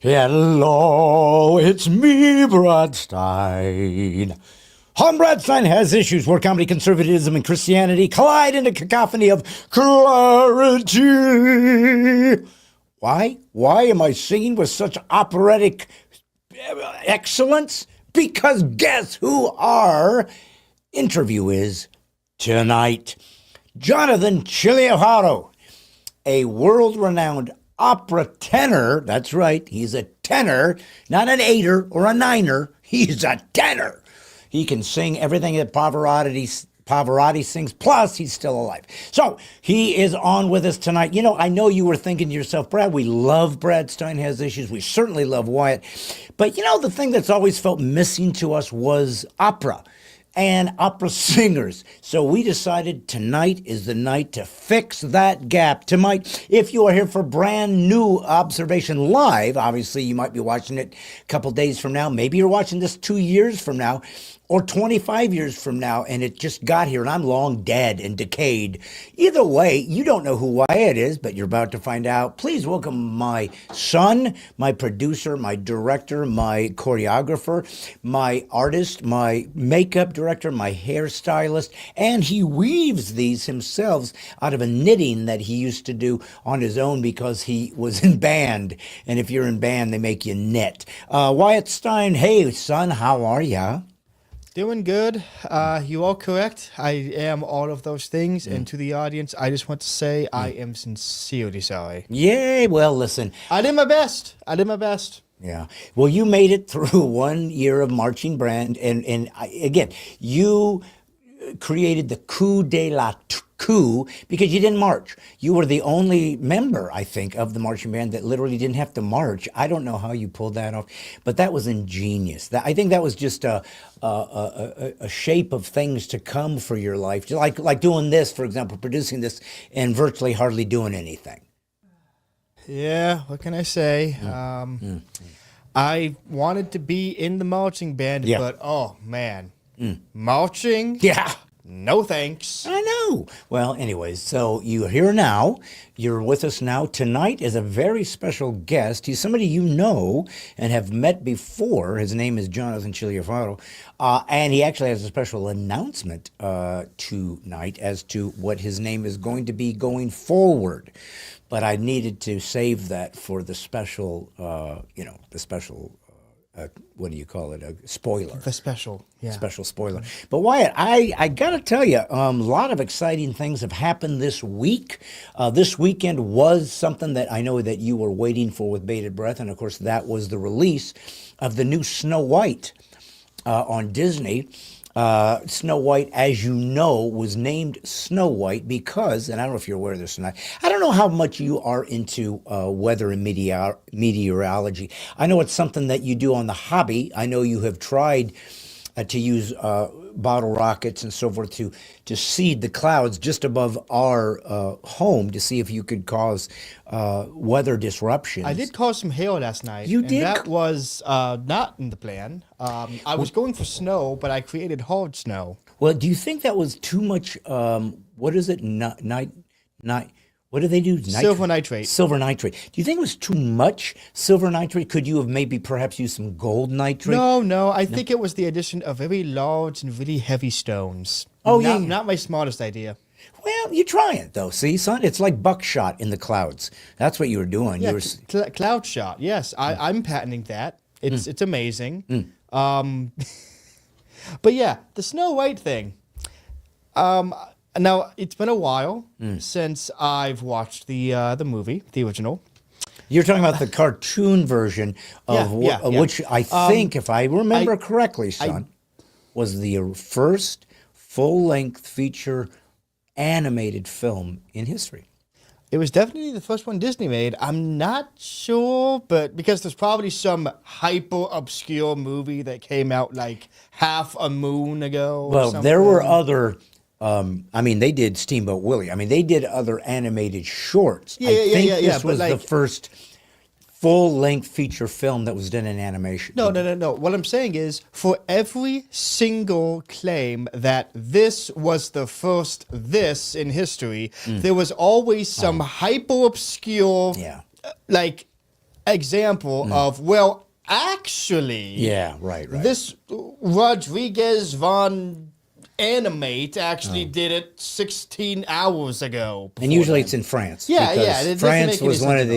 Hello, it's me, Brad Stine. Brad Stine has issues where comedy, conservatism, and Christianity collide in a cacophony of clarity. Why? Why am I singing with such operatic excellence? Because guess who our interview is tonight? Jonathan Cilia Faro, a world-renowned opera tenor. That's right, he's a tenor, not an eighter or a niner. He's a tenor. He can sing everything that Pavarotti sings, plus he's still alive. So he is on with us tonight. You know, I know you were thinking to yourself, Brad, we love Brad Stine Has Issues. We certainly love Wyatt. But you know, the thing that's always felt missing to us was opera and opera singers. So we decided tonight is the night to fix that gap. Tonight, if you are here for brand new Observation Live, obviously you might be watching it a couple days from now. Maybe you're watching this 2 years from now or 25 years from now, and it just got here, and I'm long dead and decayed. Either way, you don't know who Wyatt is, but you're about to find out. Please welcome my son, my producer, my director, my choreographer, my artist, my makeup director, my hairstylist, and he weaves these himself out of a knitting that he used to do on his own because he was in band, and if you're in band, they make you knit. Wyatt Stine, hey, son, how are ya? Doing good. You all correct. I am all of those things. And to the audience, I just want to say I am sincerely sorry. Yay. Well, listen. I did my best. Yeah. Well, you made it through 1 year of marching band. And again, you created the coup de la coup because you didn't march. You were the only member, I think, of the marching band that literally didn't have to march. I don't know how you pulled that off, but that was ingenious. I think that was just a shape of things to come for your life. Just like doing this, for example, producing this and virtually hardly doing anything. Yeah, what can I say? I wanted to be in the marching band, but oh man, marching? Yeah. No thanks. I know. Well, anyways, so you're here now. You're with us now. Tonight is a very special guest. He's somebody you know and have met before. His name is Jonathan Cilia Faro. And he actually has a special announcement tonight as to what his name is going to be going forward. But I needed to save that for the special, what do you call it? A spoiler. The special, yeah. Special spoiler. But Wyatt, I got to tell you, a lot of exciting things have happened this week. This weekend was something that I know that you were waiting for with bated breath. And of course, that was the release of the new Snow White on Disney. Snow White, as you know, was named Snow White because, and I don't know if you're aware of this tonight, I don't know how much you are into weather and meteorology. I know it's something that you do on the hobby. I know you have tried to use bottle rockets and so forth to seed the clouds just above our home to see if you could cause weather disruptions. I did cause some hail last night. You did? That was not in the plan. I was going for snow, but I created hard snow. Well, do you think that was too much, what is it, what do they do? Silver nitrate. Silver nitrate. Do you think it was too much silver nitrate? Could you have maybe perhaps used some gold nitrate? No. I think it was the addition of very large and really heavy stones. Oh, Not my smartest idea. Well, you try it, though. See, son? It's like buckshot in the clouds. That's what you were doing. Yeah, cloud shot. Yes, I'm patenting that. It's amazing. But yeah, the Snow White thing. Now, it's been a while since I've watched the movie, the original. You're talking about the cartoon version of which I think, if I remember correctly, son, was the first full-length feature animated film in history. It was definitely the first one Disney made. I'm not sure, but because there's probably some hyper-obscure movie that came out like half a moon ago. Well, there were other... they did Steamboat Willie. They did other animated shorts. I think this was the first full-length feature film that was done in animation. No. What I'm saying is, for every single claim that this was the first this in history, there was always some hyper-obscure, example of, well, actually, Yeah, right. this Rodriguez von Animate actually did it 16 hours ago. And usually then. it's in France. Yeah, because yeah. It doesn't France make any was one sense of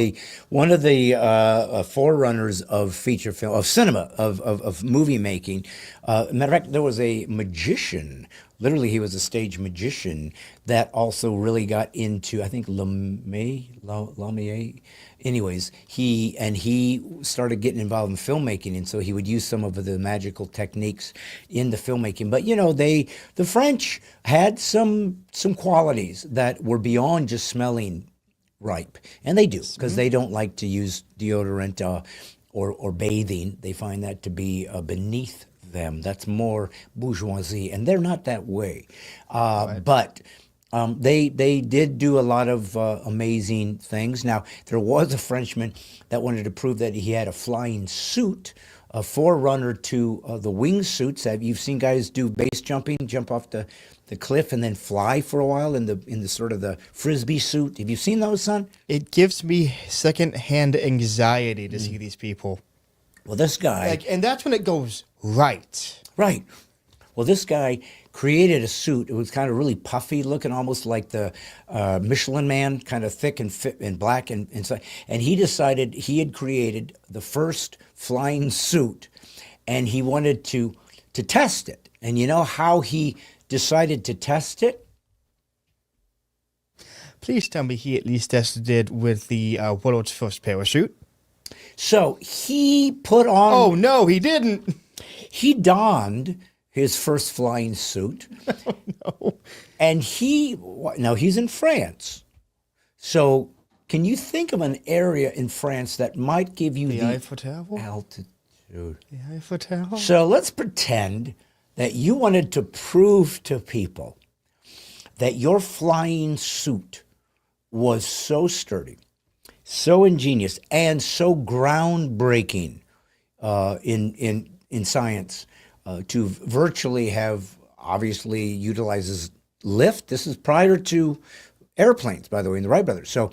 at the forerunners of feature film, of cinema, of movie making. Matter of fact, there was a magician. Literally, he was a stage magician that also really got into, I think, Lumiere. Anyways, he started getting involved in filmmaking, and so he would use some of the magical techniques in the filmmaking. But you know, the French had some qualities that were beyond just smelling ripe, and they do because they don't like to use deodorant or bathing. They find that to be beneath them. That's more bourgeoisie, and they're not that way. But they did do a lot of amazing things. Now, there was a Frenchman that wanted to prove that he had a flying suit, a forerunner to the wingsuits. You've seen guys do base jumping, jump off the cliff and then fly for a while in the sort of the frisbee suit. Have you seen those, son? It gives me secondhand anxiety to see these people. Well, this guy... and that's when it goes right. Right. Well, this guy created a suit. It was kind of really puffy looking, almost like the Michelin Man, kind of thick and fit and black and inside. And he decided he had created the first flying suit, and he wanted to test it. And you know how he decided to test it? Please tell me he at least tested it with the world's first parachute. So he put on... Oh, no, he didn't. He donned his first flying suit. Oh, no. And he's in France. So can you think of an area in France that might give you the Eiffel Tower? altitude? The Eiffel Tower? So let's pretend that you wanted to prove to people that your flying suit was so sturdy, so ingenious, and so groundbreaking in science to virtually have, obviously utilizes lift. This is prior to airplanes, by the way, in the Wright brothers. So,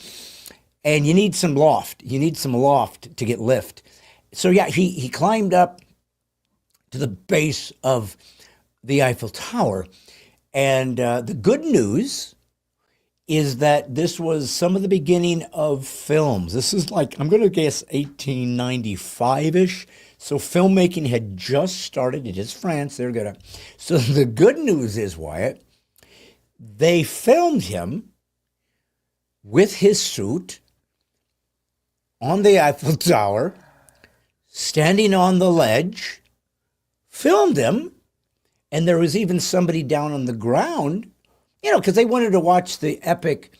and you need some loft. You need some loft to get lift. So yeah, he climbed up to the base of the Eiffel Tower. And the good news is that this was some of the beginning of films. This is like, I'm going to guess 1895-ish. So filmmaking had just started. It is France. They're good. So the good news is, Wyatt, they filmed him with his suit on the Eiffel Tower, standing on the ledge, filmed him, and there was even somebody down on the ground, because they wanted to watch the epic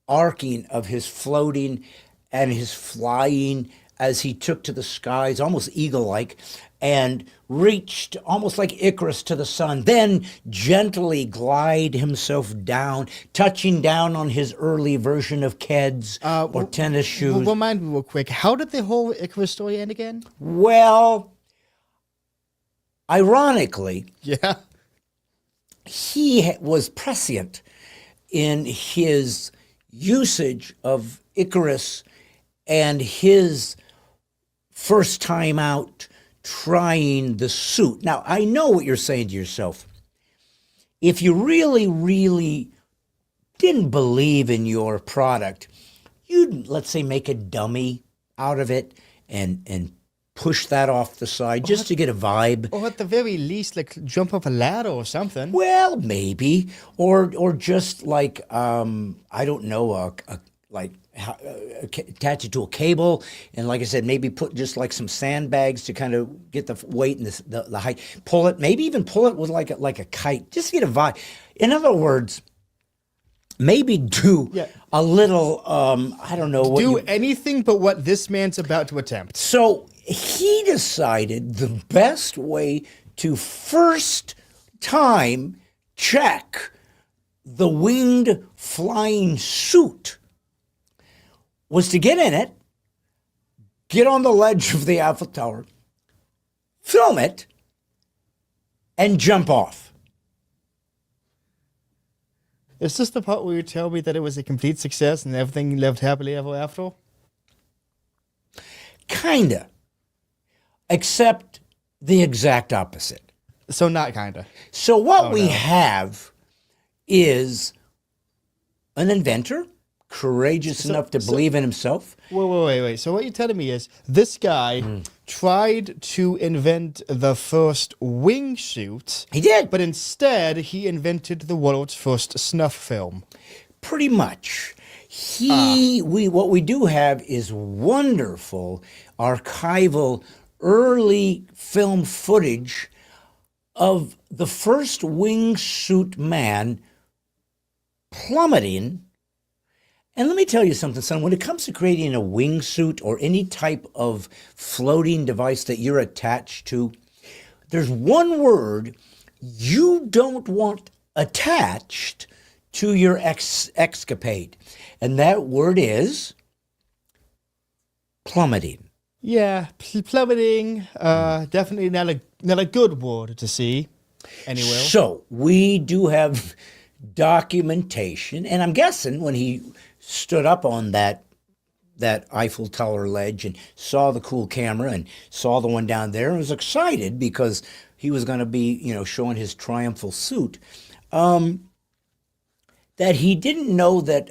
arcing of his floating and his flying as he took to the skies, almost eagle-like, and reached almost like Icarus to the sun, then gently glide himself down, touching down on his early version of Keds or tennis shoes. Remind me real quick, how did the whole Icarus story end again? Well, ironically, yeah, he was prescient in his usage of Icarus and his first time out trying the suit. Now, I know what you're saying to yourself. If you really, really didn't believe in your product, you'd, let's say, make a dummy out of it and push that off the side just to get a vibe. Or at the very least, like jump off a ladder or something. Well, maybe. Or just like, I don't know, attach it to a cable, and like I said, maybe put just like some sandbags to kind of get the weight and the height. Pull it, maybe even pull it with like a kite, just to get a vibe. In other words, maybe do a little, I don't know. Anything but what this man's about to attempt. So he decided the best way to first time check the winged flying suit was to get in it, get on the ledge of the Eiffel Tower, film it, and jump off. Is this the part where you tell me that it was a complete success and everything lived happily ever after? Kinda. Except the exact opposite. So not kinda. So what we have is an inventor, courageous enough to believe in himself. Wait. So what you're telling me is this guy tried to invent the first wingsuit. He did. But instead, he invented the world's first snuff film. Pretty much. What we do have is wonderful archival early film footage of the first wingsuit man plummeting. And let me tell you something, son. When it comes to creating a wingsuit or any type of floating device that you're attached to, there's one word you don't want attached to your escapade. And that word is plummeting. Yeah, plummeting. Definitely not a good word to see anywhere. So we do have documentation, and I'm guessing when he stood up on that Eiffel Tower ledge and saw the cool camera and saw the one down there and was excited because he was going to be, showing his triumphal suit, that he didn't know that,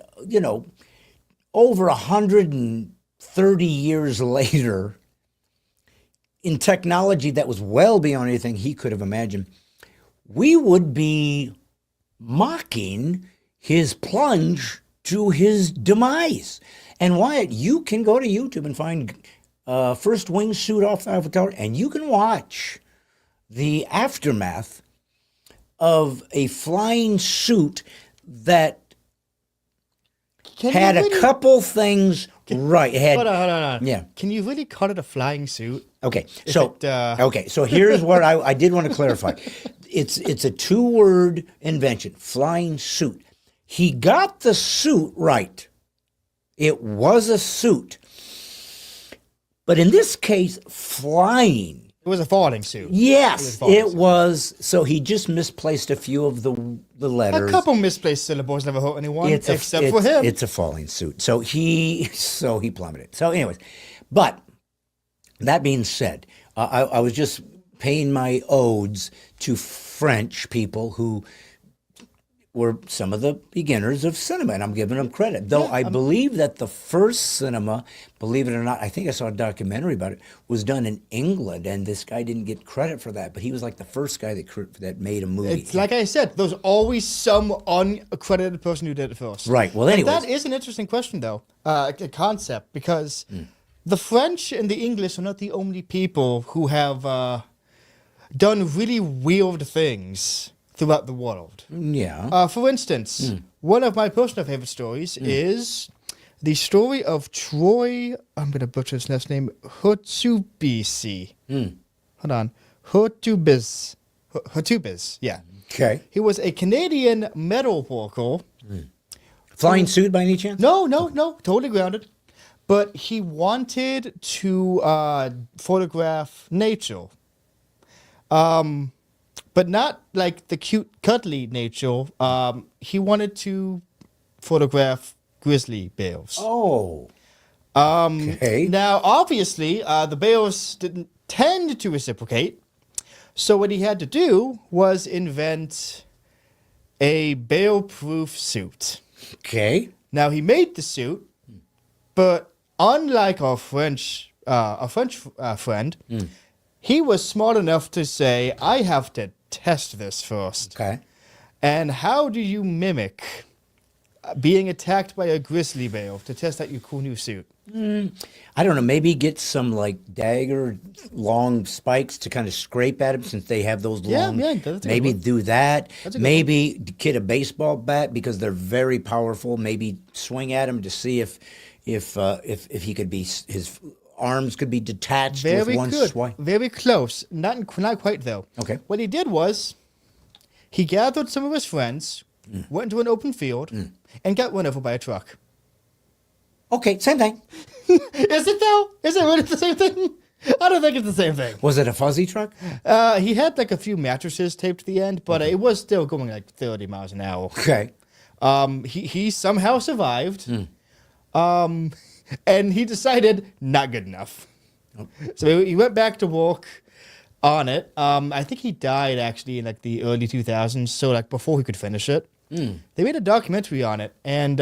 over 130 years later, in technology that was well beyond anything he could have imagined, we would be mocking his plunge to his demise. And Wyatt, you can go to YouTube and find first wingsuit off the Eiffel Tower, and you can watch the aftermath of a flying suit that had a couple things right. Hold on. Yeah. Can you really call it a flying suit? Okay. So here's what I did want to clarify. It's a 2-word invention, flying suit. He got the suit right. It was a suit. But in this case, flying. It was a falling suit. Yes, it was. So he just misplaced a few of the letters. A couple misplaced syllables never hurt anyone, except for him. It's a falling suit. So he plummeted. So anyways, but that being said, I was just paying my odes to French people who were some of the beginners of cinema, and I'm giving them credit. Though I believe that the first cinema, believe it or not, I think I saw a documentary about it, was done in England, and this guy didn't get credit for that, but he was like the first guy that made a movie. It's like I said, there's always some uncredited person who did it first. Right, well anyways. And that is an interesting question, though, a concept, because the French and the English are not the only people who have done really weird things throughout the world. Yeah. For instance, one of my personal favorite stories is the story of Troy, I'm going to butcher his last name, Hurtubise. Hold on. Hurtubise, yeah. Okay. He was a Canadian metal worker. Flying suit by any chance? No, totally grounded. But he wanted to photograph nature. But not like the cute, cuddly nature. He wanted to photograph grizzly bears. Oh. Okay. Now, obviously, the bears didn't tend to reciprocate. So what he had to do was invent a bear-proof suit. Okay. Now, he made the suit, but unlike our French friend, he was smart enough to say, I have to test this first. Okay. And how do you mimic being attacked by a grizzly bear to test out your cool new suit? I don't know, maybe get some like dagger, long spikes to kind of scrape at him since they have those long. Yeah, that's a maybe good one. do that. That's a good Maybe get a baseball bat because they're very powerful. Maybe swing at him to see if he could be his arms could be detached with one swipe. Very close. Not quite, though. Okay. What he did was he gathered some of his friends, went into an open field, and got run over by a truck. Okay, same thing. Is it, though? Is it really the same thing? I don't think it's the same thing. Was it a fuzzy truck? He had like a few mattresses taped to the end, but it was still going like 30 miles an hour. Okay. He somehow survived. And he decided, not good enough. So he went back to work on it. I think he died actually in like the early 2000s, so like before he could finish it. They made a documentary on it, and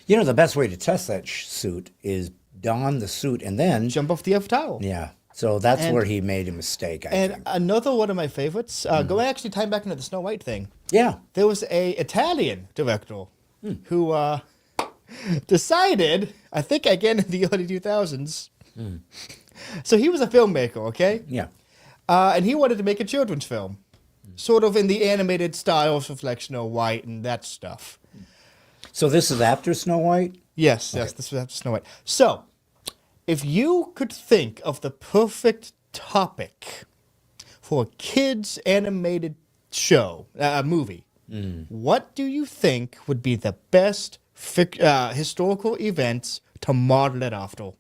You know, the best way to test that suit is don the suit and then jump off the Eiffel Tower. Yeah. So that's where he made a mistake, I And think. another one of my favorites, going actually time back into the Snow White thing. Yeah. There was a Italian director who decided, I think again in the early 2000s. So he was a filmmaker, okay? Yeah. And he wanted to make a children's film, sort of in the animated styles of like Snow White and that stuff. So this is after Snow White? Yes, this was after Snow White. So, if you could think of the perfect topic for a kids' animated show, movie, what do you think would be the best historical events to model it after?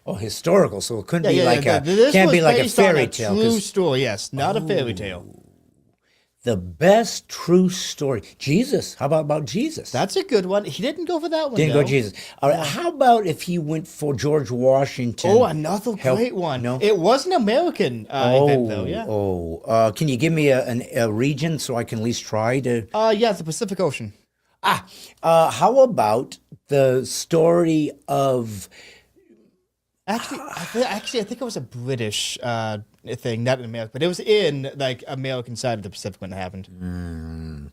Oh, historical. So it couldn't be This can't was be like a based on fairy tale. True 'Cause story, yes, not a fairy tale. the best true story. Jesus. How about Jesus? That's a good one. He didn't go for that one. Didn't though. go Jesus. All right. How about if he went for George Washington? Oh, another great one. No. It was an American event, though. Yeah. Can you give me a region so I can at least try to? Yeah, the Pacific Ocean. How about the story of? Actually, I think it was a British thing, not an American, but it was in like American side of the Pacific when it happened.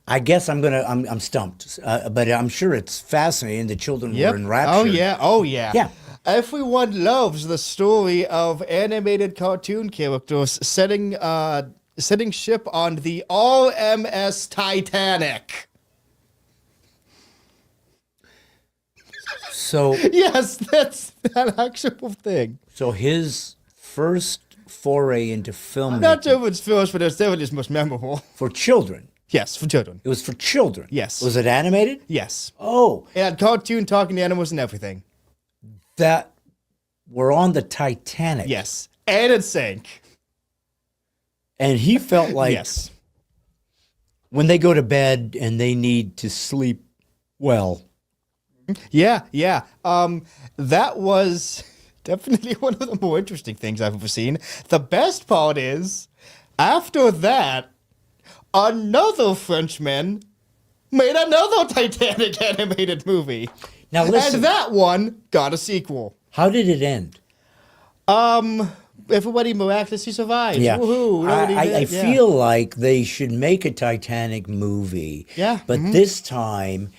I guess I'm stumped, but I'm sure it's fascinating. The children were enraptured. Oh yeah. Yeah. Everyone loves the story of animated cartoon characters setting ship on the RMS Titanic. So Yes, that's that actual thing. so his first foray into filmmaking Not sure if it's first, but it's definitely his most memorable. for children. Yes, for children. It was for children. Yes. Was it animated? Yes. Oh, It had cartoon talking animals and everything. that were on the Titanic. Yes. And it sank. And he felt like Yes. when they go to bed and they need to sleep well. Yeah. That was definitely one of the more interesting things I've ever seen. The best part is, after that, another Frenchman made another Titanic animated movie. Now listen, And that one got a sequel. how did it end? Everybody miraculously survived. Yeah. Woohoo. Nobody I did, yeah. feel like they should make a Titanic movie. Yeah, But this time,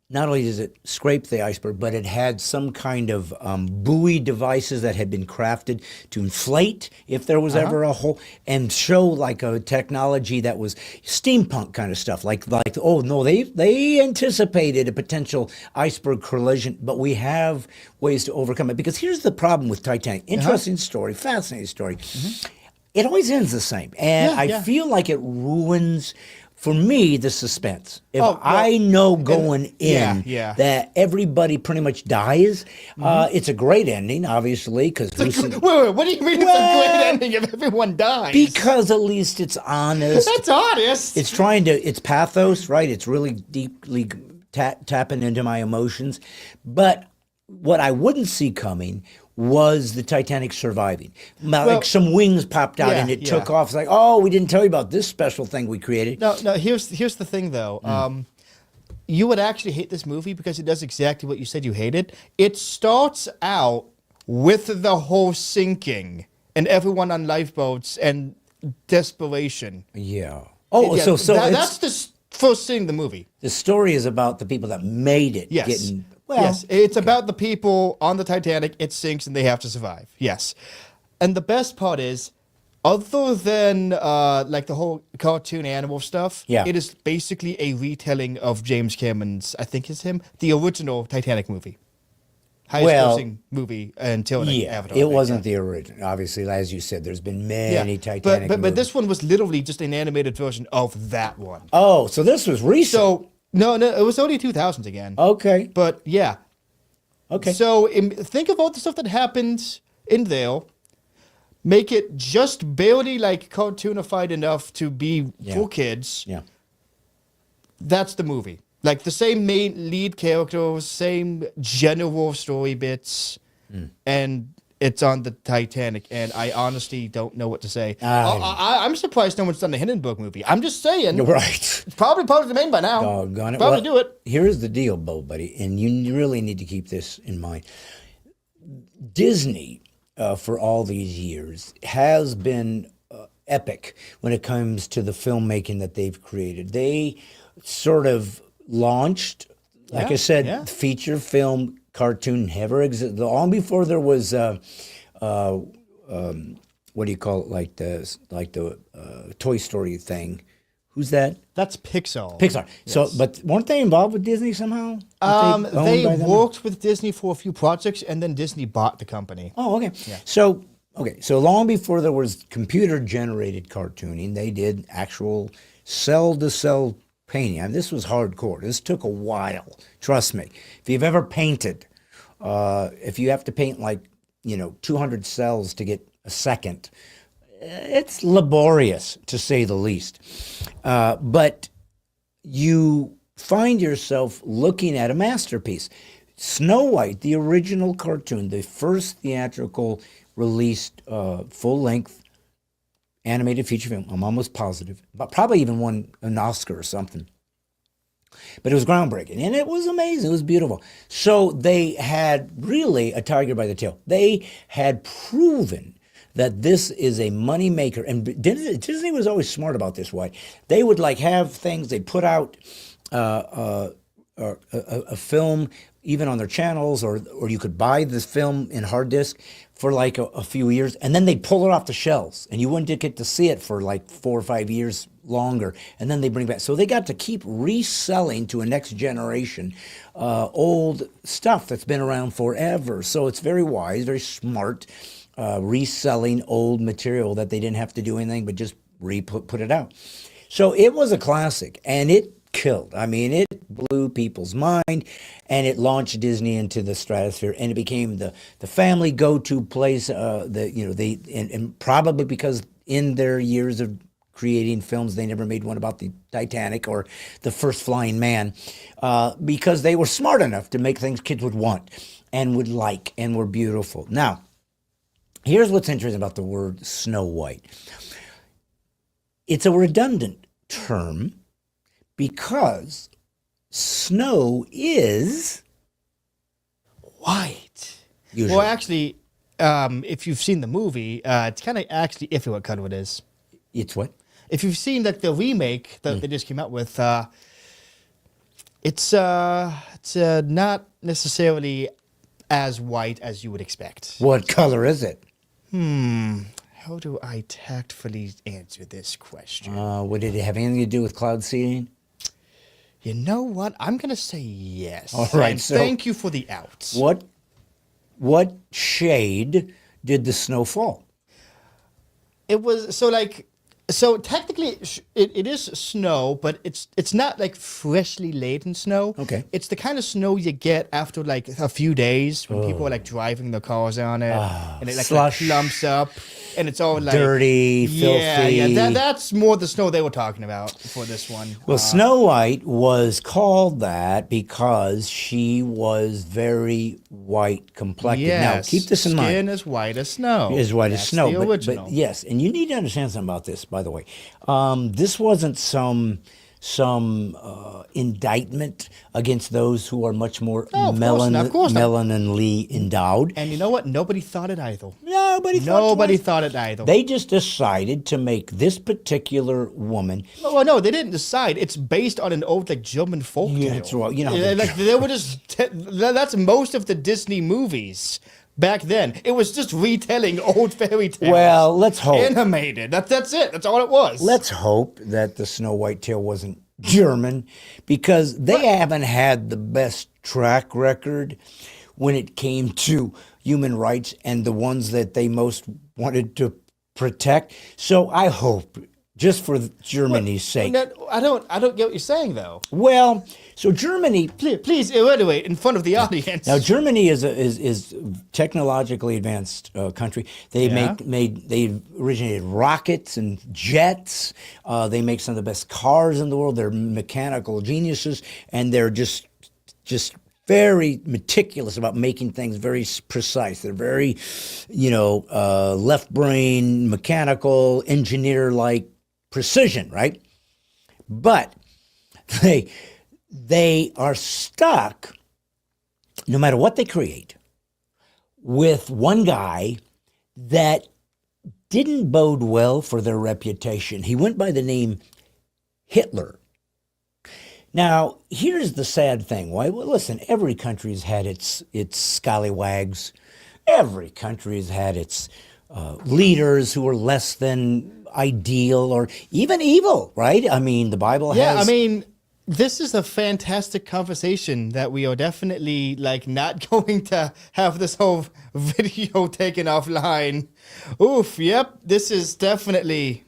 not only does it scrape the iceberg, but it had some kind of buoy devices that had been crafted to inflate if there was ever a hole, and show like a technology that was steampunk kind of stuff. Like oh no, they anticipated a potential iceberg collision, but we have ways to overcome it. Because here's the problem with Titanic. Interesting story, fascinating story. It always ends the same, and I feel like it ruins. For me, the suspense. If I know going in that everybody pretty much dies, it's a great ending, obviously. Because Wait, what do you mean it's a great ending if everyone dies? Because at least it's honest. That's honest. It's pathos, right? It's really deeply tapping into my emotions. But what I wouldn't see coming was the Titanic surviving. Like some wings popped out and it took off. It's like, oh, we didn't tell you about this special thing we created. No, here's the thing, though. You would actually hate this movie because it does exactly what you said you hated. It starts out with the whole sinking and everyone on lifeboats and desperation. Yeah. Oh, Yeah, so that's the first thing in the movie. the story is about the people that made it. Yes. Yes, it's about the people on the Titanic. It sinks and they have to survive. Yes. And the best part is, other than like the whole cartoon animal stuff, it is basically a retelling of James Cameron's, I think it's him, the original Titanic movie. Highest grossing movie until Avatar. It wasn't the original. Obviously, as you said, there's been many Titanic but movies. this one was literally just an animated version of that one. Oh, so this was recent. So, no, it was only 2000s again. Okay. But yeah. Okay. So think of all the stuff that happened in there. Make it just barely like cartoonified enough to be for kids. Yeah. That's the movie. Like the same main lead characters, same general story bits, and it's on the Titanic, and I honestly don't know what to say. I'm surprised no one's done the Hindenburg movie. I'm just saying. Right. It's probably public domain by now. Doggone it. Probably do it. Here's the deal, Bo, buddy, and you really need to keep this in mind. Disney, for all these years, has been epic when it comes to the filmmaking that they've created. They sort of launched, like I said, feature film cartoon never existed. Long before there was, what do you call it, like the Toy Story thing. Who's that? That's Pixar. Pixar. Yes. So, but weren't they involved with Disney somehow? They worked with Disney for a few projects, and then Disney bought the company. Oh, okay. Yeah. So long before there was computer-generated cartooning, they did actual cell-to-cell painting. I mean, this was hardcore. This took a while. Trust me. If you've ever painted, if you have to paint 200 cells to get a second, it's laborious, to say the least. But you find yourself looking at a masterpiece. Snow White, the original cartoon, the first theatrical released full-length animated feature film, I'm almost positive, but probably even won an Oscar or something. But it was groundbreaking, and it was amazing. It was beautiful. So they had really a tiger by the tail. They had proven that this is a moneymaker. And Disney was always smart about this way. They would have things, they put out a film even on their channels, or you could buy this film in hard disk for a few years, and then they'd pull it off the shelves, and you wouldn't get to see it for 4 or 5 years longer, and then they bring it back. So they got to keep reselling to a next generation old stuff that's been around forever. So it's very wise, very smart, reselling old material that they didn't have to do anything but just put it out. So it was a classic, and it killed. I mean, it blew people's mind, and it launched Disney into the stratosphere, and it became the family go-to place. And probably because in their years of creating films, they never made one about the Titanic or the first flying man, because they were smart enough to make things kids would want and would like and were beautiful. Now, here's what's interesting about the word Snow White. It's a redundant term because snow is white. Usually. Well, actually, if you've seen the movie, it's kind of actually iffy what color it is. It's what? If you've seen the remake that they just came out with, it's not necessarily as white as you would expect. What color is it? How do I tactfully answer this question? Would it have anything to do with cloud seeding? You know what? I'm going to say yes. All right. And thank you for the outs. What shade did the snow fall? It was so technically it is snow, but it's not freshly laden snow. Okay. It's the kind of snow you get after a few days when people are driving their cars on it, and it clumps up, and it's all dirty, filthy. Yeah. That's more the snow they were talking about for this one. Well, Snow White was called that because she was very white complected. Yes, now, keep this in mind. Skin as white as snow. As white as snow. The original. But yes, and you need to understand something about this, by the way. This wasn't some indictment against those who are much more melaninly endowed. And you know what? Nobody thought it either. Nobody thought it either. They just decided to make this particular woman. Well, no, they didn't decide. It's based on an old German folk tale. Yeah, that's right. They were just that's most of the Disney movies. Back then, it was just retelling old fairy tales. Well, let's hope. Animated. That's it. That's all it was. Let's hope that the Snow White tale wasn't German, because they haven't had the best track record when it came to human rights and the ones that they most wanted to protect. So I hope, just for Germany's sake. I don't get what you're saying, though. Well, so Germany, please evaluate in front of the audience. Now, Germany is technologically advanced country. They they originated rockets and jets. They make some of the best cars in the world. They're mechanical geniuses, and they're just very meticulous about making things very precise. They're very, left brain, mechanical, engineer-like precision, right? But they are stuck, no matter what they create, with one guy that didn't bode well for their reputation. He went by the name Hitler. Now, here's the sad thing. Why? Well, listen, every country has had its scallywags. Every country has had its leaders who are less than ideal or even evil, right? I mean, the Bible has... Yeah, I mean, this is a fantastic conversation that we are definitely, not going to have this whole video taken offline. Oof, yep, this is definitely...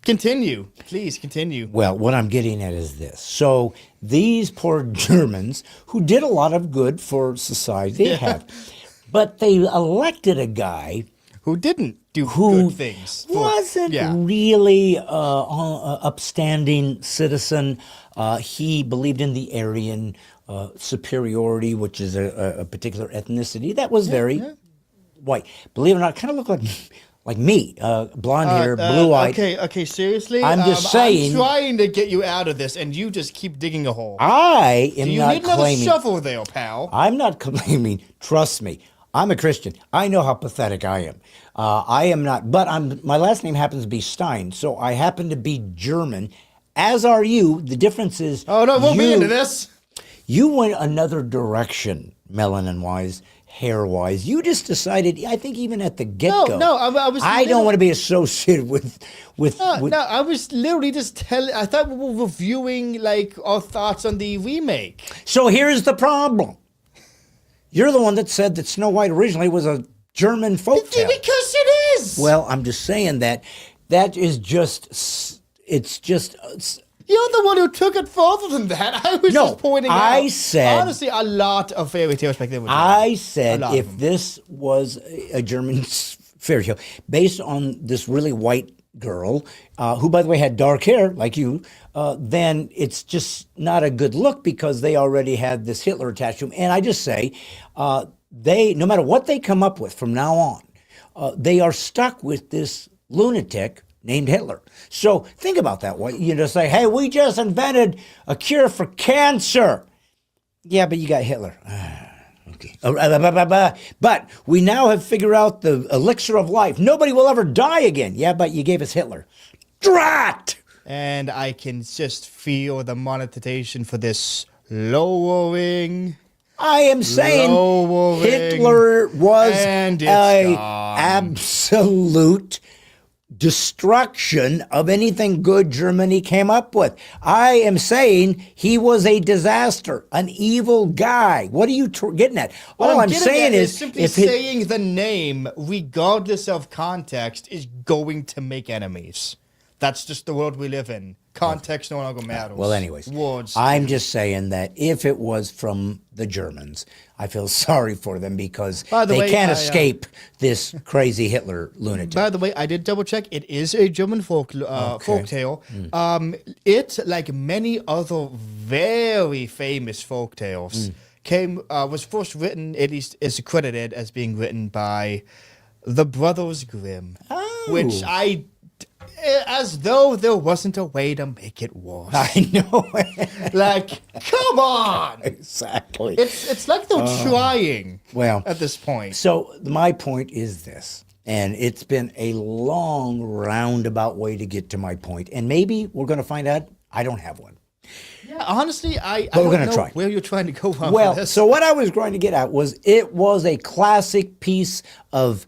Continue. Please continue. Well, what I'm getting at is this. So these poor Germans, who did a lot of good for society, they have, but they elected a guy who didn't do good things. Wasn't really an upstanding citizen. He believed in the Aryan superiority, which is a particular ethnicity that was very white. Believe it or not, kind of looked like me, blonde hair, blue-eyed. Okay, seriously? I'm just saying. I'm trying to get you out of this, and you just keep digging a hole. I am not claiming. You need another shovel there, pal. I'm not claiming. Trust me, I'm a Christian. I know how pathetic I am. I am not, but my last name happens to be Stine, so I happen to be German, as are you. The difference is. Oh, no, we'll be into this. You went another direction, melanin-wise. Hair-wise, you just decided. I think even at the get-go. No, I was. I don't want to be associated with. No, I was literally just telling. I thought we were reviewing our thoughts on the remake. So here's the problem. You're the one that said that Snow White originally was a German folktale. Because it is. Well, I'm just saying that is just. It's just. You're the one who took it further than that. I was just pointing out. I said... Honestly, a lot of fairy tales back then. I said if this was a German fairy tale based on this really white girl, who, by the way, had dark hair, like you, then it's just not a good look because they already had this Hitler attached to them. And I just say, no matter what they come up with from now on, they are stuck with this lunatic named Hitler. So think about that. You just say, hey, we just invented a cure for cancer. Yeah, but you got Hitler. Okay. But we now have figured out the elixir of life. Nobody will ever die again. Yeah, but you gave us Hitler. Drat! And I can just feel the monetization for this lowering. I am saying Hitler was an absolute destruction of anything good Germany came up with. I am saying he was a disaster, an evil guy. What are you getting at? All I'm saying is simply saying the name, regardless of context, is going to make enemies. That's just the world we live in. Context no longer matters. Well, anyways, words. I'm just saying that if it was from the Germans, I feel sorry for them because they can't escape this crazy Hitler lunatic. By the way, I did double check. It is a German folktale. It, like many other very famous folktales, was first written. It is credited as being written by the Brothers Grimm, which as though there wasn't a way to make it worse. I know. Come on. Exactly. It's like they're trying at this point. So my point is this, and it's been a long roundabout way to get to my point, and maybe we're going to find out I don't have one. Yeah, honestly, I don't know where you're trying to go on with this. So what I was going to get at was it was a classic piece of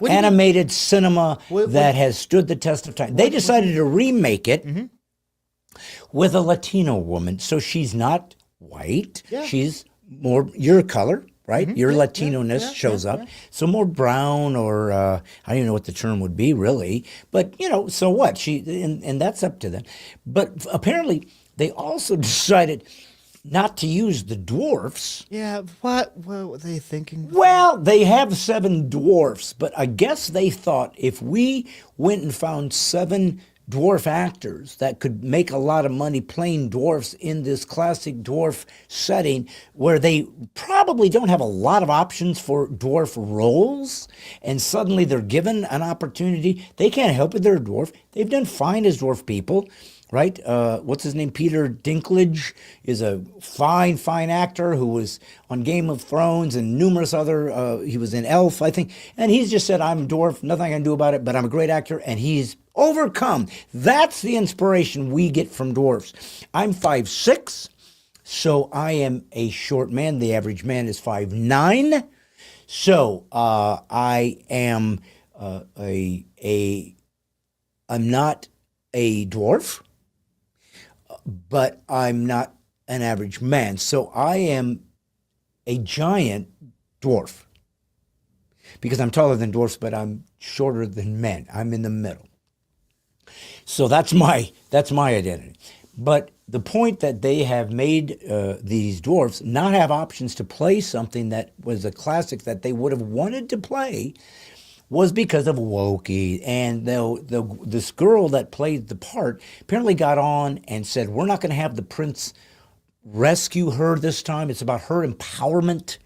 animated cinema that has stood the test of time. They decided to remake it with a Latino woman. So she's not white. Yeah. She's more your color, right? Your Latino-ness shows up. So more brown or I don't even know what the term would be really. But, so what? And that's up to them. But apparently they also decided not to use the dwarfs. Yeah, what were they thinking? Well, they have 7 dwarfs, but I guess they thought if we went and found 7 dwarf actors that could make a lot of money playing dwarfs in this classic dwarf setting where they probably don't have a lot of options for dwarf roles, and suddenly they're given an opportunity. They can't help it, they're a dwarf. They've done fine as dwarf people, right? What's his name? Peter Dinklage is a fine, fine actor who was on Game of Thrones and numerous other, he was in Elf, I think, and he's just said, I'm a dwarf, nothing I can do about it, but I'm a great actor, and he's overcome. That's the inspiration we get from dwarfs. I'm 5'6", so I am a short man. The average man is 5'9". So I am I'm not a dwarf, but I'm not an average man. So I am a giant dwarf because I'm taller than dwarfs, but I'm shorter than men. I'm in the middle. So that's my identity. But the point that they have made these dwarfs not have options to play something that was a classic that they would have wanted to play was because of Woki. And this girl that played the part apparently got on and said, we're not going to have the prince rescue her this time. It's about her empowerment.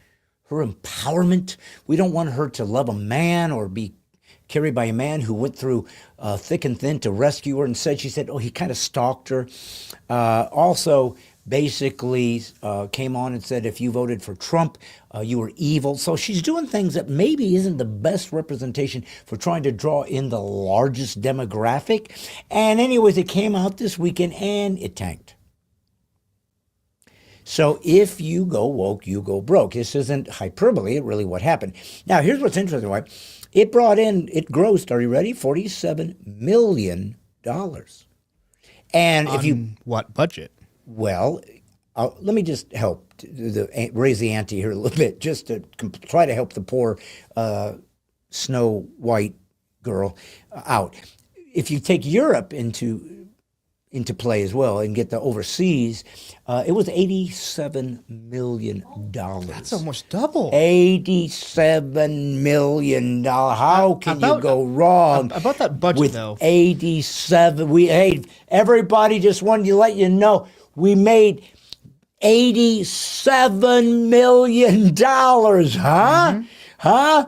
Her empowerment. We don't want her to love a man or be carried by a man who went through thick and thin to rescue her. And she said, oh, he kind of stalked her. Also, basically came on and said, if you voted for Trump, you were evil. So she's doing things that maybe isn't the best representation for trying to draw in the largest demographic. And anyways, it came out this weekend and it tanked. So if you go woke, you go broke. This isn't hyperbole, really what happened. Now, here's what's interesting, right? It grossed, are you ready? $47 million. And if you... what budget? Well, let me just help raise the ante here a little bit, just to try to help the poor Snow White girl out. If you take Europe into play as well and get the overseas, it was $87 million. That's almost double. $87 million. How can you go wrong? About that budget, with though. 87. Everybody just wanted to let you know we made $87 million. Huh? Mm-hmm. Huh?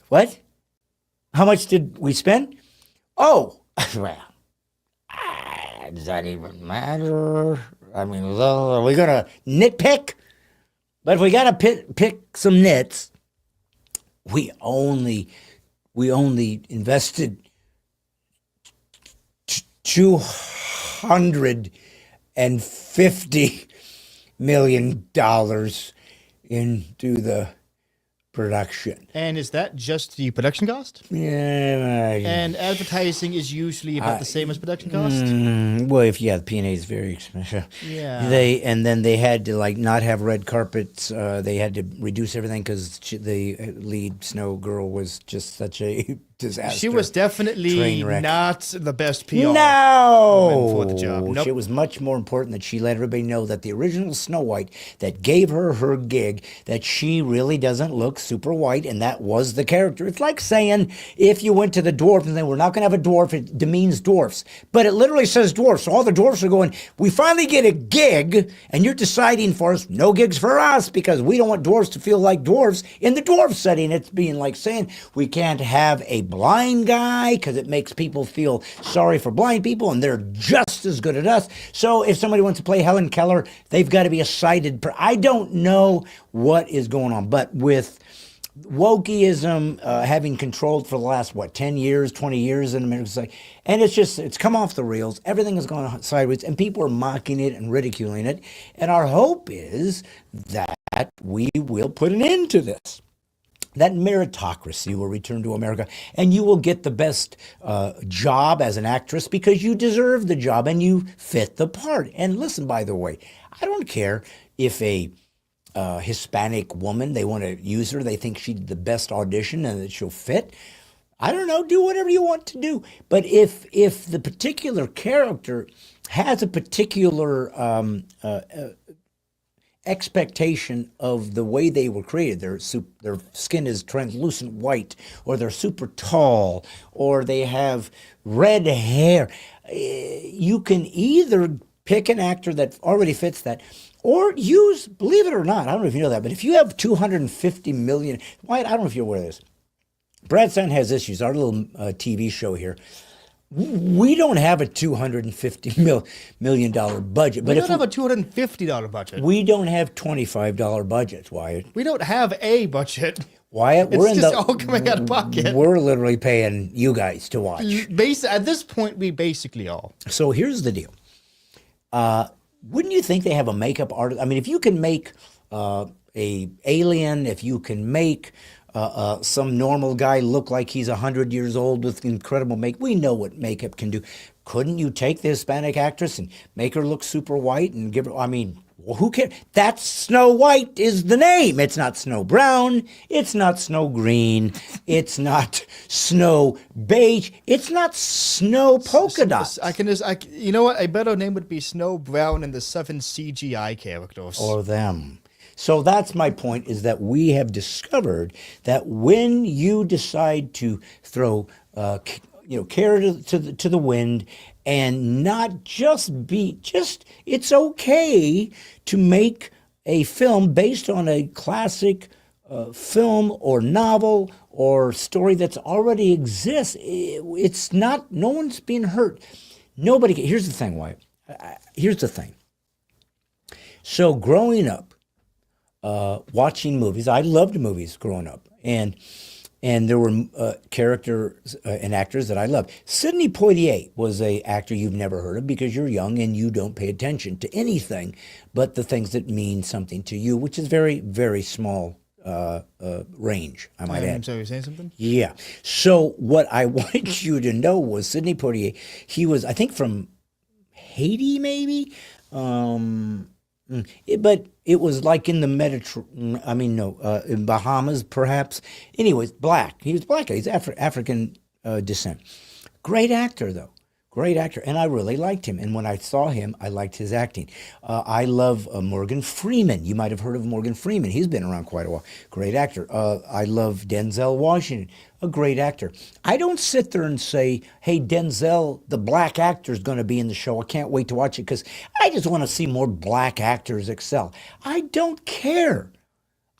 What? How much did we spend? Oh, well. Does that even matter? I mean, are we going to nitpick? But if we got to pick some nits, we only invested $250 million into the production. And is that just the production cost? Yeah. And advertising is usually about the same as production cost? Well, if the P&A is very expensive. Yeah. Then they had to not have red carpets. They had to reduce everything because the lead Snow girl was just such a disaster. She was definitely not the best PR no, for the job. Nope. It was much more important that she let everybody know that the original Snow White that gave her gig, that she really doesn't look super white, and that was the character. It's like saying if you went to the dwarf and then we're not going to have a dwarf, it demeans dwarfs. But it literally says dwarfs. So all the dwarfs are going, we finally get a gig, and you're deciding for us, no gigs for us, because we don't want dwarfs to feel like dwarfs. In the dwarf setting, it's being like saying we can't have a blind guy because it makes people feel sorry for blind people, and they're just as good at us. So if somebody wants to play Helen Keller, they've got to be a sighted I don't know what is going on, but with wokeism having controlled for the last 10 years, 20 years in America, and it's come off the rails. Everything has gone sideways, and people are mocking it and ridiculing it. And our hope is that we will put an end to this. That meritocracy will return to America, and you will get the best job as an actress because you deserve the job and you fit the part. And listen, by the way, I don't care if a Hispanic woman, they want to use her, they think she did the best audition and that she'll fit. I don't know, do whatever you want to do. But if the particular character has a particular expectation of the way they were created. Their skin is translucent white, or they're super tall, or they have red hair. You can either pick an actor that already fits that, or use, believe it or not, I don't know if you know that, but if you have 250 million, Wyatt, I don't know if you're aware of this. Brad Stein has issues. Our little TV show here. We don't have a $250 million budget. We don't have a $250 budget. We don't have $25 budgets, Wyatt. We don't have a budget. Wyatt, It's just all coming out of pocket. We're literally paying you guys to watch. At this point, we basically are. So here's the deal. Wouldn't you think they have a makeup artist? I mean, if you can make a alien, if you can make some normal guy look like he's 100 years old with incredible makeup, we know what makeup can do. Couldn't you take the Hispanic actress and make her look super white and give her, I mean, well, who cares? That's Snow White is the name. It's not Snow Brown. It's not Snow Green. It's not Snow Beige. It's not Snow Polka Dots. You know what? A better name would be Snow Brown and the 7 CGI characters. Or them. So that's my point, is that we have discovered that when you decide to throw carrot to the wind and not it's okay to make a film based on a classic film or novel or story that's already exists. It's not, no one's being hurt. Here's the thing, Wyatt. Here's the thing. So growing up, watching movies. I loved movies growing up, and there were characters and actors that I loved. Sidney Poitier was a actor you've never heard of because you're young and you don't pay attention to anything but the things that mean something to you, which is very, very small range, I might add. So you're saying something? Yeah. So what I wanted you to know was Sidney Poitier, he was, I think, from Haiti, maybe? But it was like in the in Bahamas, perhaps. Anyways, black. He was black. He's African descent. Great actor, though. Great actor. And I really liked him. And when I saw him, I liked his acting. I love Morgan Freeman. You might have heard of Morgan Freeman. He's been around quite a while. Great actor. I love Denzel Washington. A great actor. I don't sit there and say, hey, Denzel, the black actor, is going to be in the show. I can't wait to watch it because I just want to see more black actors excel. I don't care.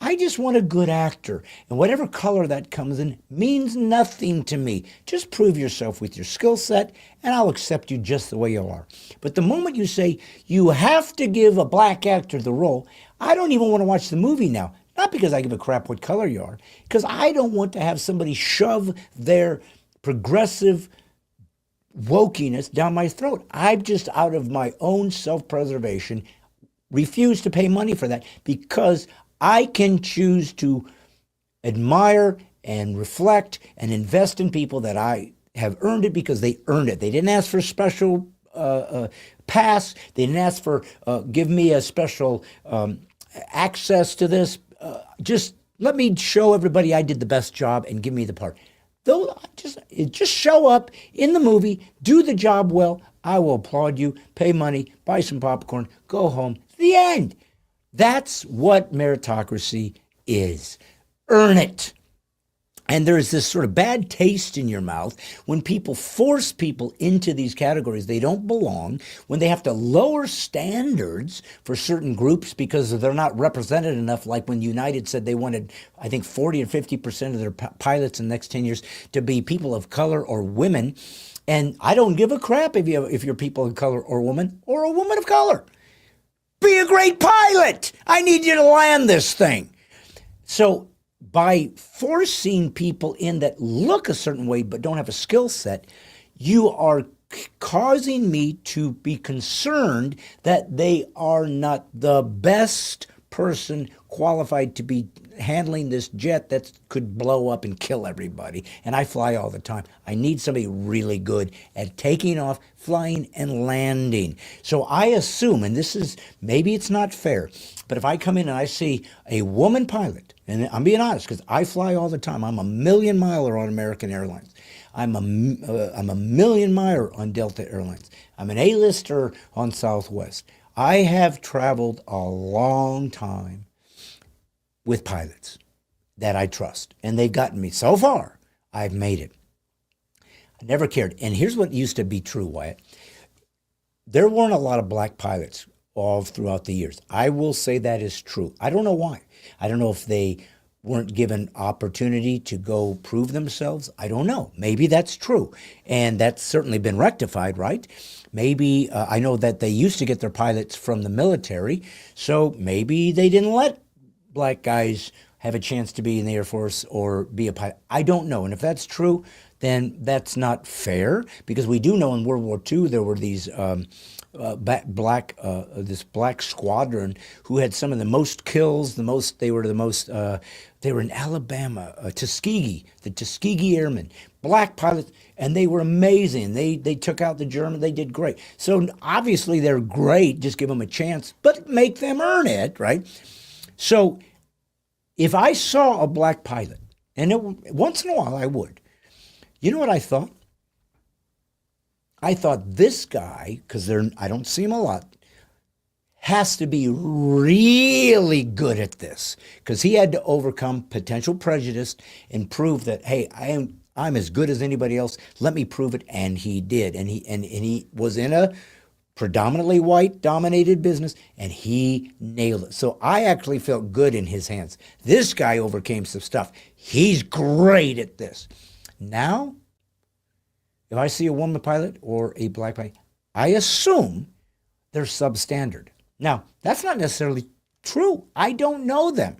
I just want a good actor. And whatever color that comes in means nothing to me. Just prove yourself with your skill set, and I'll accept you just the way you are. But the moment you say you have to give a black actor the role, I don't even want to watch the movie now. Not because I give a crap what color you are, because I don't want to have somebody shove their progressive wokeness down my throat. I'm just, out of my own self-preservation, refuse to pay money for that because I can choose to admire and reflect and invest in people that I have earned it because they earned it. They didn't ask for a special pass. They didn't ask for give me a special access to this. Just let me show everybody I did the best job and give me the part. Though just show up in the movie, do the job well. I will applaud you, pay money, buy some popcorn, go home. The end. That's what meritocracy is. Earn it. And there's this sort of bad taste in your mouth when people force people into these categories they don't belong, when they have to lower standards for certain groups because they're not represented enough, like when United said they wanted, I think, 40 or 50% of their pilots in the next 10 years to be people of color or women. And I don't give a crap if you're people of color or a woman of color. Be a great pilot. I need you to land this thing. So by forcing people in that look a certain way but don't have a skill set, you are causing me to be concerned that they are not the best person qualified to be handling this jet that could blow up and kill everybody. And I fly all the time. I need somebody really good at taking off, flying, and landing. So I assume, and this is, maybe it's not fair, but if I come in and I see a woman pilot, and I'm being honest because I fly all the time. I'm a million miler on American Airlines. I'm a million miler on Delta Airlines. I'm an A-lister on Southwest. I have traveled a long time with pilots that I trust, and they've gotten me so far. I've made it. I never cared. And here's what used to be true, Wyatt. There weren't a lot of black pilots all throughout the years. I will say that is true. I don't know why. I don't know if they weren't given opportunity to go prove themselves. I don't know. Maybe that's true. And that's certainly been rectified, right? Maybe, I know that they used to get their pilots from the military, so maybe they didn't let black guys have a chance to be in the Air Force or be a pilot. I don't know. And if that's true, then that's not fair, because we do know in World War II there were these this black squadron who had some of the most kills. They were in Alabama, Tuskegee, the Tuskegee Airmen, black pilots, and they were amazing. They took out the German. They did great. So obviously they're great. Just give them a chance, but make them earn it, right? So if I saw a black pilot, and once in a while I would, you know what I thought? I thought this guy, because I don't see him a lot, has to be really good at this, because he had to overcome potential prejudice and prove that, hey, I'm as good as anybody else. Let me prove it, and he did. And he was in a predominantly white-dominated business, and he nailed it. So I actually felt good in his hands. This guy overcame some stuff. He's great at this. Now, if I see a woman pilot or a black pilot, I assume they're substandard. Now, that's not necessarily true. I don't know them.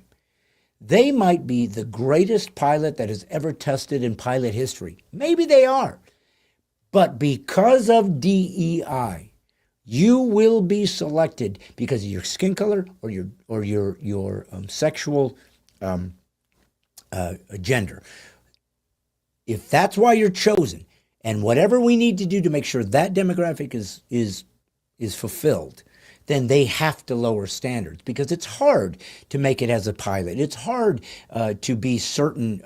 They might be the greatest pilot that has ever tested in pilot history. Maybe they are. But because of DEI, you will be selected because of your skin color or your sexual gender. If that's why you're chosen, and whatever we need to do to make sure that demographic is fulfilled, then they have to lower standards, because it's hard to make it as a pilot. It's hard to be certain,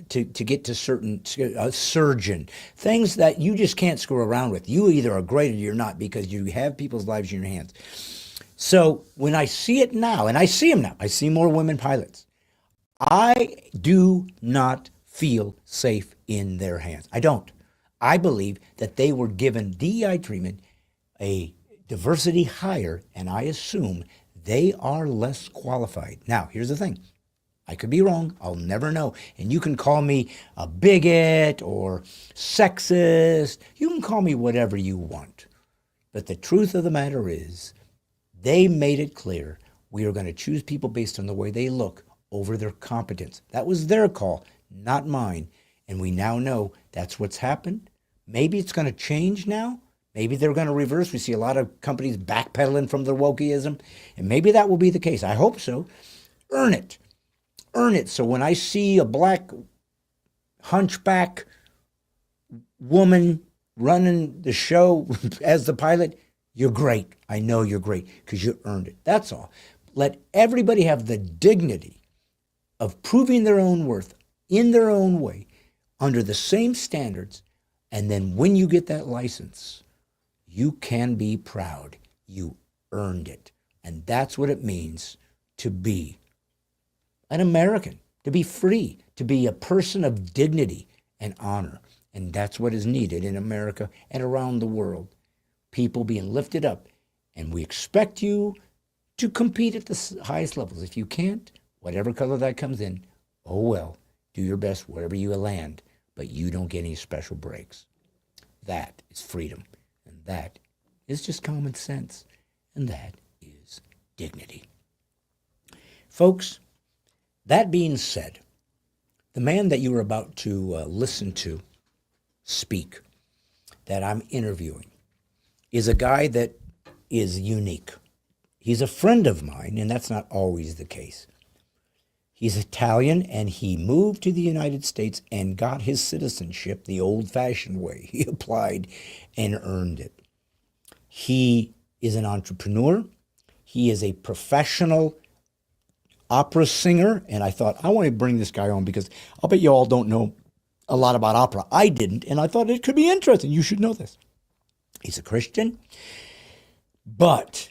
to get to certain surgeon, things that you just can't screw around with. You either are great or you're not, because you have people's lives in your hands. So when I see it now, and I see them now, I see more women pilots, I do not feel safe in their hands. I don't. I believe that they were given DEI treatment, a diversity higher, and I assume they are less qualified. Now, here's the thing. I could be wrong. I'll never know. And you can call me a bigot or sexist. You can call me whatever you want. But the truth of the matter is, they made it clear we are going to choose people based on the way they look over their competence. That was their call, not mine. And we now know that's what's happened. Maybe it's going to change now. Maybe they're going to reverse. We see a lot of companies backpedaling from their wokeism, and maybe that will be the case. I hope so. Earn it. Earn it. So when I see a black hunchback woman running the show as the pilot, you're great. I know you're great because you earned it. That's all. Let everybody have the dignity of proving their own worth in their own way under the same standards, and then when you get that license, you can be proud. You earned it. And that's what it means to be an American, to be free, to be a person of dignity and honor. And that's what is needed in America and around the world. People being lifted up. And we expect you to compete at the highest levels. If you can't, whatever color that comes in, oh well, do your best wherever you land. But you don't get any special breaks. That is freedom. And that is just common sense. And that is dignity. Folks, that being said, the man that you are about to listen to speak, that I'm interviewing, is a guy that is unique. He's a friend of mine, and that's not always the case. He's Italian, and he moved to the United States and got his citizenship the old-fashioned way. He applied and earned it. He is an entrepreneur. He is a professional opera singer, and I thought, I want to bring this guy on because I'll bet you all don't know a lot about opera. I didn't, and I thought it could be interesting. You should know this. He's a Christian, but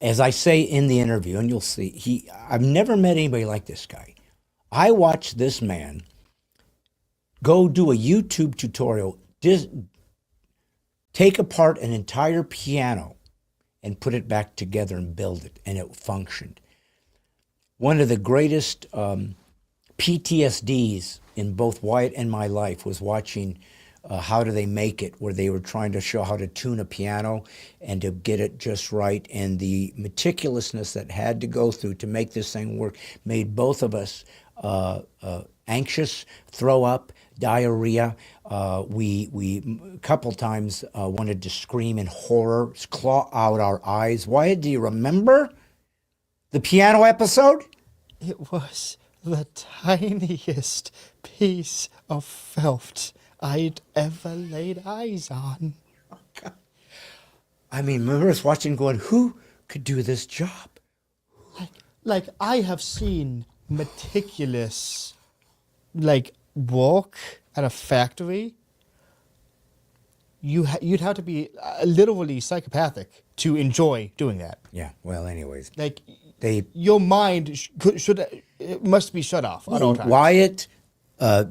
as I say in the interview, and you'll see, I've never met anybody like this guy. I watched this man go do a YouTube tutorial, take apart an entire piano and put it back together and build it, and it functioned. One of the greatest PTSDs in both Wyatt and my life was watching How Do They Make It, where they were trying to show how to tune a piano and to get it just right, and the meticulousness that had to go through to make this thing work made both of us anxious, throw up, diarrhea. We a couple times wanted to scream in horror, claw out our eyes. Wyatt, do you remember the piano episode? It was the tiniest piece of felt I'd ever laid eyes on. Oh, God. I mean, remember us watching going, who could do this job? Like I have seen meticulous, work at a factory. You'd have to be literally psychopathic to enjoy doing that. Yeah, well, anyways. Your mind must be shut off at all times. Wyatt,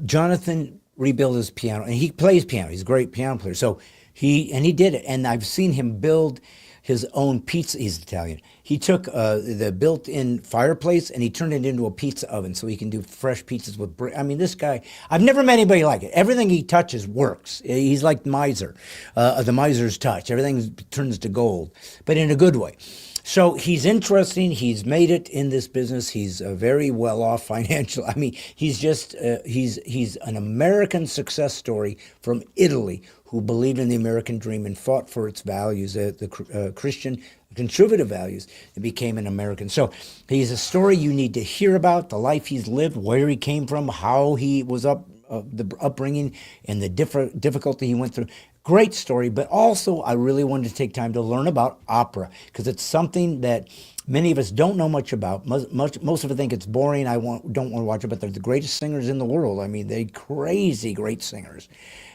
Jonathan rebuilt his piano, and he plays piano. He's a great piano player. So he did it, and I've seen him build his own pizza. He's Italian. He took the built-in fireplace and he turned it into a pizza oven so he can do fresh pizzas with brick. I mean, this guy, I've never met anybody like it. Everything he touches works. He's like miser, the miser's touch. Everything turns to gold, but in a good way. So he's interesting. He's made it in this business. He's very well off financially. I mean, he's just he's an American success story from Italy who believed in the American dream and fought for its values, the Christian conservative values, and became an American. So he's a story you need to hear about, the life he's lived, where he came from, how he was the upbringing, and the difficulty he went through. Great story, but also I really wanted to take time to learn about opera because it's something that many of us don't know much about. Most of us think it's boring. Don't want to watch it, but they're the greatest singers in the world. I mean, they're crazy great singers.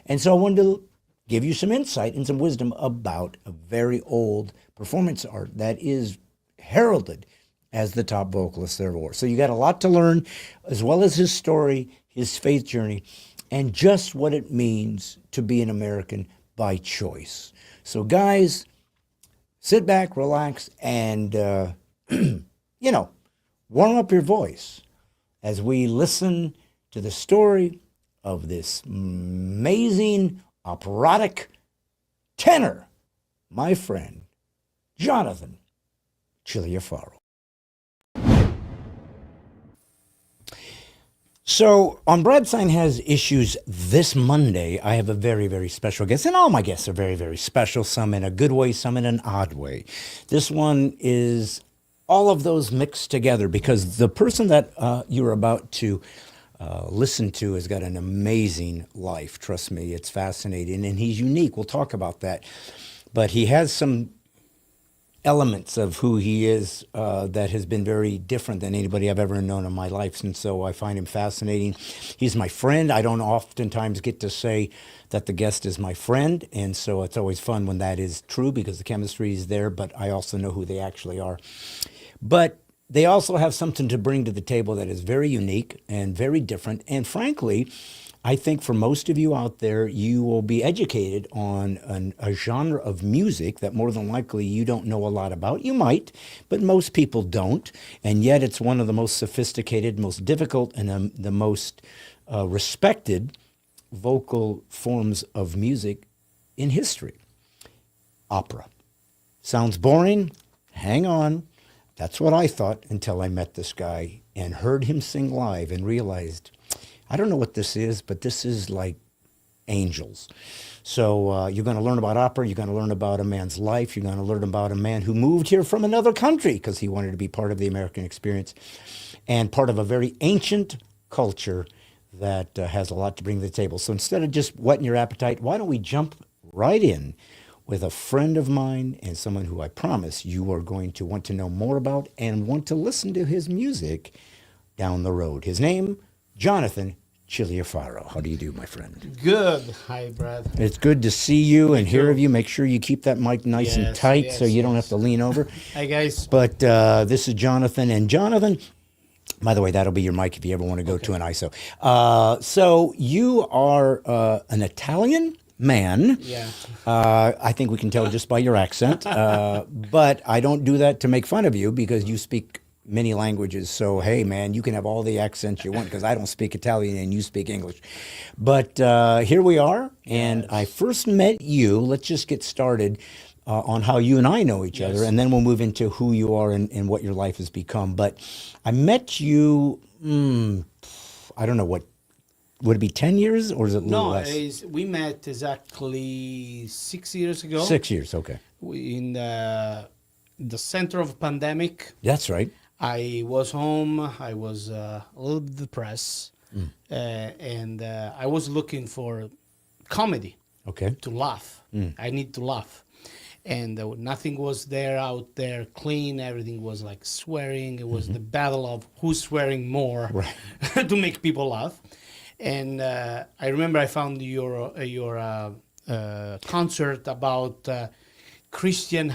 And so I wanted to give you some insight and some wisdom about a very old performance art that is heralded as the top vocalist there ever was. So you got a lot to learn, as well as his story, his faith journey, and just what it means to be an American by choice. So guys, sit back, relax, and, warm up your voice as we listen to the story of this amazing operatic tenor, my friend, Jonathan Cilia Faro. So on Brad Sign Has Issues this Monday, I have a very, very special guest. And all my guests are very, very special, some in a good way, some in an odd way. This one is all of those mixed together because the person that you're about to listen to has got an amazing life. Trust me, it's fascinating. And he's unique. We'll talk about that. But he has some elements of who he is that has been very different than anybody I've ever known in my life, and so I find him fascinating. He's my friend. I don't oftentimes get to say that the guest is my friend, and so it's always fun when that is true because the chemistry is there, but I also know who they actually are. But they also have something to bring to the table that is very unique and very different, and frankly, I think for most of you out there, you will be educated on a genre of music that more than likely you don't know a lot about. You might, but most people don't. And yet it's one of the most sophisticated, most difficult, and the most respected vocal forms of music in history. Opera. Sounds boring? Hang on. That's what I thought until I met this guy and heard him sing live and realized, I don't know what this is, but this is like angels. So you're going to learn about opera. You're going to learn about a man's life. You're going to learn about a man who moved here from another country because he wanted to be part of the American experience and part of a very ancient culture that has a lot to bring to the table. So instead of just whetting your appetite, why don't we jump right in with a friend of mine and someone who I promise you are going to want to know more about and want to listen to his music down the road. His name, Jonathan Cilia Faro. How do you do, my friend? Good. Hi, Brad. It's good to see you and hear of you. Make sure you keep that mic nice and tight so you don't have to lean over. Hi, guys. But this is Jonathan. And Jonathan, by the way, that'll be your mic if you ever want to go to an ISO. So you are an Italian man. Yeah. I think we can tell just by your accent. But I don't do that to make fun of you because you speak many languages. So, hey, man, you can have all the accents you want because I don't speak Italian and you speak English. But here we are. And I first met you. Let's just get started on how you and I know each other. And then we'll move into who you are and what your life has become. But I met you, I don't know, what, would it be 10 years or is it a little less? We met exactly 6 years ago. 6 years, okay. In the center of a pandemic. That's right. I was home. I was a little bit depressed. And I was looking for comedy. Okay. To laugh. I need to laugh. And nothing was there out there clean. Everything was like swearing. It was the battle of who's swearing more to make people laugh. And I remember I found your concert about Christian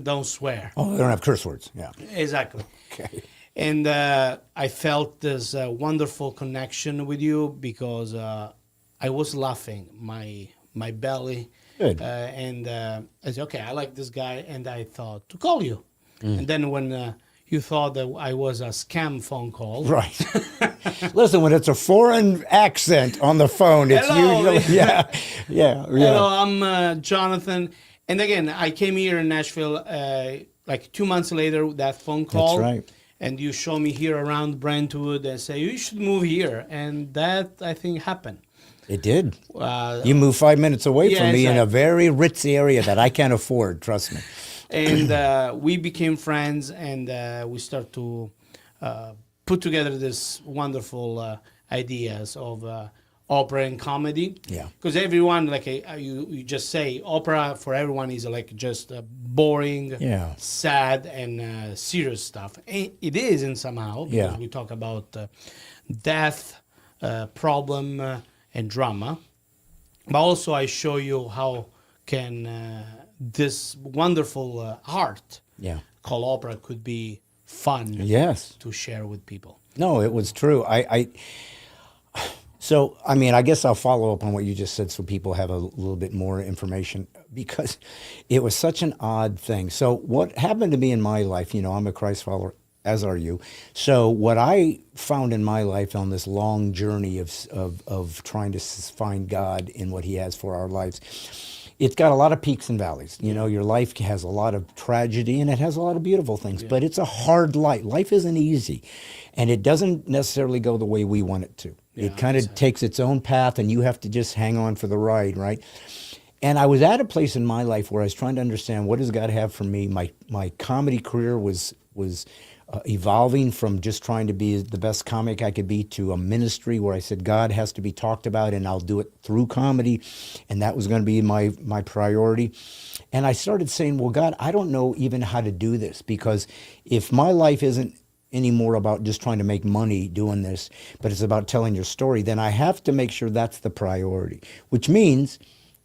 don't swear. Oh, they don't have curse words. Yeah. Exactly. Okay. And I felt this wonderful connection with you because I was laughing my belly. Good. And I said, okay, I like this guy, and I thought to call you. And then when you thought that I was a scam phone call. Right. Listen, when it's a foreign accent on the phone, it's Hello. usually, yeah. Hello, I'm Jonathan. And again, I came here in Nashville like 2 months later, that phone call. That's right. And you show me here around Brentwood and say, you should move here. And that, I think, happened. It did. You moved 5 minutes away from me in a very ritzy area that I can't afford, trust me. And we became friends, and we start to put together this wonderful ideas of opera and comedy. Yeah. Because everyone, like you just say, opera for everyone is like just boring, sad, and serious stuff. It is in somehow, because we talk about death, problem, and drama. But also I show you how can this wonderful art called opera could be fun to share with people. No, it was true. So, I mean, I guess I'll follow up on what you just said so people have a little bit more information because it was such an odd thing. So what happened to me in my life, you know, I'm a Christ follower, as are you. So what I found in my life on this long journey of trying to find God in what he has for our lives, it's got a lot of peaks and valleys. You know, your life has a lot of tragedy and it has a lot of beautiful things, but it's a hard life. Life isn't easy and it doesn't necessarily go the way we want it to. It kind of takes its own path and you have to just hang on for the ride, right? And I was at a place in my life where I was trying to understand what does God have for me. My comedy career was evolving from just trying to be the best comic I could be to a ministry where I said God has to be talked about and I'll do it through comedy, and that was going to be my priority. And I started saying, well, God, I don't know even how to do this, because if my life isn't anymore about just trying to make money doing this, but it's about telling your story, then I have to make sure that's the priority, which means,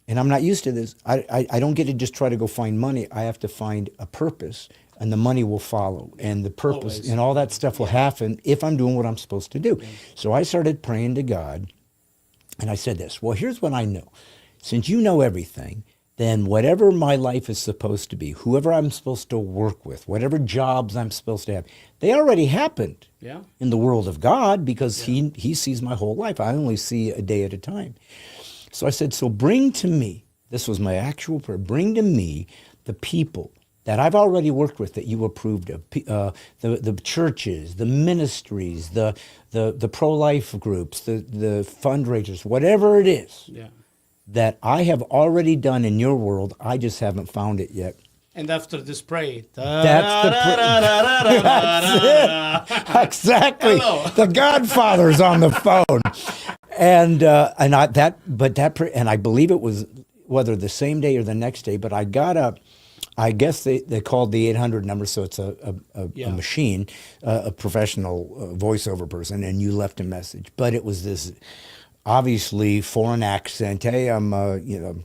and I'm not used to this, I don't get to just try to go find money. I have to find a purpose, and the money will follow, and the purpose and all that stuff will happen if I'm doing what I'm supposed to do. So I started praying to God, and I said this, well, here's what I know. Since you know everything, then whatever my life is supposed to be, whoever I'm supposed to work with, whatever jobs I'm supposed to have, they already happened in the world of God, because he sees my whole life. I only see a day at a time. So I said, so bring to me, this was my actual prayer, bring to me the people that I've already worked with that you approved of, the churches, the ministries, the pro-life groups, the fundraisers, whatever it is that I have already done in your world. I just haven't found it yet. And after this prayer, that's it. Exactly. Hello. The Godfather's on the phone, and I believe it was whether the same day or the next day, but I got I guess they called the 800 number, so it's a machine, a professional voiceover person, and you left a message. But it was this obviously foreign accent. Hey, I'm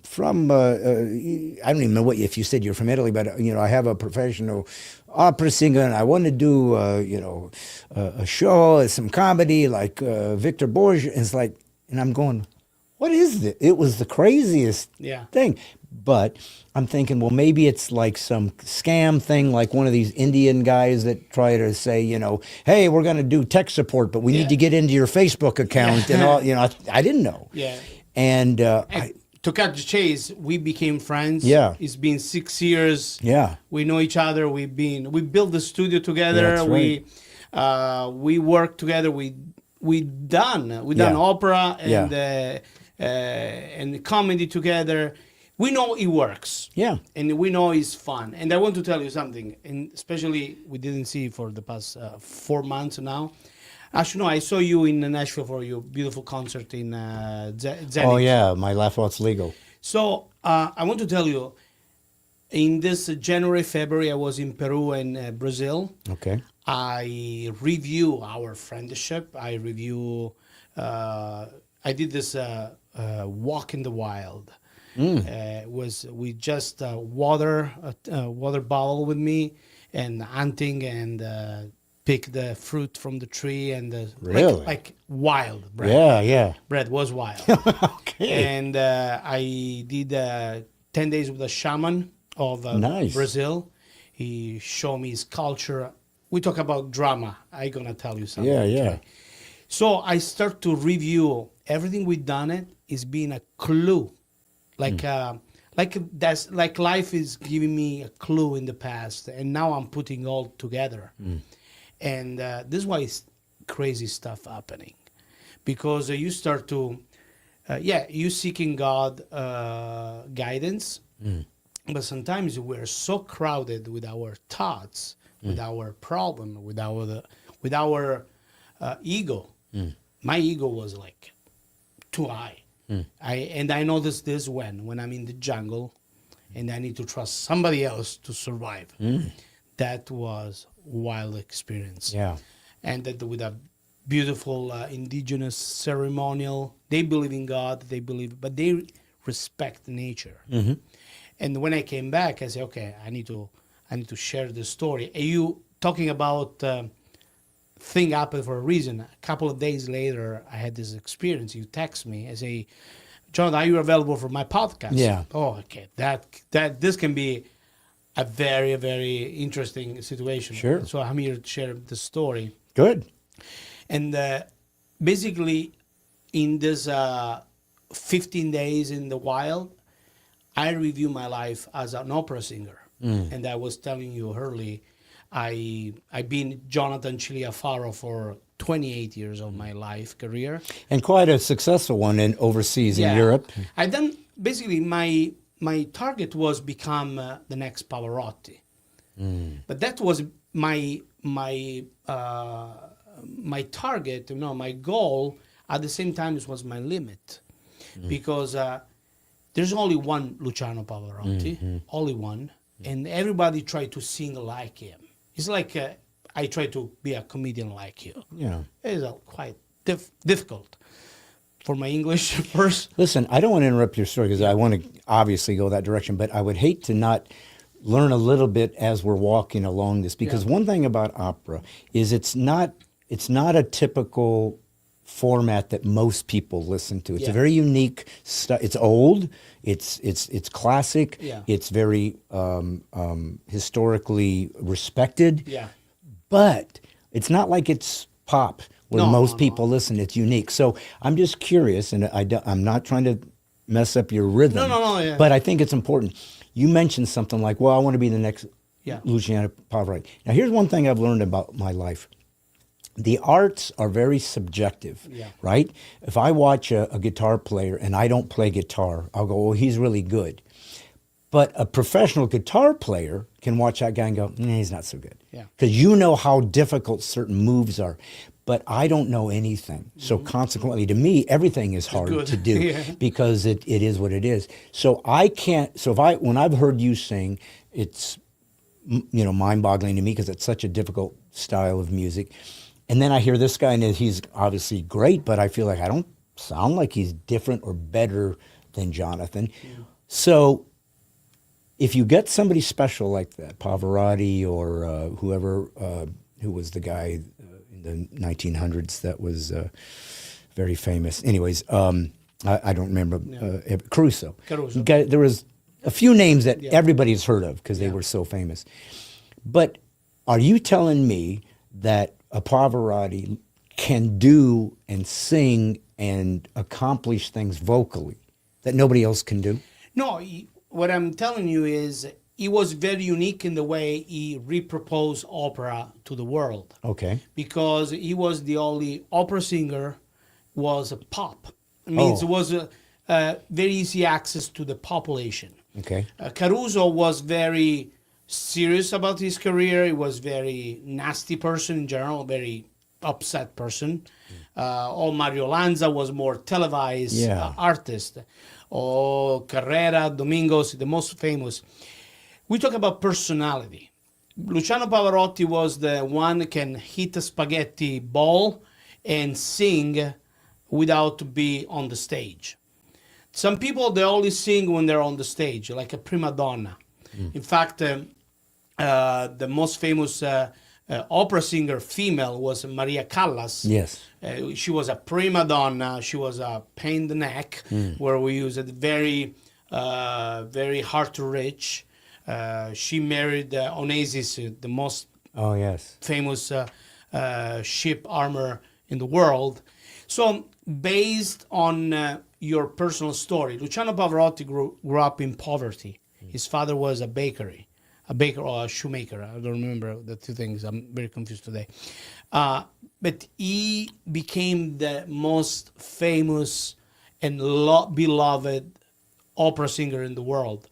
from I don't even know what if you said you're from Italy, but I have a professional opera singer, and I want to do a show, some comedy like Victor Borge. And it's like, and I'm going, what is this? It was the craziest thing. But I'm thinking, well, maybe it's like some scam thing, like one of these Indian guys that try to say, hey, we're going to do tech support, but we need to get into your Facebook account and all. I didn't know. Yeah. And to cut the chase, we became friends. Yeah. It's been 6 years. Yeah. We know each other. We built the studio together. Yeah, that's right. We worked together. We done opera and comedy together. We know it works. Yeah. And we know it's fun. And I want to tell you something, and especially we didn't see for the past 4 months now. Actually, no, I saw you in Nashville for your beautiful concert in Zenith. Oh, yeah, my Laugh Out's legal. So I want to tell you, in this January, February, I was in Peru and Brazil. Okay. I review our friendship. I did this walk in the wild. We just water bottle with me and hunting and pick the fruit from the tree and really like wild bread. Yeah. Bread was wild. Okay. And I did 10 days with a shaman of Brazil. He showed me his culture. We talk about drama. I'm gonna tell you something. Yeah. So I start to review everything we've done. It is being a clue. Like life is giving me a clue in the past, and now I'm putting all together. And this is why it's crazy stuff happening, because you start to, you seeking God guidance, but sometimes we're so crowded with our thoughts, with our problem, with our ego. My ego was like too high. I noticed this when I'm in the jungle and I need to trust somebody else to survive. That was wild experience. Yeah. And that with a beautiful indigenous ceremonial, they believe in God, but they respect nature. And when I came back, I said, okay, I need to share the story. Are you talking about thing happened for a reason? A couple of days later, I had this experience. You text me, I say, Jonathan, are you available for my podcast? Yeah. Oh, okay. This can be a very, very interesting situation. Sure. So I'm here to share the story. Good. And basically, in this 15 days in the wild, I review my life as an opera singer. And I was telling you early, I've been Jonathan Cilia Faro for 28 years of my life career. And quite a successful one overseas in Europe. I then basically my target was become the next Pavarotti. But that was my target, my goal. At the same time, this was my limit, because there's only one Luciano Pavarotti, only one, and everybody tried to sing like him. It's like I try to be a comedian like you. Yeah. It's quite difficult for my English first. Listen, I don't want to interrupt your story because I want to obviously go that direction, but I would hate to not learn a little bit as we're walking along this, because one thing about opera is it's not a typical format that most people listen to. It's a very unique stuff. It's old. It's classic. Yeah. It's very historically respected. Yeah. But it's not like it's pop where most people listen. It's unique. So I'm just curious, and I'm not trying to mess up your rhythm. No. Yeah. But I think it's important. You mentioned something like, well, I want to be the next Luciano Pavarotti. Now, here's one thing I've learned about my life. The arts are very subjective, right? If I watch a guitar player and I don't play guitar, I'll go, oh, he's really good. But a professional guitar player can watch that guy and go, he's not so good. Yeah. Because you know how difficult certain moves are. but I don't know anything. So consequently, to me, everything is hard to do because it is what it is. So I can't. So when I've heard you sing, it's mind-boggling to me because it's such a difficult style of music. And then I hear this guy, and he's obviously great, but I feel like I don't sound like he's different or better than Jonathan. So if you get somebody special like that, Pavarotti or whoever, who was the guy in the 1900s that was very famous. Anyways, I don't remember. Caruso. There was a few names that everybody's heard of because they were so famous. But are you telling me that a Pavarotti can do and sing and accomplish things vocally that nobody else can do? No, what I'm telling you is he was very unique in the way he reproposed opera to the world. Okay. Because he was the only opera singer was a pop. It means it was a very easy access to the population. Okay. Caruso was very serious about his career. He was very nasty person in general, very upset person. Mario Lanza was more televised artist. Carrera, Domingos, the most famous. We talk about personality. Luciano Pavarotti was the one that can hit a spaghetti ball and sing without be on the stage. Some people, they only sing when they're on the stage, like a prima donna. In fact, the most famous opera singer female was Maria Callas. Yes. She was a prima donna. She was a pain in the neck, where we use it very, very hard to reach. She married Onassis, the most famous ship armor in the world. So based on your personal story, Luciano Pavarotti grew up in poverty. His father was a baker or a shoemaker. I don't remember the two things. I'm very confused today. But he became the most famous and beloved opera singer in the world.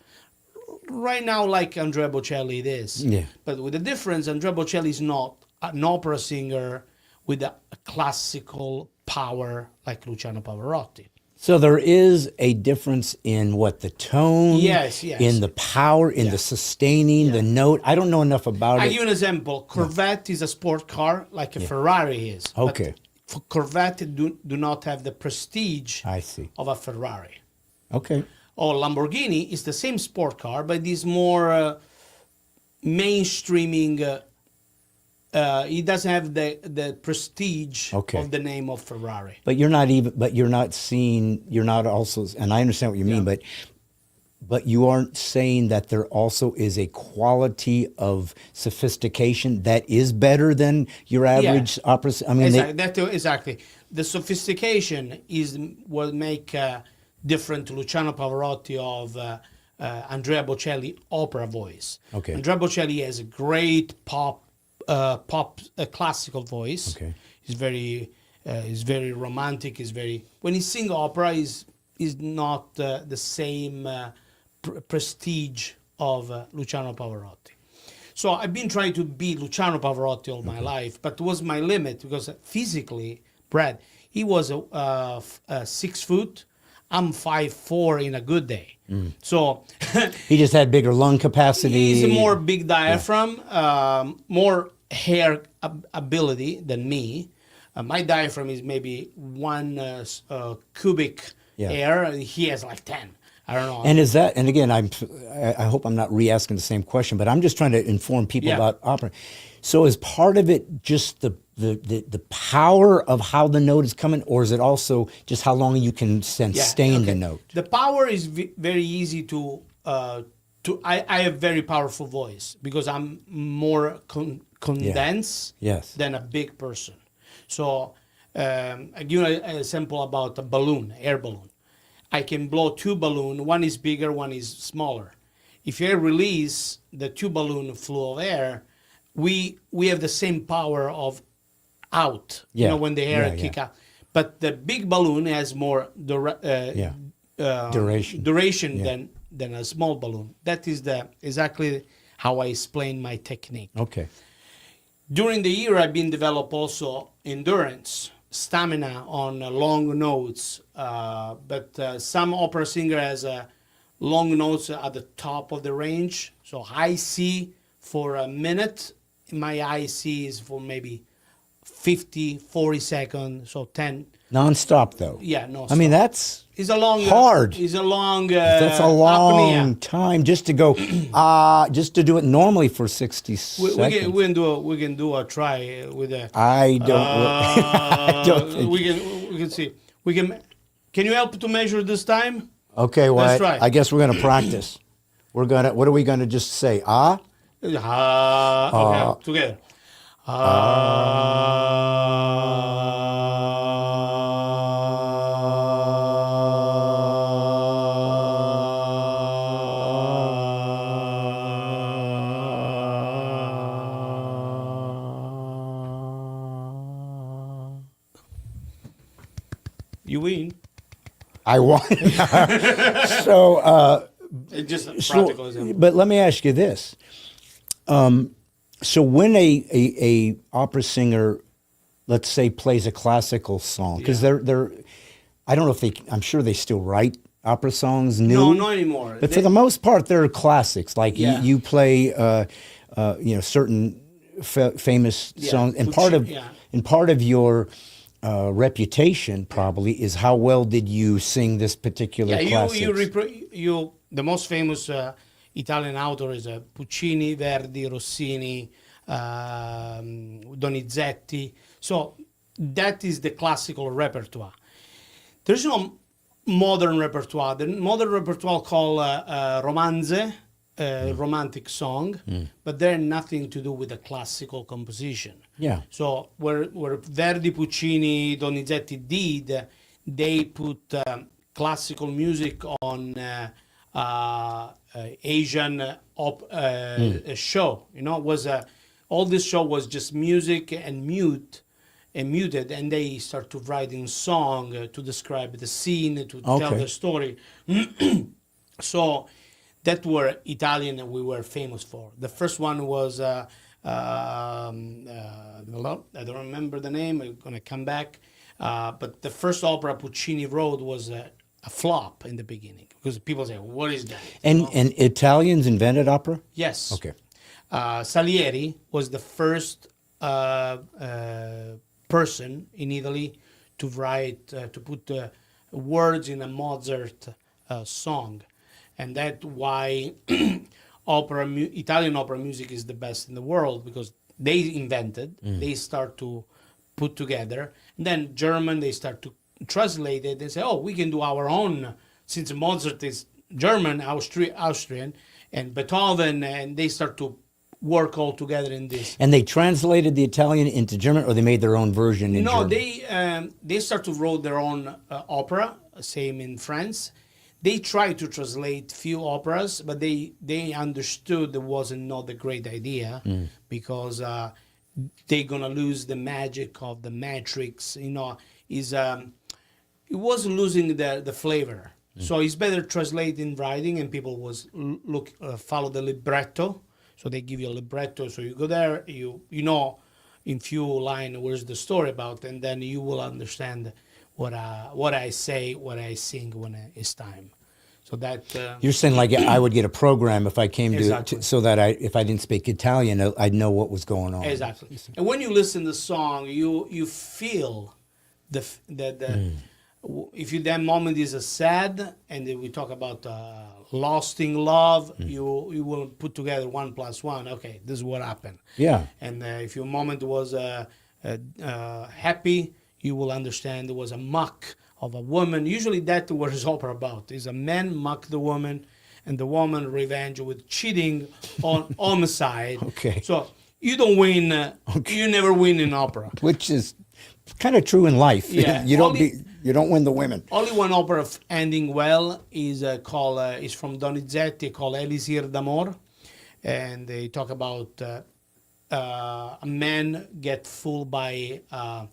Right now, like Andrea Bocelli it is. Yeah. But with the difference, Andrea Bocelli is not an opera singer with a classical power like Luciano Pavarotti. So there is a difference in what the tone, yes, in the power, in the sustaining, the note. I don't know enough about it. I'll give you an example. Corvette is a sport car like a Ferrari is. Okay. But Corvette do not have the prestige of a Ferrari. Okay. Or Lamborghini is the same sport car, but it's more mainstreaming. It doesn't have the prestige of the name of Ferrari. But you're not also, and I understand what you mean, but you aren't saying that there also is a quality of sophistication that is better than your average opera. I mean, exactly. The sophistication is what make different Luciano Pavarotti of Andrea Bocelli opera voice. Okay. Andrea Bocelli has a great classical voice. Okay. He's very romantic. When he sings opera, is not the same prestige of Luciano Pavarotti. So I've been trying to be Luciano Pavarotti all my life, but it was my limit because physically, Brad, he was 6 foot. I'm 5'4" in a good day. So he just had bigger lung capacity. He's a more big diaphragm, more hair ability than me. My diaphragm is maybe 1 cubic air. He has like 10. I don't know. And is that? And again, I hope I'm not re-asking the same question, but I'm just trying to inform people about opera. So is part of it just the power of how the note is coming, or is it also just how long you can sustain the note? The power is very easy to. I have very powerful voice because I'm more condensed than a big person. So I give you an example about a balloon, air balloon. I can blow 2 balloons. One is bigger, one is smaller. If you release the 2 balloon flow of air, we have the same power of out. When the air kick out. But the big balloon has more duration than a small balloon. That is exactly how I explain my technique. Okay. During the year, I've been develop also endurance, stamina on long notes. But some opera singer has long notes at the top of the range. So high C for a minute. My high C is for maybe 50, 40 seconds, so 10. Non-stop, though. Yeah, no. I mean, that's it's a long hard. It's a long. That's a long apnea. time just to go, just to do it normally for 60 seconds. We can do a try with a. I don't. I don't think. We can see. Can you help to measure this time? Okay, well, Let's try. I guess we're gonna practice. What are we gonna just say? Okay, together. You win. I won. So, It's just practical. but let me ask you this. So when a opera singer, let's say, plays a classical song, because they're, I don't know if I'm sure they still write opera songs new. No, not anymore. But for the most part, they're classics. Like Yeah. you play, certain famous songs, and part of your reputation probably is how well did you sing this particular classic. The most famous Italian author is Puccini, Verdi, Rossini, Donizetti. So that is the classical repertoire. There's no modern repertoire. The modern repertoire called romanze, romantic song, but they're nothing to do with the classical composition. Yeah. So where Verdi, Puccini, Donizetti did, they put classical music on Asian show. All this show was just music and muted, and they start to writing song to describe the scene, to tell the story. So that were Italian and we were famous for. The first one was I don't remember the name. I'm gonna come back. But the first opera Puccini wrote was a flop in the beginning because people say, "What is that?" And Italians invented opera? Yes. Okay. Salieri was the first person in Italy to write, to put words in a Mozart song, and that's why Italian opera music is the best in the world because they invented, they start to put together, and then German they start to translate it and say, "Oh, we can do our own," since Mozart is German, Austrian, and Beethoven, and they start to work all together in this. And they translated the Italian into German, or they made their own version in German? No, they start to write their own opera, same in France. They tried to translate few operas, but they understood it wasn't not a great idea because they're gonna lose the magic of the matrix. It was losing the flavor. So it's better translate in writing, and people was follow the libretto. So they give you a libretto, so you go there, you know in few lines where's the story about, and then you will understand what I say, what I sing when it's time. So that you're saying like I would get a program if I came Exactly. so that if I didn't speak Italian, I'd know what was going on. Exactly. And when you listen to the song, you feel if that moment is a sad, and then we talk about lost in love, you will put together 1 + 1. Okay, this is what happened. Yeah. And if your moment was happy, you will understand there was a mock of a woman. Usually that's what is opera about. Is a man mock the woman, and the woman revenge with cheating on homicide. Okay. So you don't win. You never win in opera. Which is kind of true in life. Yeah. You don't win the women. Only one opera ending well is called is from Donizetti, called Elisir d'Amor, and they talk about a man get fooled by a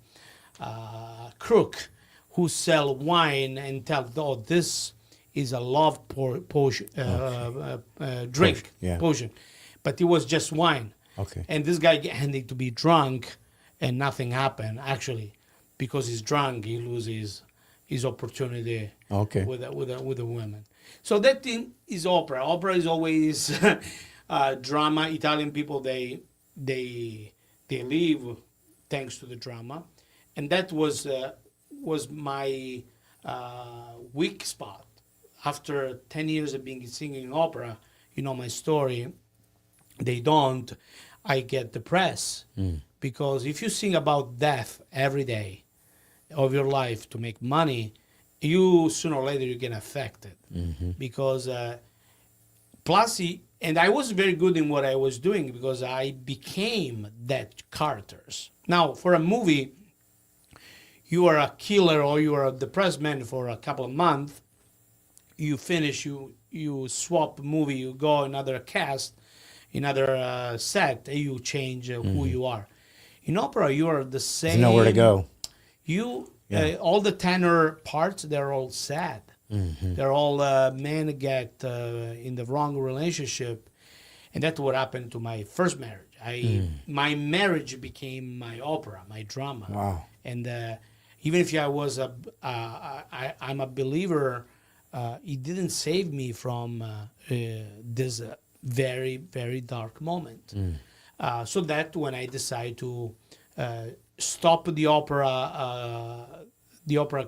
crook who sell wine and tell, "Oh, this is a love potion, drink, Yeah. potion," but it was just wine. Okay. And this guy ended to be drunk, and nothing happened actually, because he's drunk. He loses his opportunity. Okay. With a woman. So that thing is opera. Opera is always drama. Italian people they live thanks to the drama, and that was my weak spot. After 10 years of being singing opera, you know my story. They don't. I get depressed because if you sing about death every day of your life to make money, you sooner or later you get affected because and I was very good in what I was doing because I became that characters. Now for a movie, you are a killer or you are a depressed man for a couple of months. You finish, you swap movie, you go another cast, another set, and you change who you are. In opera, you are the same. There's nowhere to go. All the tenor parts, they're all sad. They're all men get in the wrong relationship, and that's what happened to my first marriage. My marriage became my opera, my drama. Wow! And even if I was I'm a believer, it didn't save me from this very, very dark moment. So that when I decided to stop the opera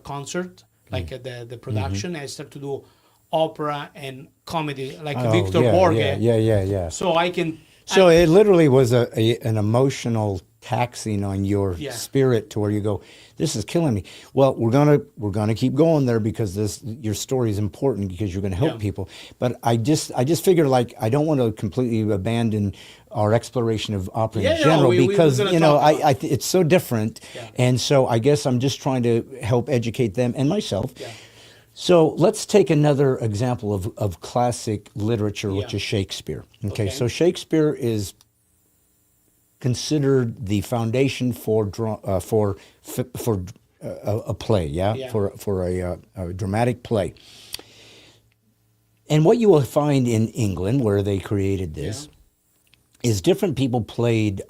concert, like the production, I started to do opera and comedy, like Victor Borge. Yeah. So I can. So it literally was an emotional taxing on your spirit to where you go, this is killing me. Well, we're gonna keep going there because your story is important because you're gonna help people. But I just figured like I don't want to completely abandon our exploration of opera in general because it's so different, and so I guess I'm just trying to help educate them and myself. Yeah. So let's take another example of classic literature, which is Shakespeare. Okay, so Shakespeare is considered the foundation for a play, for a dramatic play. And what you will find in England, where they created this, is different people played,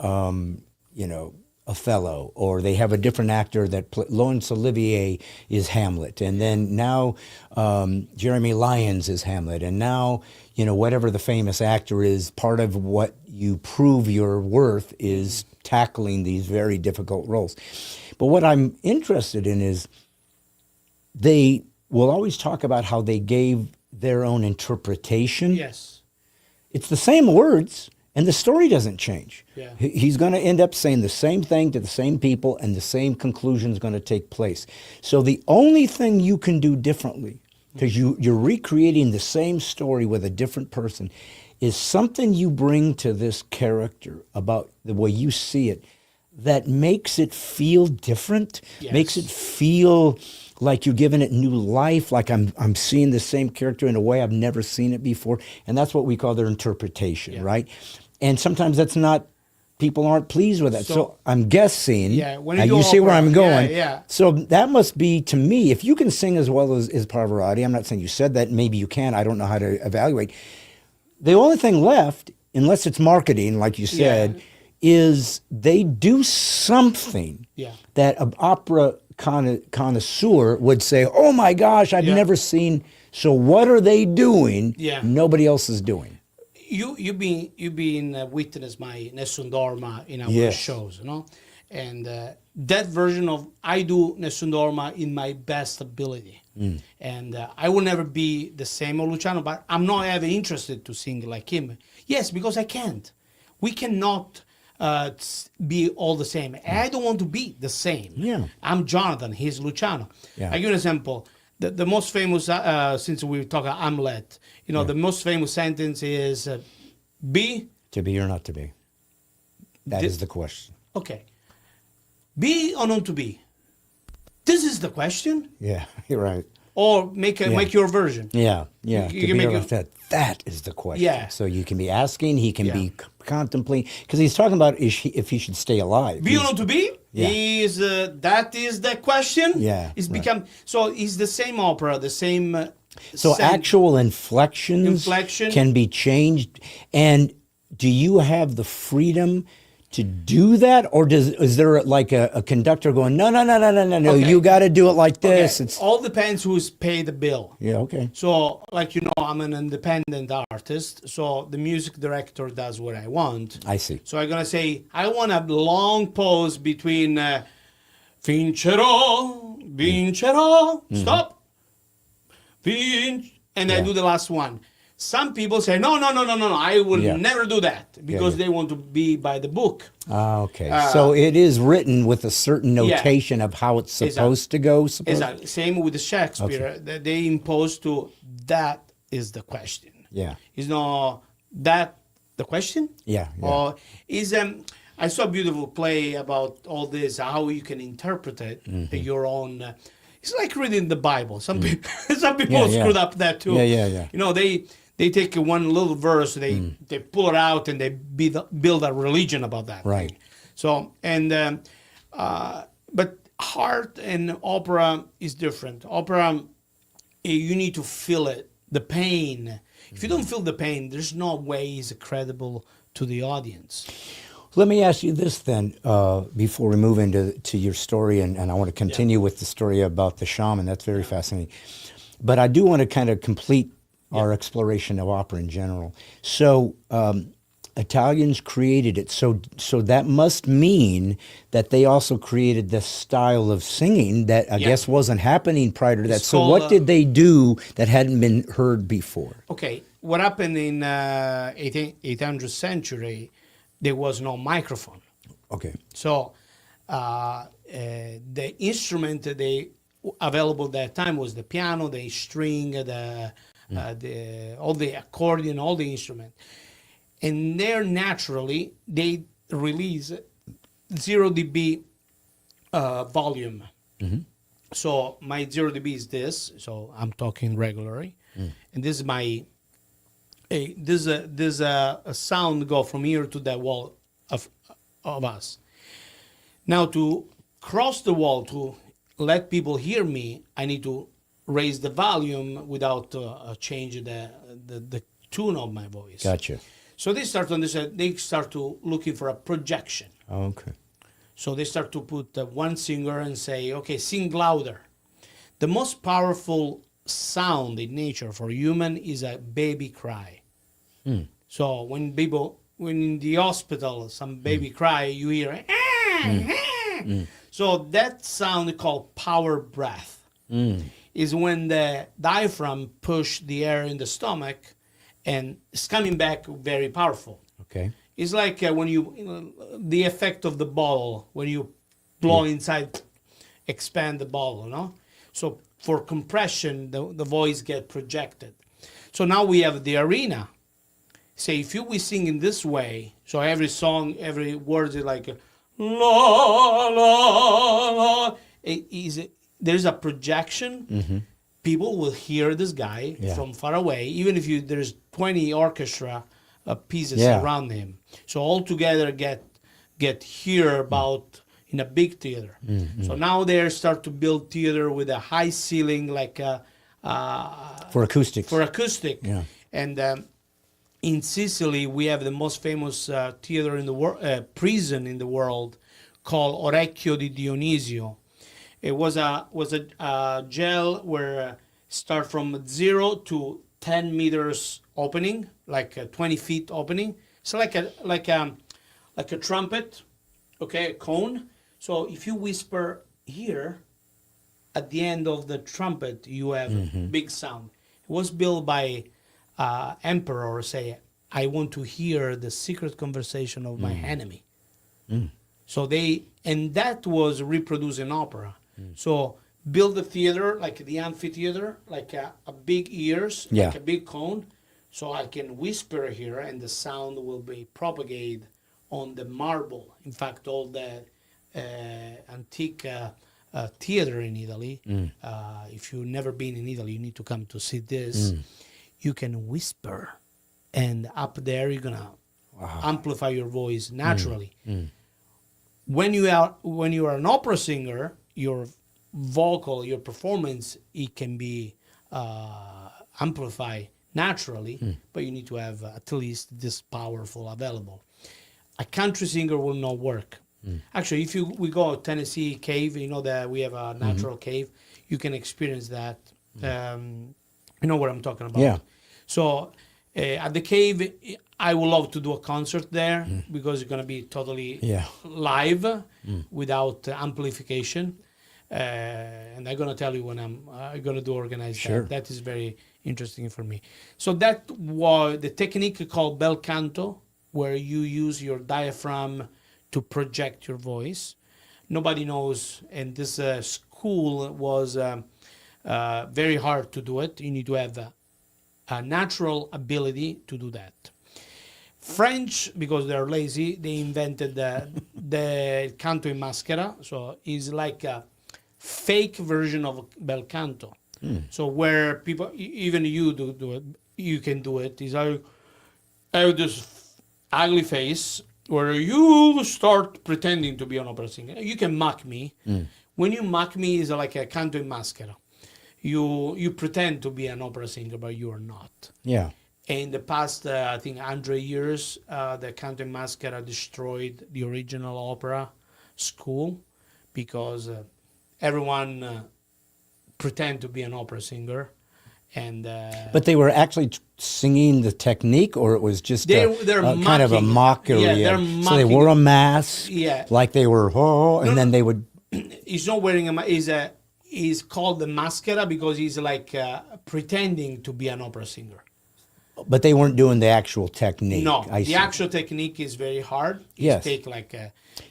Othello, or they have a different actor that Laurence Olivier is Hamlet, and then now Jeremy Lyons is Hamlet, and now whatever the famous actor is, part of what you prove your worth is tackling these very difficult roles. But what I'm interested in is they will always talk about how they gave their own interpretation. Yes. It's the same words, and the story doesn't change. Yeah. He's going to end up saying the same thing to the same people, and the same conclusion is going to take place. So the only thing you can do differently, because you're recreating the same story with a different person, is something you bring to this character about the way you see it that makes it feel different, makes it feel like you're giving it new life, like I'm seeing the same character in a way I've never seen it before. And that's what we call their interpretation, right? And sometimes that's not, people aren't pleased with that. So I'm guessing, when you see where I'm going. Yeah. So that must be, to me, if you can sing as well as Pavarotti, I'm not saying you said that, maybe you can, I don't know how to evaluate. The only thing left, unless it's marketing, like you said, is they do something that an opera connoisseur would say, oh my gosh, I've never seen. So what are they doing nobody else is doing? You've been witness my Nessun Dorma in our shows, and that version of I do Nessun Dorma in my best ability, and I will never be the same as Luciano, but I'm not ever interested to sing like him. Yes, because I can't. We cannot be all the same. I don't want to be the same. Yeah. I'm Jonathan. He's Luciano. I give you an example. The most famous, since we talk about Hamlet, the most famous sentence is be. To be or not to be? That is the question. Okay. Be or not to be? This is the question? Yeah, you're right. Or make your version. Yeah. You to can be make or not that is the question. Yeah. So you can be asking, he can be contemplating, because he's talking about if he should stay alive. Be or not to be? Yeah. That is the question. Yeah. It's become, so it's the same opera, the same. So actual inflections can be changed. And do you have the freedom to do that, or is there like a conductor going, no, Okay. you got to do it like this? Okay. It's All depends who's paid the bill. yeah, okay, So, like, I'm an independent artist, so the music director does what I want. I see. So I'm gonna say, I want a long pause between vincerò, stop, and I do the last one. Some people say, no, I will never do that, because they want to be by the book. Okay. So it is written with a certain notation of how it's supposed to go. Exactly. Same with Shakespeare. They impose to, that is the question. Yeah. Is not that the question? Yeah. Or is I saw a beautiful play about all this, how you can interpret it your own. It's like reading the Bible. Some people screwed up that too. Yeah. They take one little verse, they pull it out, and they build a religion about that. Right. Thing. So but art and opera is different. Opera, you need to feel it, the pain. If you don't feel the pain, there's no way it's credible to the audience. Let me ask you this then, before we move into your story, and I want to continue with the story about the shaman. That's very fascinating. But I do want to kind of complete our exploration of opera in general. So Italians created it. So that must mean that they also created this style of singing that I guess wasn't happening prior to that. It's So called, what did they do that hadn't been heard before? Okay, what happened in 1800th century, there was no microphone. Okay. So the instrument that they available at that time was the piano, the string, all the accordion, all the instrument. And there naturally they release 0 dB volume. So my 0 dB is this. So I'm talking regularly, and this is my. There's a sound go from here to that wall of us. Now to cross the wall to let people hear me, I need to raise the volume without changing the tune of my voice. Gotcha. So they start to understand. They start to looking for a projection. Okay. So they start to put one singer and say, "Okay, sing louder." The most powerful sound in nature for human is a baby cry. So when in the hospital some baby cry, you hear So that sound called power breath is when the diaphragm push the air in the stomach, and it's coming back very powerful. Okay. It's like when the effect of the bottle, when you blow inside, expand the bottle, So for compression, the voice get projected. So now we have the arena. Say, if we sing in this way, so every song, every word is like, la, la, la. There's a projection. People will hear this guy from far away, even if there's 20 orchestra pieces around him. So all together get hear about in a big theater. So now they start to build theater with a high ceiling, like for acoustics. Yeah. And in Sicily, we have the most famous theater in the world, prison in the world, called Orecchio di Dionisio. It was a jail where start from 0 to 10 meters opening, like a 20 feet opening. So like a trumpet, okay, a cone. So if you whisper here, at the end of the trumpet, you have big sound. It was built by emperor. Say, I want to hear the secret conversation of my enemy. So that was reproduced in opera. So build the theater, like the amphitheater, like a big ears, like a big cone, so I can whisper here and the sound will be propagated on the marble. In fact, all the antique theater in Italy, if you've never been in Italy, you need to come to see this. You can whisper, and up there you're gonna amplify your voice naturally. When you are an opera singer, your vocal, your performance, it can be amplified naturally, but you need to have at least this powerful available. A country singer will not work. Actually, if we go to Tennessee cave, you know that we have a natural cave, you can experience that. You know what I'm talking about. Yeah. So at the cave, I would love to do a concert there because it's going to be totally live without amplification. And I'm going to tell you when I'm going to organize that. That is very interesting for me. So that was the technique called bel canto, where you use your diaphragm to project your voice. Nobody knows, and this school was very hard to do it. You need to have a natural ability to do that. French, because they're lazy, they invented the canto in maschera, so it's like a fake version of bel canto. So where people, even you do it, you can do it. Is I have this ugly face where you start pretending to be an opera singer. You can mock me. When you mock me, it's like a canto in maschera. You pretend to be an opera singer, but you are not. Yeah. In the past, I think 100 years, the canto in maschera destroyed the original opera school because everyone pretend to be an opera singer. And but they were actually singing the technique, or it was just they're kind of a mockery. Yeah, they're mocking. So they wore a mask, like they were, then they would. He's not wearing a mask. He's called the maschera because he's like pretending to be an opera singer. But they weren't doing the actual technique. No, the actual technique is very hard. Yes. Take like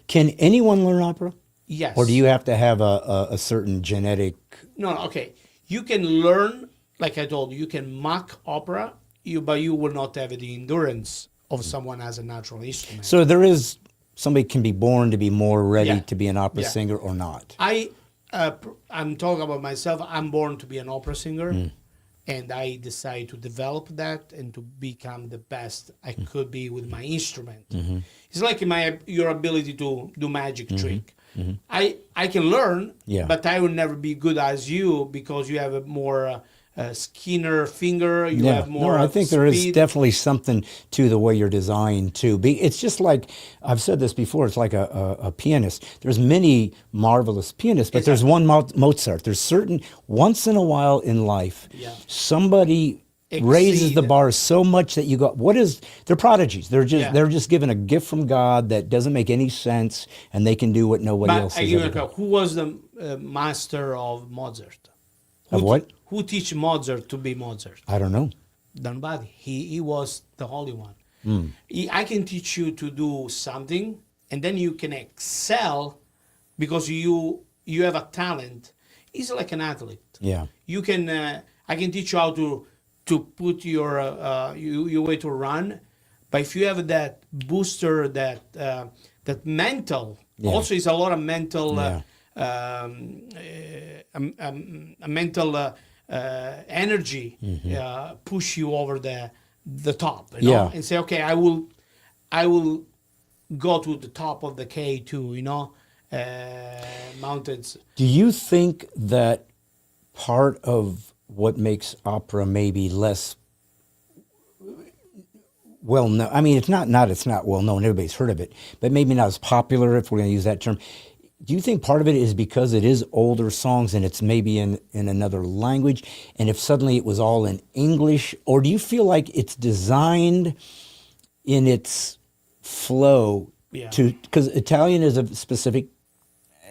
Can anyone learn opera? Yes. Or do you have to have a certain genetic? No, okay. You can learn. Like I told you, you can mock opera, but you will not have the endurance of someone as a natural instrument. So there is, somebody can be born to be more ready to be an opera singer or not. I'm talking about myself. I'm born to be an opera singer, and I decided to develop that and to become the best I could be with my instrument. It's like your ability to do magic trick. I can learn, but I will never be good as you because you have a more skinner finger, you have more. No, I think there is definitely something to the way you're designed too. It's just like, I've said this before, it's like a pianist. There's many marvelous pianists, but there's one Mozart. There's certain, once in a while in life, somebody raises the bar so much that you go, they're prodigies. They're just given a gift from God that doesn't make any sense, and they can do what nobody else has ever done. Who was the master of Mozart? Of what? Who teach Mozart to be Mozart? I don't know. Nobody. He was the Holy One. I can teach you to do something, and then you can excel because you have a talent. He's like an athlete. Yeah. You can. I can teach you how to put your way to run, but if you have that booster, that mental, also it's a lot of mental. A mental energy push you over the top, you know, and say, okay, I will go to the top of the K2, you know, mountains. Do you think that part of what makes opera maybe less well known? I mean, it's not well known. Everybody's heard of it, but maybe not as popular, if we're going to use that term. Do you think part of it is because it is older songs and it's maybe in another language, and if suddenly it was all in English, or do you feel like it's designed in its flow because Italian is a specific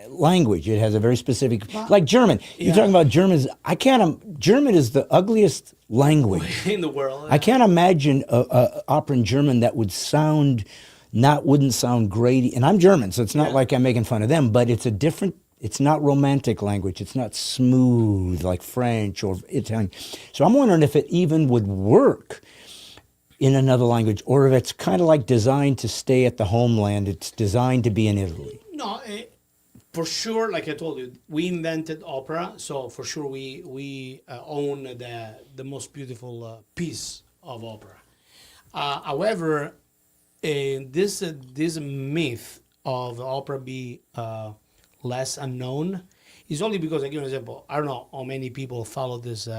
language. It has a very specific, like German. You're talking about Germans. German is the ugliest language in the world. I can't imagine a opera in German that would wouldn't sound great. And I'm German, so it's not like I'm making fun of them, but it's not romantic language. It's not smooth like French or Italian. So I'm wondering if it even would work in another language, or if it's kind of like designed to stay at the homeland. It's designed to be in Italy. No, for sure, like I told you, we invented opera, so for sure we own the most beautiful piece of opera. However, this myth of opera be less unknown is only because, I give you an example. I don't know how many people follow this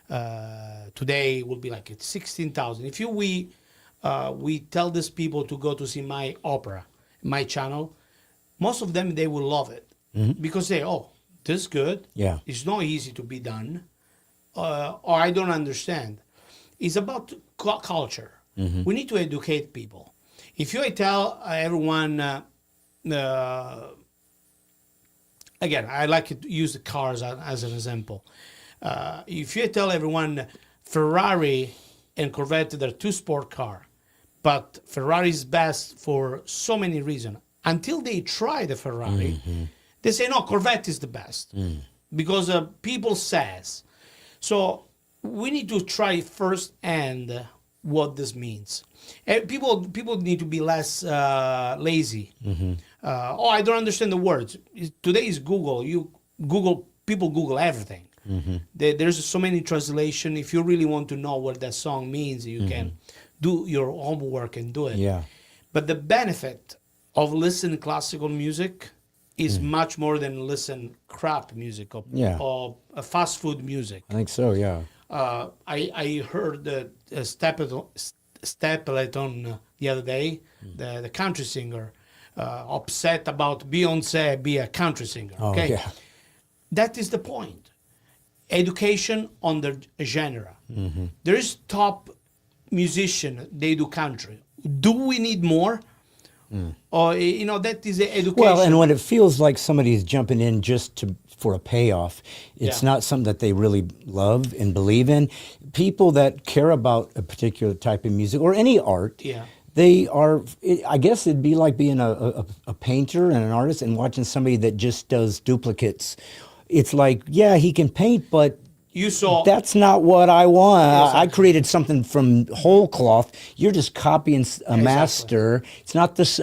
today will be like it's 16,000. If we tell these people to go to see my opera, my channel, most of them they will love it because they this is good. Yeah, it's not easy to be done, or I don't understand. It's about culture. We need to educate people. If you tell everyone, again, I like to use the cars as an example. If you tell everyone Ferrari and Corvette, they're two sport car, but Ferrari is best for so many reasons. Until they try the Ferrari, they say, no, Corvette is the best because people says. So we need to try first and what this means. And people need to be less lazy. I don't understand the words. Today is Google. People Google everything. There's so many translation. If you really want to know what that song means, you can do your homework and do it. Yeah. But the benefit of listening classical music is much more than listen crap music or fast food music. I think so, yeah. I heard Stapleton the other day, the country singer, upset about Beyonce be a country singer. Okay, yeah. That is the point. Education on the genre. There is top musician, they do country. Do we need more? Or that is education. Well, and when it feels like somebody's jumping in just for a payoff, it's not something that they really love and believe in. People that care about a particular type of music or any art, they are. I guess it'd be like being a painter and an artist and watching somebody that just does duplicates. It's like, yeah, he can paint, but that's not what I want. Exactly. I created something from whole cloth. You're just copying a master. It's not this.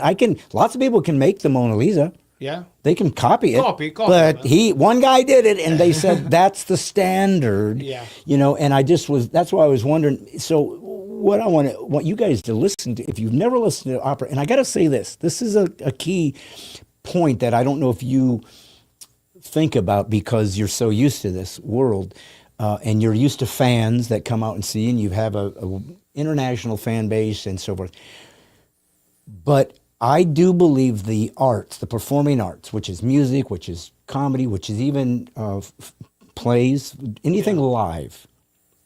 Lots of people can make the Mona Lisa. Yeah. They can copy it. Copy. But one guy did it, and they said that's the standard. Yeah. And that's why I was wondering. So what I want you guys to listen to, if you've never listened to opera, and I got to say this is a key point that I don't know if you think about because you're so used to this world. And you're used to fans that come out and see, and you have a international fan base and so forth. But I do believe the arts, the performing arts, which is music, which is comedy, which is even plays, anything live,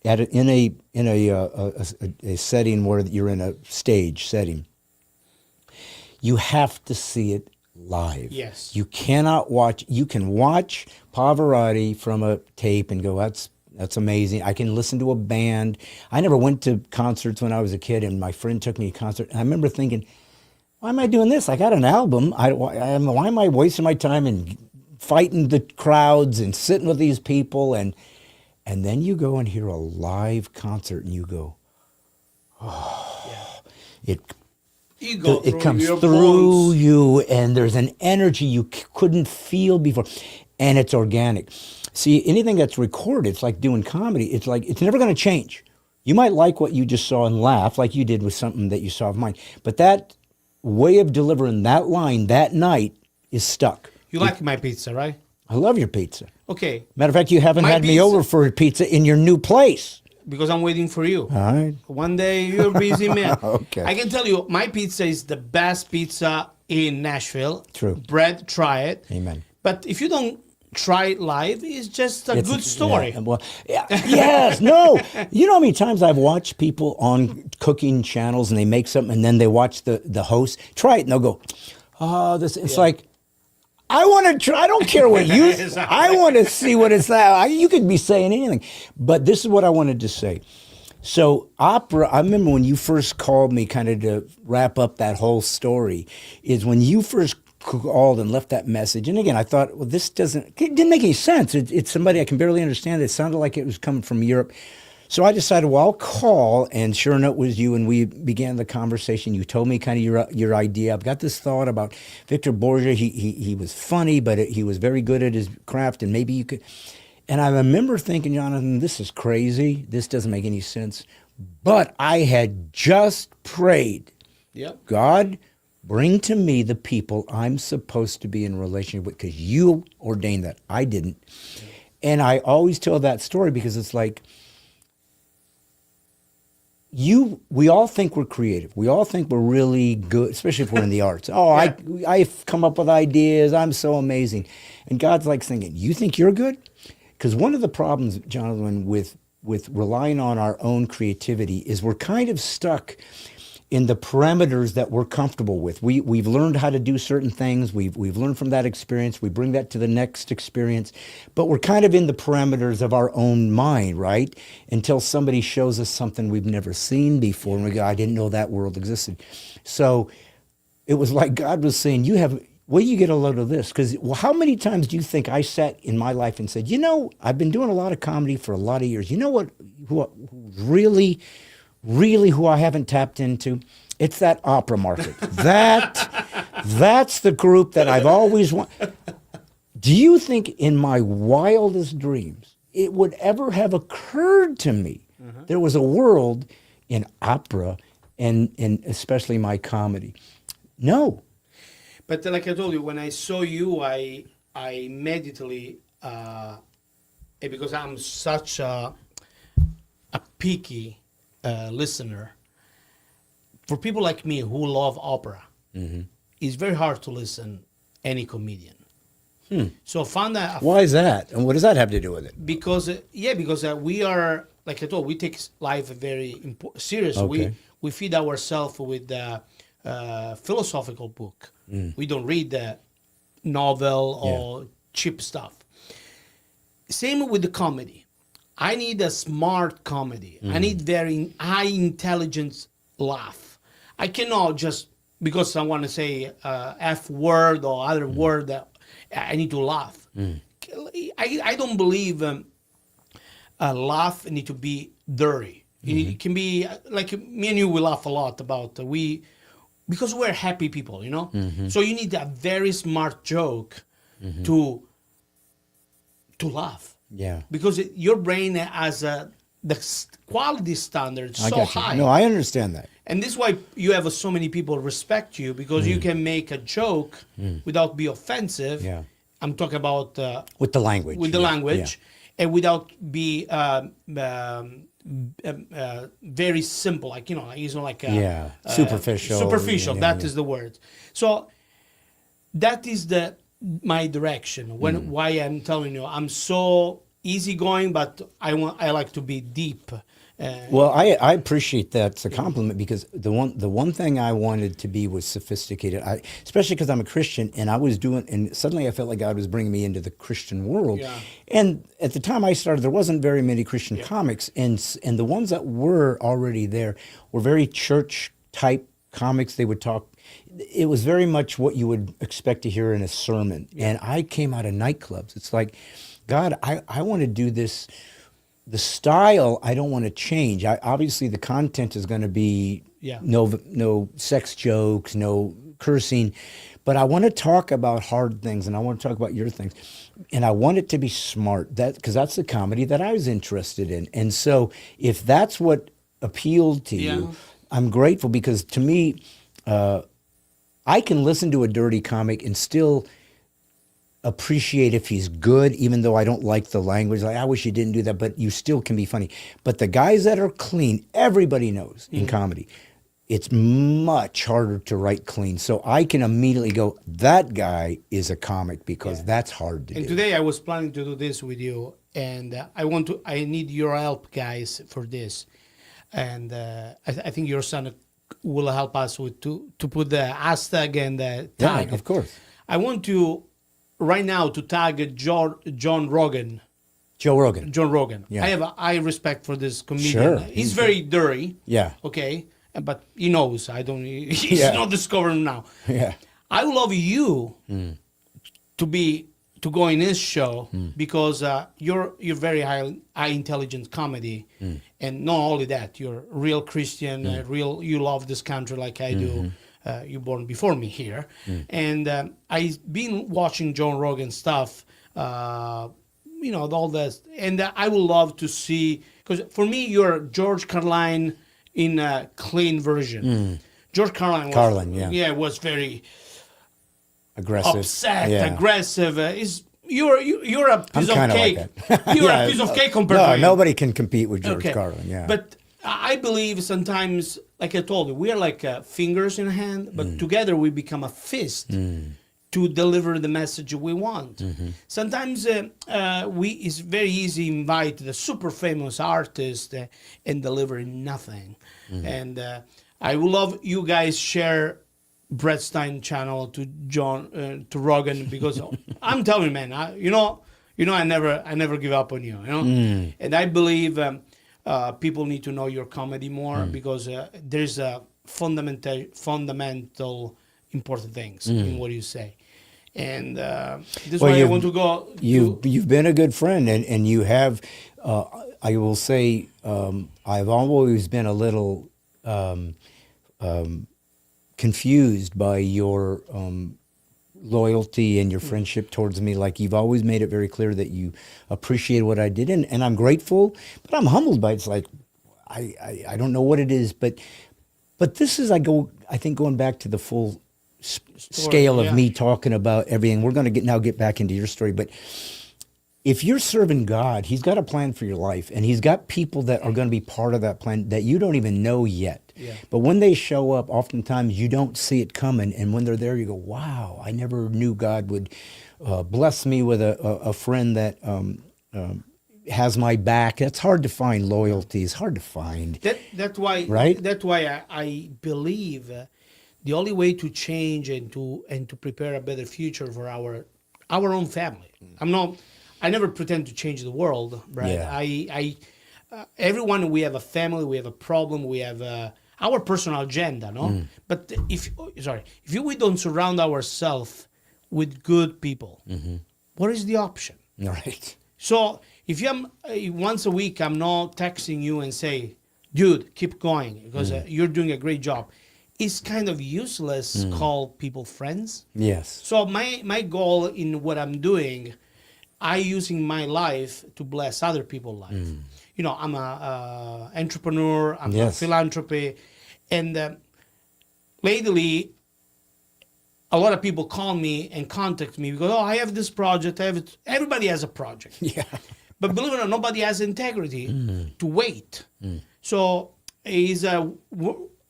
in a setting where you're in a stage setting, you have to see it live. Yes. You cannot watch. You can watch Pavarotti from a tape and go, that's amazing. I can listen to a band. I never went to concerts when I was a kid, and my friend took me to a concert. And I remember thinking, why am I doing this? I got an album. Why am I wasting my time and fighting the crowds and sitting with these people? And then you go and hear a live concert, and you go, it comes through you, and there's an energy you couldn't feel before, and it's organic. See, anything that's recorded, it's like doing comedy. It's like, it's never going to change. You might like what you just saw and laugh like you did with something that you saw of mine. But that way of delivering that line that night is stuck. You like my pizza, right? I love your pizza. Okay. Matter of fact, you haven't had me over for pizza in your new place. Because I'm waiting for you. All right. One day you're busy, man. Okay. I can tell you, my pizza is the best pizza in Nashville. True. Bread, try it. Amen. But if you don't try it live, it's just a good story. Yeah, well, yes, no. You know how many times I've watched people on cooking channels and they make something and then they watch the host try it and they'll go, this. It's like, I want to try. I don't care what you. Exactly. I want to see what it's like. You could be saying anything, but this is what I wanted to say. So opera. I remember when you first called me, kind of to wrap up that whole story. Is when you first called and left that message. And again, I thought, well, it didn't make any sense. It's somebody I can barely understand. It sounded like it was coming from Europe. So I decided, well, I'll call, and sure enough, it was you, and we began the conversation. You told me kind of your idea. I've got this thought about Victor Borgia. He was funny, but he was very good at his craft, and maybe you could. And I remember thinking, Jonathan, this is crazy. This doesn't make any sense. But I had just prayed, God, bring to me the people I'm supposed to be in a relationship with, because you ordained that. I didn't. And I always tell that story because it's like, we all think we're creative. We all think we're really good, especially if we're in the arts. Oh, I've come up with ideas. I'm so amazing. And God's like thinking, you think you're good? Because one of the problems, Jonathan, with relying on our own creativity is we're kind of stuck in the parameters that we're comfortable with. We've learned how to do certain things. We've learned from that experience. We bring that to the next experience. But we're kind of in the parameters of our own mind, right? Until somebody shows us something we've never seen before. And we go, I didn't know that world existed. So it was like God was saying, where do you get a load of this? Because how many times do you think I sat in my life and said, I've been doing a lot of comedy for a lot of years. You know what? Who really who I haven't tapped into? It's that opera market. That's the group that I've always wanted. Do you think in my wildest dreams it would ever have occurred to me there was a world in opera and especially my comedy? No. But like I told you, when I saw you, I immediately, because I'm such a picky listener, for people like me who love opera, it's very hard to listen any comedian. So I found that. Why is that? And what does that have to do with it? Because we are, like I told, we take life very serious. Okay. We feed ourselves with the philosophical book. We don't read the novel or cheap stuff. Same with the comedy. I need a smart comedy. I need very high intelligence laugh. I cannot just because I want to say F word or other word that I need to laugh. I don't believe a laugh need to be dirty. It can be like me and you. We laugh a lot about because we're happy people, So you need a very smart joke to laugh. Yeah. Because your brain has the quality standard so high. No, I understand that. And this is why you have so many people respect you, because you can make a joke without being offensive. Yeah. I'm talking about with the language. With the language, and without be very simple, like it's not like superficial. Superficial. That is the word. So that is my direction. Why I'm telling you, I'm so easygoing, but I like to be deep. Well, I appreciate that's a compliment, because the one thing I wanted to be was sophisticated. Especially because I'm a Christian, and and suddenly I felt like God was bringing me into the Christian world. Yeah. And at the time I started, there wasn't very many Christian comics, and the ones that were already there were very church type comics. They would talk. It was very much what you would expect to hear in a sermon. Yeah. And I came out of nightclubs. It's like, God, I want to do this. The style, I don't want to change. Obviously, the content is going to be no sex jokes, no cursing. But I want to talk about hard things, and I want to talk about your things. And I want it to be smart, because that's the comedy that I was interested in. And so if that's what appealed to you, I'm grateful, because to me, I can listen to a dirty comic and still appreciate if he's good, even though I don't like the language. Like, I wish you didn't do that, but you still can be funny. But the guys that are clean, everybody knows in comedy, it's much harder to write clean. So I can immediately go, that guy is a comic, because that's hard to do. And today I was planning to do this with you, and I need your help, guys, for this. And I think your son will help us with to put the hashtag and the tag. Yeah, of course. I want to right now to tag John Rogan. Joe Rogan. John Rogan. Yeah. I have a high respect for this comedian. Sure. He's very dirty. Yeah. Okay. But he knows. He's not discovering now. Yeah. I would love you to go in his show because you're very high intelligence comedy, and not only that, you're real Christian, you love this country like I do. You born before me here, and I've been watching John Rogan stuff, all this, and I would love to see, because for me you're George Carlin in a clean version. George Carlin was very aggressive, upset, aggressive. You're a piece of cake. Like you're a piece of cake compared to him. Nobody can compete with George Carlin. Yeah, but I believe sometimes, like I told you, we are like fingers in a hand, but together we become a fist to deliver the message we want. Sometimes it's very easy to invite the super famous artist and deliver nothing. And I would love you guys share Brett Stine channel to to Rogan, because I'm telling you, man, I never give up on you, and I believe people need to know your comedy more, because there's a fundamental important things in what you say, and this is why I want to go. You've been a good friend, and you have. I will say, I've always been a little confused by your loyalty and your friendship towards me. Like, you've always made it very clear that you appreciate what I did, and I'm grateful, but I'm humbled by it. It's like, I don't know what it is, but this is, I think going back to the full scale of me talking about everything. We're going to get back into your story, but if you're serving God, He's got a plan for your life, and He's got people that are going to be part of that plan that you don't even know yet. Yeah. But when they show up, oftentimes you don't see it coming, and when they're there, you go, wow, I never knew God would bless me with a friend that has my back. That's hard to find. Loyalty is hard to find. That's why, right? That's why I believe the only way to change and to prepare a better future for our own family. I never pretend to change the world, right? Yeah. Everyone, we have a family, we have a problem, we have our personal agenda, no? But if we don't surround ourselves with good people, what is the option? Right. So if once a week, I'm not texting you and say, dude, keep going, because you're doing a great job. It's kind of useless call people friends. Yes. So my goal in what I'm doing, I using my life to bless other people's life. I'm a entrepreneur, I'm a philanthropy, and lately, a lot of people call me and contact me because, I have this project, everybody has a project. Yeah. But believe it or not, nobody has integrity to wait. So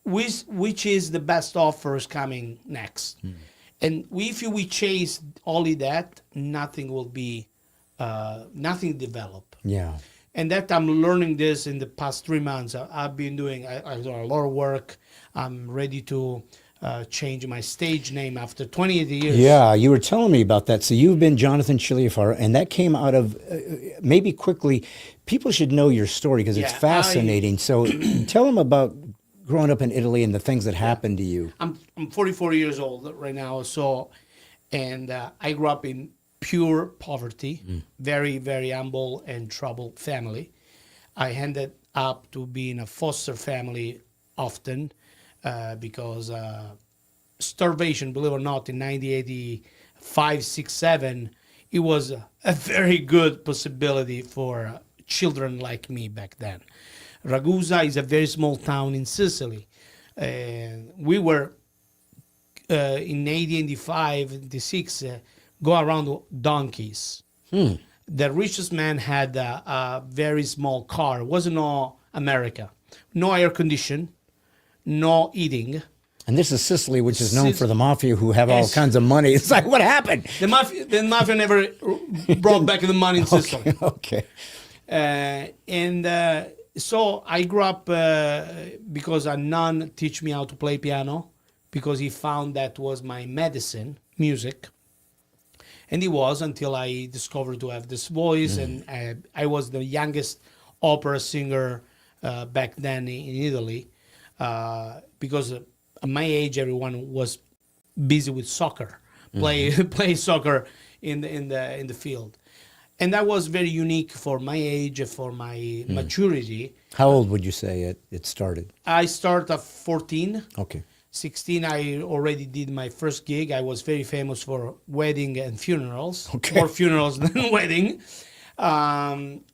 which is the best offers coming next? And if we chase only that, nothing will be, nothing develop. Yeah. And that I'm learning this in the past 3 months. I've been doing a lot of work. I'm ready to change my stage name after 28 years. Yeah, you were telling me about that. So you've been Jonathan Cilia Faro, and that came out of, maybe quickly, people should know your story because it's fascinating. So tell them about growing up in Italy and the things that happened to you. I'm 44 years old right now, and I grew up in pure poverty, very, very humble and troubled family. I ended up to be in a foster family often because starvation, believe it or not, in 1985, 6, 7, it was a very good possibility for children like me back then. Ragusa is a very small town in Sicily. We were in 1985, 86, go around donkeys. The richest man had a very small car. It wasn't all America. No air condition, no eating. And this is Sicily, which is known for the mafia who have all kinds of money. It's like, what happened? The mafia never brought back the money in Sicily. Okay. So I grew up because a nun teach me how to play piano because he found that was my medicine, music. And it was until I discovered to have this voice, and I was the youngest opera singer back then in Italy, because at my age everyone was busy with soccer, play soccer in the field, and that was very unique for my age, for my maturity. How old would you say it started? I started at 14. Okay. 16, I already did my first gig. I was very famous for wedding and funerals, more funerals than wedding. And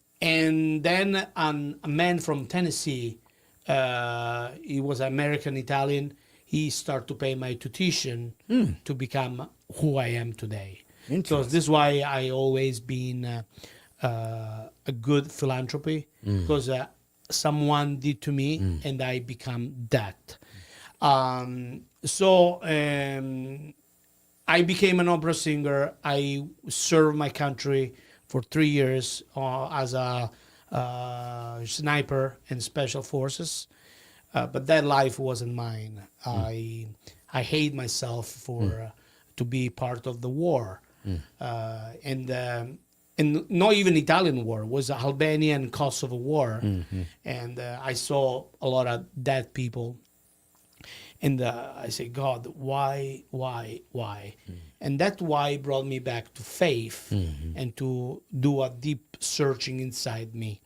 then a man from Tennessee, he was American Italian. He started to pay my tuition to become who I am today. So this is why I always been a good philanthropy, because someone did to me, and I become that. I became an opera singer. I served my country for 3 years as a sniper in special forces, but that life wasn't mine. I hate myself for to be part of the war, and not even Italian war. It was Albanian Kosovo war, and I saw a lot of dead people. And I say, God, why? And that why brought me back to faith and to do a deep searching inside me.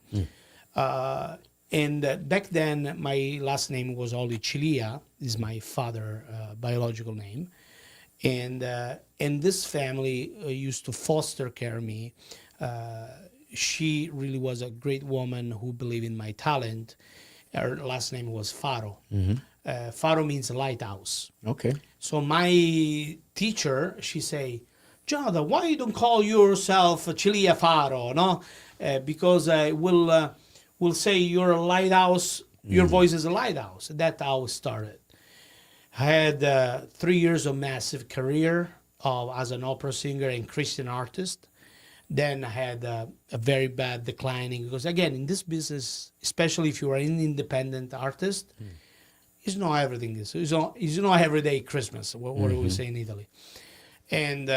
Back then, my last name was only Cilia, is my father' biological name. And this family used to foster care me. She really was a great woman who believed in my talent. Her last name was Faro. Faro means lighthouse. Okay. So my teacher, she say, Jonathan, why you don't call yourself Cilia Faro? No, because we'll say you're a lighthouse. Your voice is a lighthouse. That's how it started. I had 3 years of massive career as an opera singer and Christian artist. Then I had a very bad declining because again in this business, especially if you are an independent artist. It's not everything. It's not every day Christmas. What do we say in Italy? And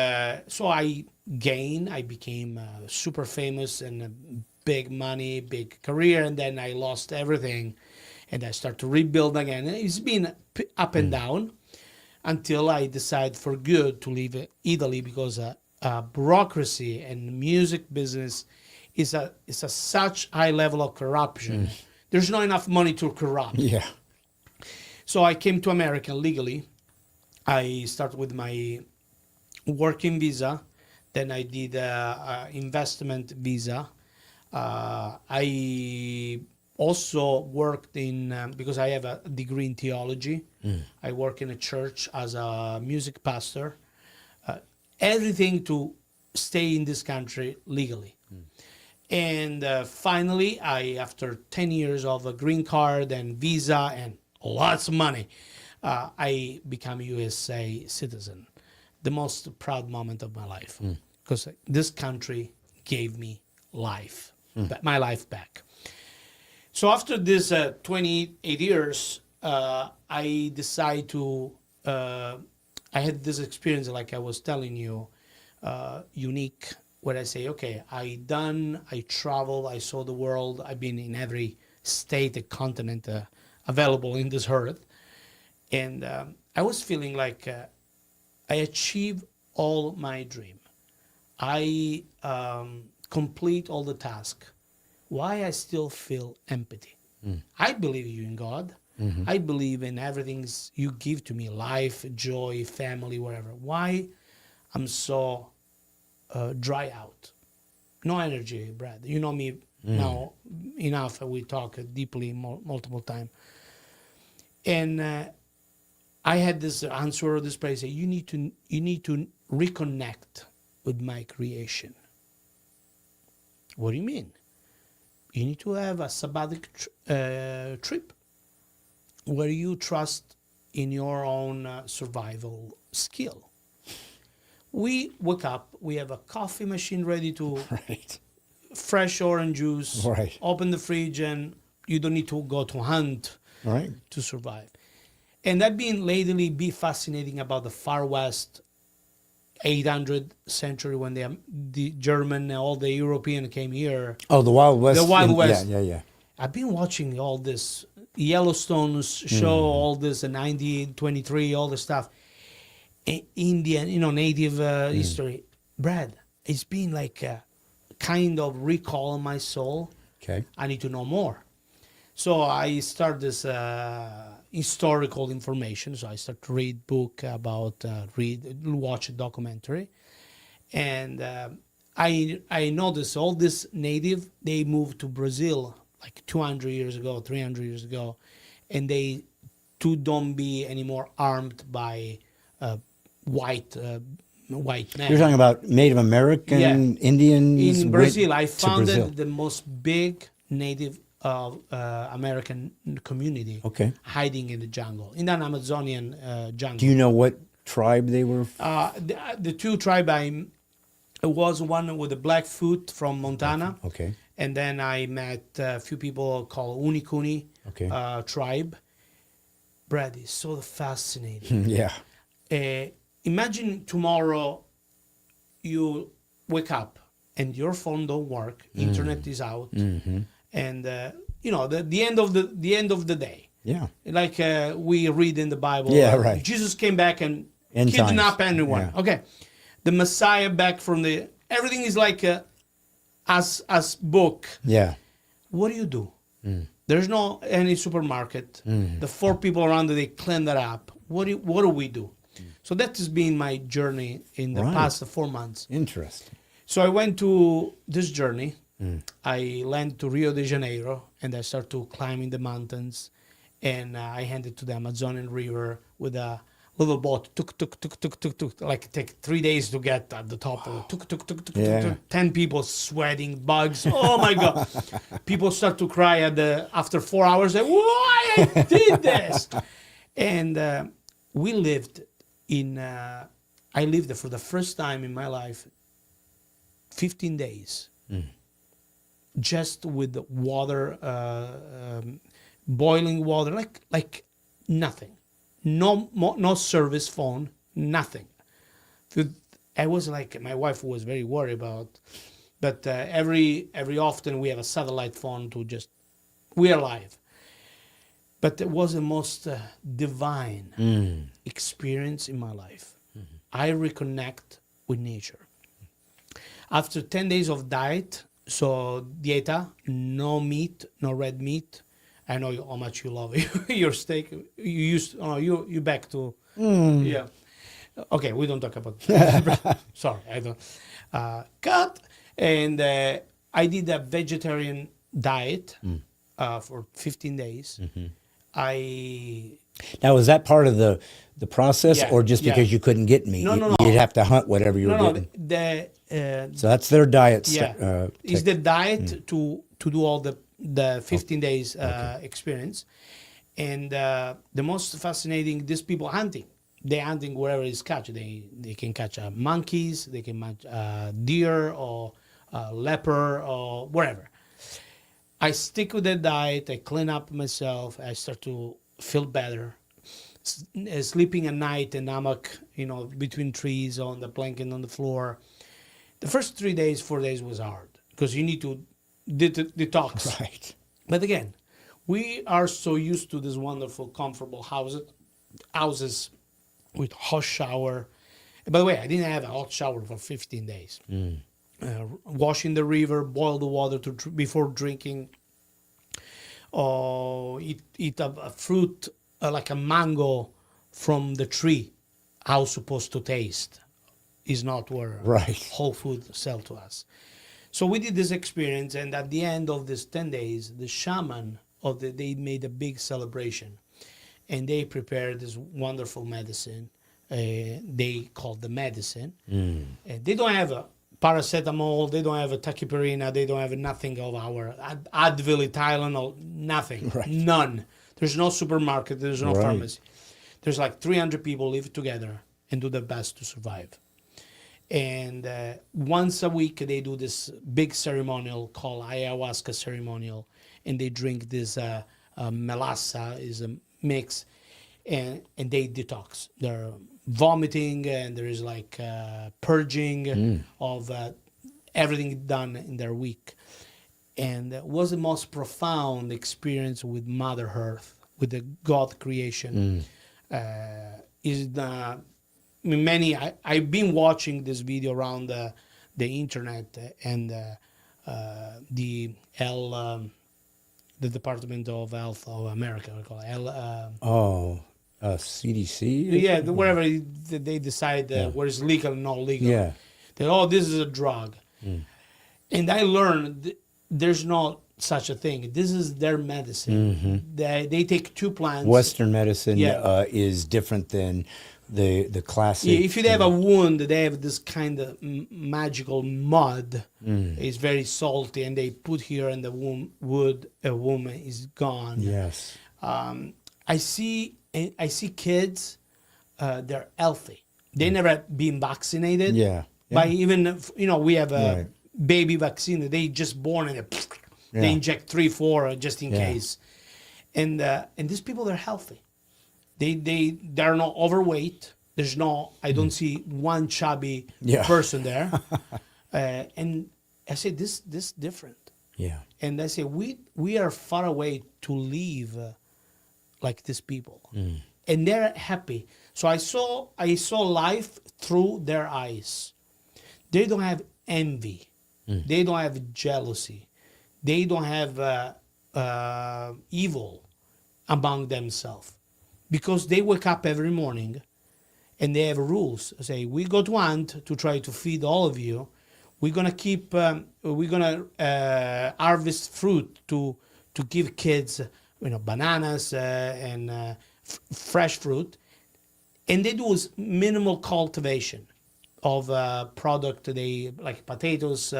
so I became super famous and big money, big career, and then I lost everything, and I started to rebuild again. It's been up and down until I decided for good to leave Italy because bureaucracy and music business is a such high level of corruption. There's not enough money to corrupt. Yeah. So I came to America legally. I started with my working visa. Then I did investment visa. I also worked in, because I have a degree in theology, I work in a church as a music pastor. Everything to stay in this country legally. And finally, after 10 years of a green card and visa and lots of money, I become a USA citizen. The most proud moment of my life, because this country gave me life, my life back. So after this 28 years, I decided to, I had this experience, like I was telling you, unique, where I say, okay, I traveled, I saw the world, I've been in every state and continent available in this earth. And I was feeling like I achieved all my dream. I complete all the task. Why I still feel empty? I believe you in God. I believe in everything you give to me, life, joy, family, whatever. Why I'm so dry out? No energy, Brad. You know me now enough. We talk deeply multiple times. And I had this answer, this place. You need to reconnect with my creation. What do you mean? You need to have a sabbatic trip where you trust in your own survival skill. We wake up, we have a coffee machine ready to fresh orange juice, open the fridge, and you don't need to go to hunt to survive. And I've been lately fascinating about the Far West, 800th century when the German, all the European came here. Oh, the Wild West. The Wild West. Yeah. I've been watching all this Yellowstone show, all this 1923, all the stuff. Indian, native history. Brad, it's been like a kind of recall in my soul. Okay. I need to know more. So I start this historical information. So I start to read book about, watch a documentary. And I noticed all this native, they moved to Brazil like 200 years ago, 300 years ago. And they don't be anymore armed by white men. You're talking about Native American Indians? In Brazil, I found the most big native of American community hiding in the jungle, in an Amazonian jungle. Do you know what tribe they were? The two tribe was one with a Blackfoot from Montana. Okay. And then I met a few people called Unikuni tribe. Brad, is so fascinating. Yeah. Imagine tomorrow you wake up and your phone don't work, internet is out, and the end of the day. Yeah. Like we read in the Bible. Yeah, right. Jesus came back and End kidnapped times. anyone. Yeah. Okay. The Messiah back from everything is like as book. Yeah. What do? There's no any supermarket. The four people around they clean that up. What do we do? So that has been my journey in the past 4 months. Interesting. So I went to this journey. I landed to Rio de Janeiro and I started to climbing the mountains, and I headed to the Amazonian River with a little boat. Tuk. Like it take 3 days to get at the top of it. Tuk. 10 people sweating, bugs. Oh my God! People start to cry after 4 hours. Like, why I did this? And we lived in. I lived there for the first time in my life. 15 days, just with the water, boiling water, like nothing. No service phone, nothing. I was like, my wife was very worried about, but every often we have a satellite phone to just, we're alive. But it was the most divine experience in my life. I reconnect with nature. After 10 days of diet, so dieta, no meat, no red meat. I know how much you love your steak. You back to yeah. Okay, we don't talk about sorry, I don't cut. And I did a vegetarian diet for 15 days. Now, was that part of the process, or just Yeah. because you couldn't get meat? No. You'd have to hunt whatever you were getting. So that's their diet. Is the diet to do all the 15 days experience. And the most fascinating, these people hunting. They're hunting wherever it's catch. They can catch monkeys, they can catch deer or leopard or wherever. I stick with the diet, I clean up myself, I start to feel better. Sleeping at night in hammock, between trees, on the blanket on the floor. The first 3 days, 4 days was hard because you need to detox. Right. But again, we are so used to this wonderful, comfortable houses with hot shower. By the way, I didn't have a hot shower for 15 days. Wash in the river, boil the water before drinking. Eat a fruit like a mango from the tree. How it's supposed to taste is not where whole food sell to us. So we did this experience, and at the end of this 10 days, the shaman they made a big celebration, and they prepared this wonderful medicine. They called the medicine. They don't have a paracetamol, they don't have a tachypurina, they don't have nothing of our Advil, Tylenol, nothing, none. There's no supermarket, there's no pharmacy. There's like 300 people live together and do their best to survive. And once a week they do this big ceremonial called ayahuasca ceremonial, and they drink this melassa, is a mix, and they detox. They're vomiting, and there is like purging of everything done in their week. And it was the most profound experience with Mother Earth, with the God creation. I've been watching this video around the internet and the Department of Health of America, we call it CDC? Yeah, wherever they decide where it's legal and not legal. Yeah. This is a drug. And I learned there's not such a thing. This is their medicine. They take two plants. Western medicine is different than the classic. Yeah, if you have a wound, they have this kind of magical mud. It's very salty, and they put here, and the wound is gone. Yes. I see kids. They're healthy. They never been vaccinated. Yeah. By even we have a baby vaccine. They just born and they inject 3-4 just in case. And these people, they're healthy. They're not overweight. There's no, I don't see one chubby person there. And I say this different. Yeah. And I say we are far away to live like these people, and they're happy. So I saw life through their eyes. They don't have envy. They don't have jealousy. They don't have evil among themselves, because they wake up every morning and they have rules. Say, we go to hunt to try to feed all of you. We're gonna keep. We're gonna harvest fruit to give kids, bananas and fresh fruit, and they do minimal cultivation of product. They like potatoes,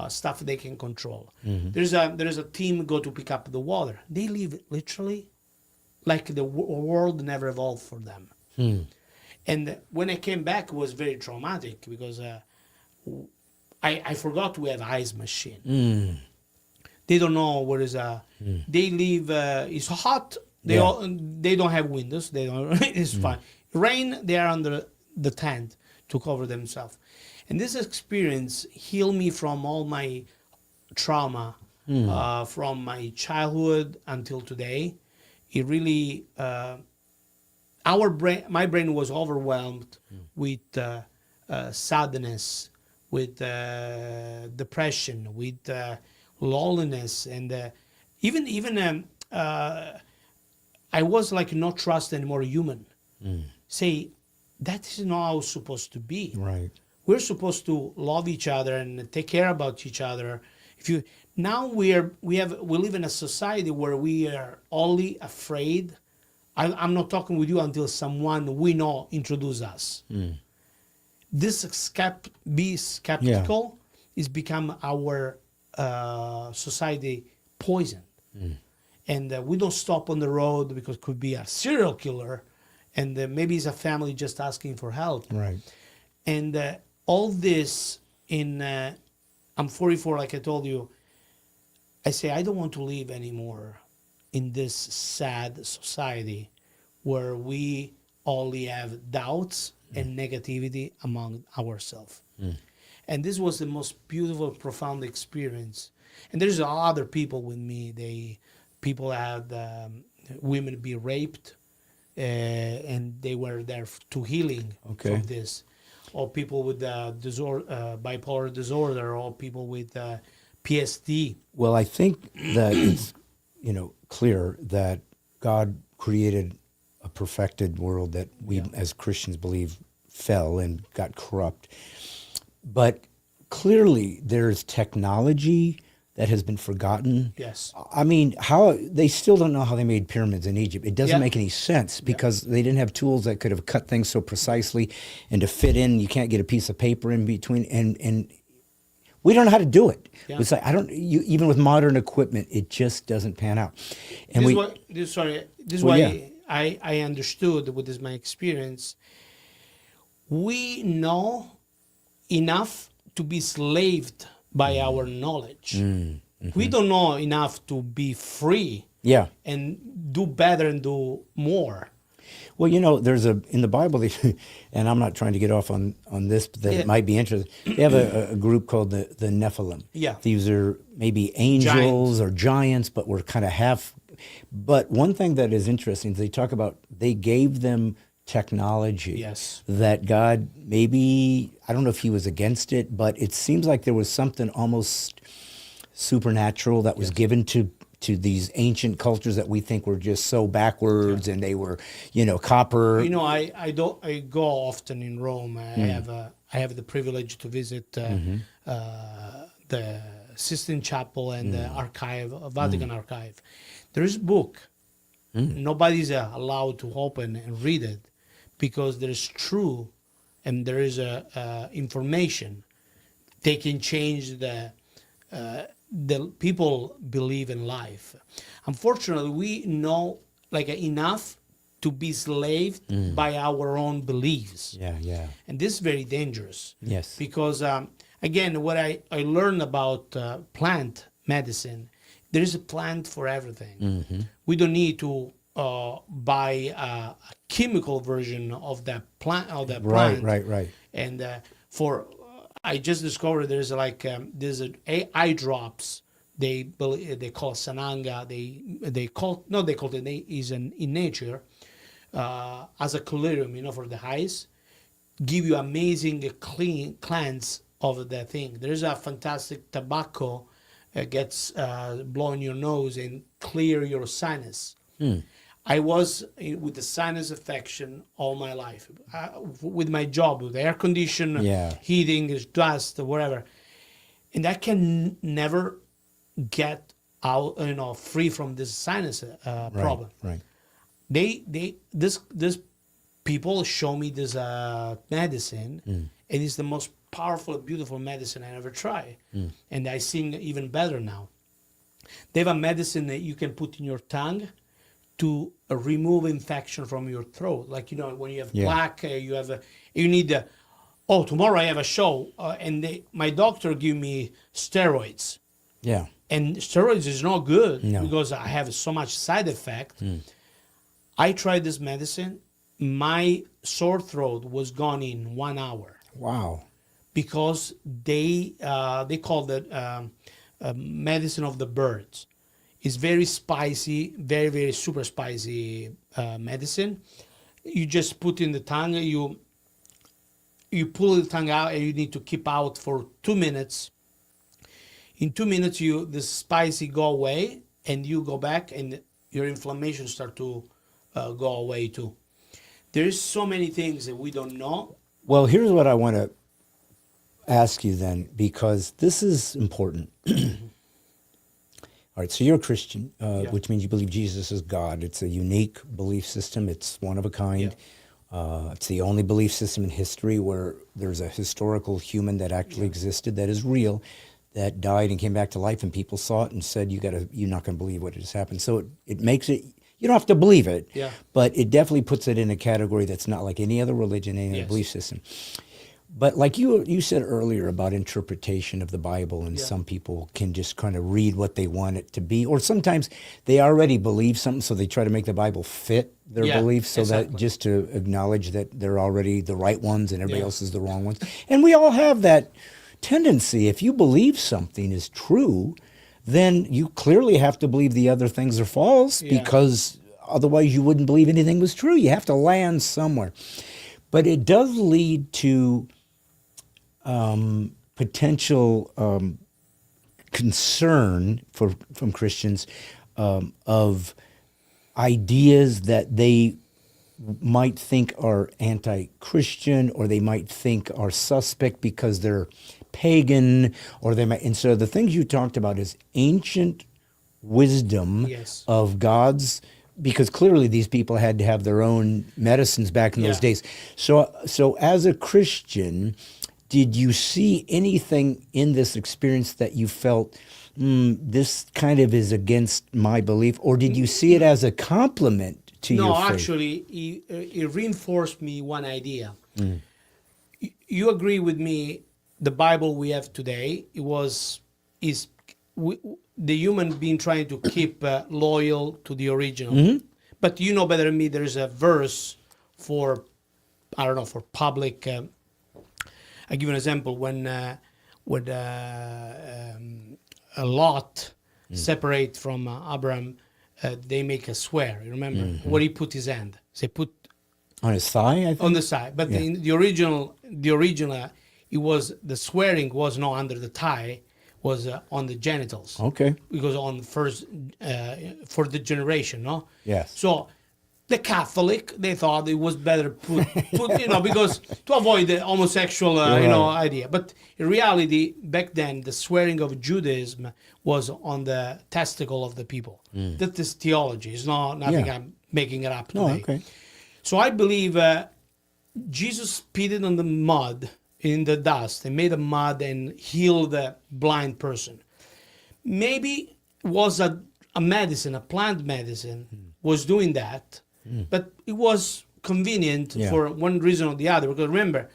stuff they can control. There's a team go to pick up the water. They live literally like the world never evolved for them. And when I came back, it was very traumatic, because I forgot we have ice machine. They don't know what is they live. It's hot. They don't have windows. They don't. It's fine. Rain. They are under the tent to cover themselves. And this experience healed me from all my trauma from my childhood until today. It really my brain was overwhelmed with sadness, with depression, with loneliness, and even I was like not trust anymore human. Say, that is not how it's supposed to be. Right. We're supposed to love each other and take care about each other. We live in a society where we are only afraid. I'm not talking with you until someone we know introduce us. This be skeptical is become our society poison. And we don't stop on the road because it could be a serial killer, and maybe it's a family just asking for help. Right. And all this I'm 44, like I told you. I say I don't want to live anymore in this sad society where we only have doubts and negativity among ourselves. And this was the most beautiful, profound experience. And there's other people with me. People had women be raped, and they were there to healing from this. Or people with bipolar disorder, or people with PSD. Well, I think that it's clear that God created a perfected world that we as Christians believe fell and got corrupt. But clearly there's technology that has been forgotten. Yes. I mean, how they still don't know how they made pyramids in Egypt. It doesn't make any sense, because they didn't have tools that could have cut things so precisely, and to fit in, you can't get a piece of paper in between, and we don't know how to do it. It's like even with modern equipment, it just doesn't pan out. And this is why I understood with this my experience. We know enough to be slaved by our knowledge. We don't know enough to be free. And do better and do more. Well, there's in the Bible, and I'm not trying to get off on this, but that it might be interesting. They have a group called the Nephilim. These are maybe angels or giants, but we're kind of half. But one thing that is interesting is they talk about they gave them technology that God, maybe, I don't know if he was against it, but it seems like there was something almost supernatural that was given to these ancient cultures that we think were just so backwards, and they were, copper. I go often in Rome. I have the privilege to visit the Sistine Chapel and the archive, Vatican archive. There is a book. Nobody's allowed to open and read it, because there is true and there is information. They can change the people believe in life. Unfortunately, we know like enough to be slaved by our own beliefs. Yeah. And this is very dangerous. Yes. Because, again, what I learned about plant medicine, there is a plant for everything. We don't need to buy a chemical version of that plant. Right. And I just discovered there's there's eye drops. They call sananga. They call it is in nature as a collyrium, for the eyes. Give you amazing clean cleanse of the thing. There's a fantastic tobacco gets blow in your nose and clear your sinus. I was with the sinus affection all my life, with my job, with air condition, heating, dust, whatever, and I can never get out, free from this sinus problem. Right. This people show me this medicine, and it's the most powerful, beautiful medicine I ever tried, and I sing even better now. They have a medicine that you can put in your tongue to remove infection from your throat. Like, when you have plaque, you need tomorrow I have a show, and my doctor give me steroids. Yeah. And steroids is not good because I have so much side effect. I tried this medicine. My sore throat was gone in 1 hour. Wow. Because they call it medicine of the birds. It's very spicy, very, very super spicy medicine. You just put in the tongue, you pull the tongue out, and you need to keep out for 2 minutes. In 2 minutes, the spicy go away, and you go back, and your inflammation start to go away too. There's so many things that we don't know. Well, here's what I want to ask you then, because this is important. All right, so you're a Christian, which means you believe Jesus is God. It's a unique belief system. It's one of a kind. It's the only belief system in history where there's a historical human that actually existed, that is real, that died and came back to life, and people saw it and said, you're not going to believe what has happened. So it makes it, you don't have to believe it, but it definitely puts it in a category that's not like any other religion, any other belief system. But like you said earlier about interpretation of the Bible, and some people can just kind of read what they want it to be, or sometimes they already believe something, so they try to make the Bible fit their beliefs, so that just to acknowledge that they're already the right ones and everybody else is the wrong ones. And we all have that tendency. If you believe something is true, then you clearly have to believe the other things are false, because otherwise you wouldn't believe anything was true. You have to land somewhere. But it does lead to potential concern from Christians of ideas that they might think are anti-Christian, or they might think are suspect because they're pagan, or they might. And so the things you talked about is ancient wisdom of God's, because clearly these people had to have their own medicines back in those days. So as a Christian, did you see anything in this experience that you felt, this kind of is against my belief, or did you see it as a compliment to your faith? No, actually, it reinforced me one idea. You agree with me, the Bible we have today, is the human being trying to keep loyal to the original. But you know better than me, there's a verse for, for public. I give you an example. When Lot separate from Abraham, they make a swear. You remember where he put his hand? They put on his thigh, I think? On the side. But in the original, it was, the swearing was not under the thigh, was on the genitals. Okay. Because on the first, for the generation, no? Yes. So the Catholic, they thought it was better put because to avoid the homosexual, idea. But in reality, back then, the swearing of Judaism was on the testicle of the people. That is theology. It's not nothing I'm making it up today. Okay. So I believe Jesus spitted on the mud, in the dust, and made a mud and healed the blind person. Maybe was a medicine, a plant medicine, was doing that, but it was convenient for one reason or the other. Because remember,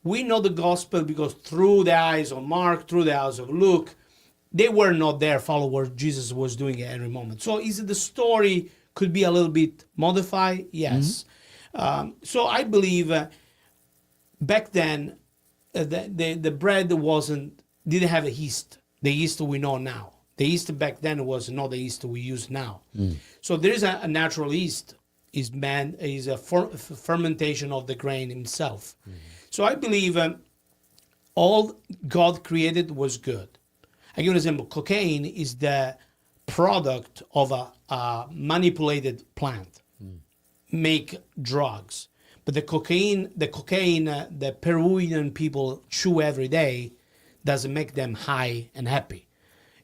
we know the gospel because through the eyes of Mark, through the eyes of Luke, they were not there following what Jesus was doing at every moment. So is it the story could be a little bit modified? Yes. So I believe back then the bread didn't have a yeast. The yeast we know now. The yeast back then was not the yeast we use now. So there is a natural yeast. Is a fermentation of the grain himself. So I believe all God created was good. I give an example. Cocaine is the product of a manipulated plant. Make drugs. But the cocaine the Peruvian people chew every day doesn't make them high and happy.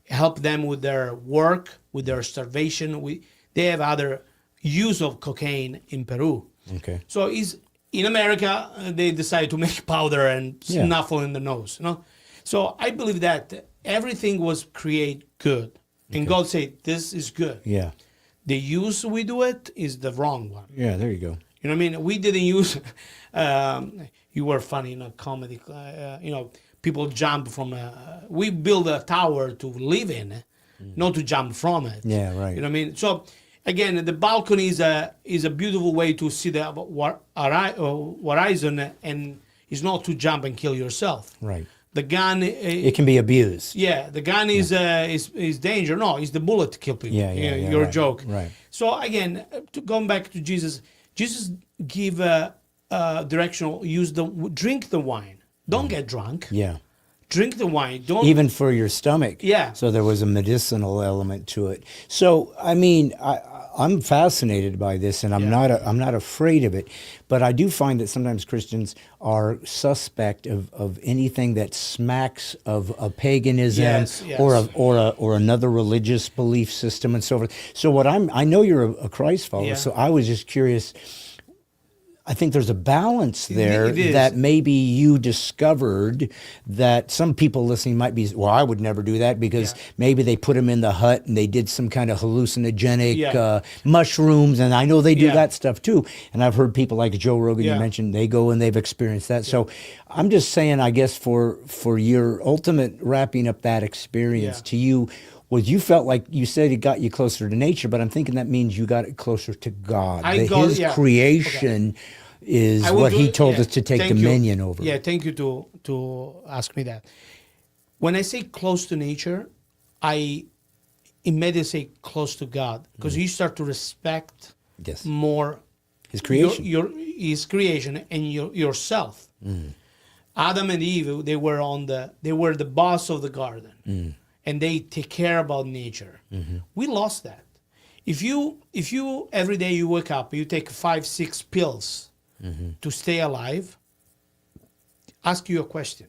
Help them with their work, with their starvation. They have other use of cocaine in Peru. Okay. So in America, they decide to make powder and snuffle in the nose. So I believe that everything was created good. And God said, this is good. Yeah. The use we do it is the wrong one. Yeah, there you go. You know what I mean? We didn't use, you were funny in a comedy, people jump from we build a tower to live in, not to jump from it. Yeah, right. You know what I mean? So again, the balcony is a beautiful way to see the horizon, and it's not to jump and kill yourself. Right. The gun. It can be abused. Yeah, the gun is danger. No, it's the bullet to kill people. Yeah, your right, joke. Right. So again, going back to Jesus, Jesus give directional. Drink the wine. Don't get drunk. Yeah. Drink the wine. Don't Even for your stomach. Yeah. So there was a medicinal element to it. So I mean, I'm fascinated by this, and I'm not afraid of it, but I do find that sometimes Christians are suspect of anything that smacks of a paganism or another religious belief system and so forth. So I know you're a Christ follower, so I was just curious. I think there's a balance there that maybe you discovered that some people listening might be, well, I would never do that because maybe they put them in the hut and they did some kind of hallucinogenic mushrooms, and I know they do that stuff too. And I've heard people like Joe Rogan, you mentioned, they go and they've experienced that. So I'm just saying, I guess for your ultimate wrapping up that experience to you, was you felt like you said it got you closer to nature, but I'm thinking that means you got it closer to God. His creation is what He told us to take dominion over. Yeah, thank you to ask me that. When I say close to nature, I immediately say close to God, because you start to respect more His creation, His creation, and yourself. Adam and Eve, they were the boss of the garden. And they take care about nature. We lost that. If you every day you wake up, you take 5-6 pills to stay alive, ask you a question.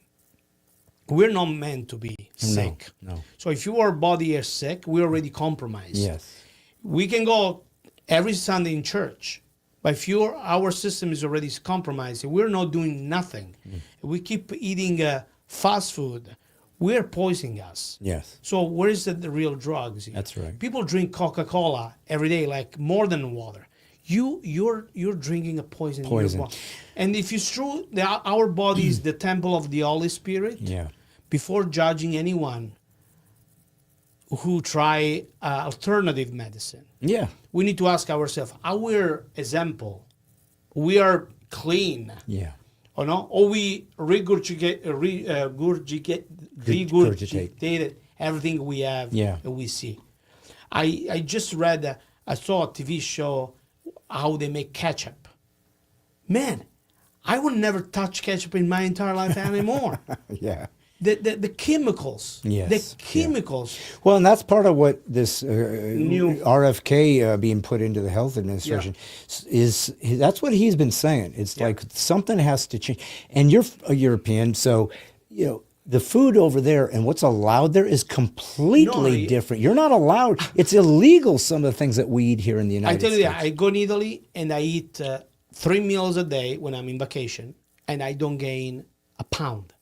We're not meant to be sick. No. So if your body is sick, we're already compromised. Yes. We can go every Sunday in church, but if our system is already compromised, we're not doing nothing. We keep eating fast food. We're poisoning us. Yes. So where is the real drugs here? That's right. People drink Coca-Cola every day, like more than water. You're drinking a poison. In your body. And if it's true that our body is the temple of the Holy Spirit, before judging anyone who try alternative medicine, we need to ask ourselves: our example, we are clean. Yeah. Or no? Or we regurgitate everything we have and we see. I just read, I saw a TV show how they make ketchup. Man, I would never touch ketchup in my entire life anymore. The chemicals. Yes. The chemicals. Well, and that's part of what this new RFK being put into the health administration is. That's what he's been saying. It's like something has to change. And you're a European, so the food over there and what's allowed there is completely different. You're not allowed. It's illegal. Some of the things that we eat here in the United States. I go in Italy and I eat 3 meals a day when I'm in vacation, and I don't gain a pound.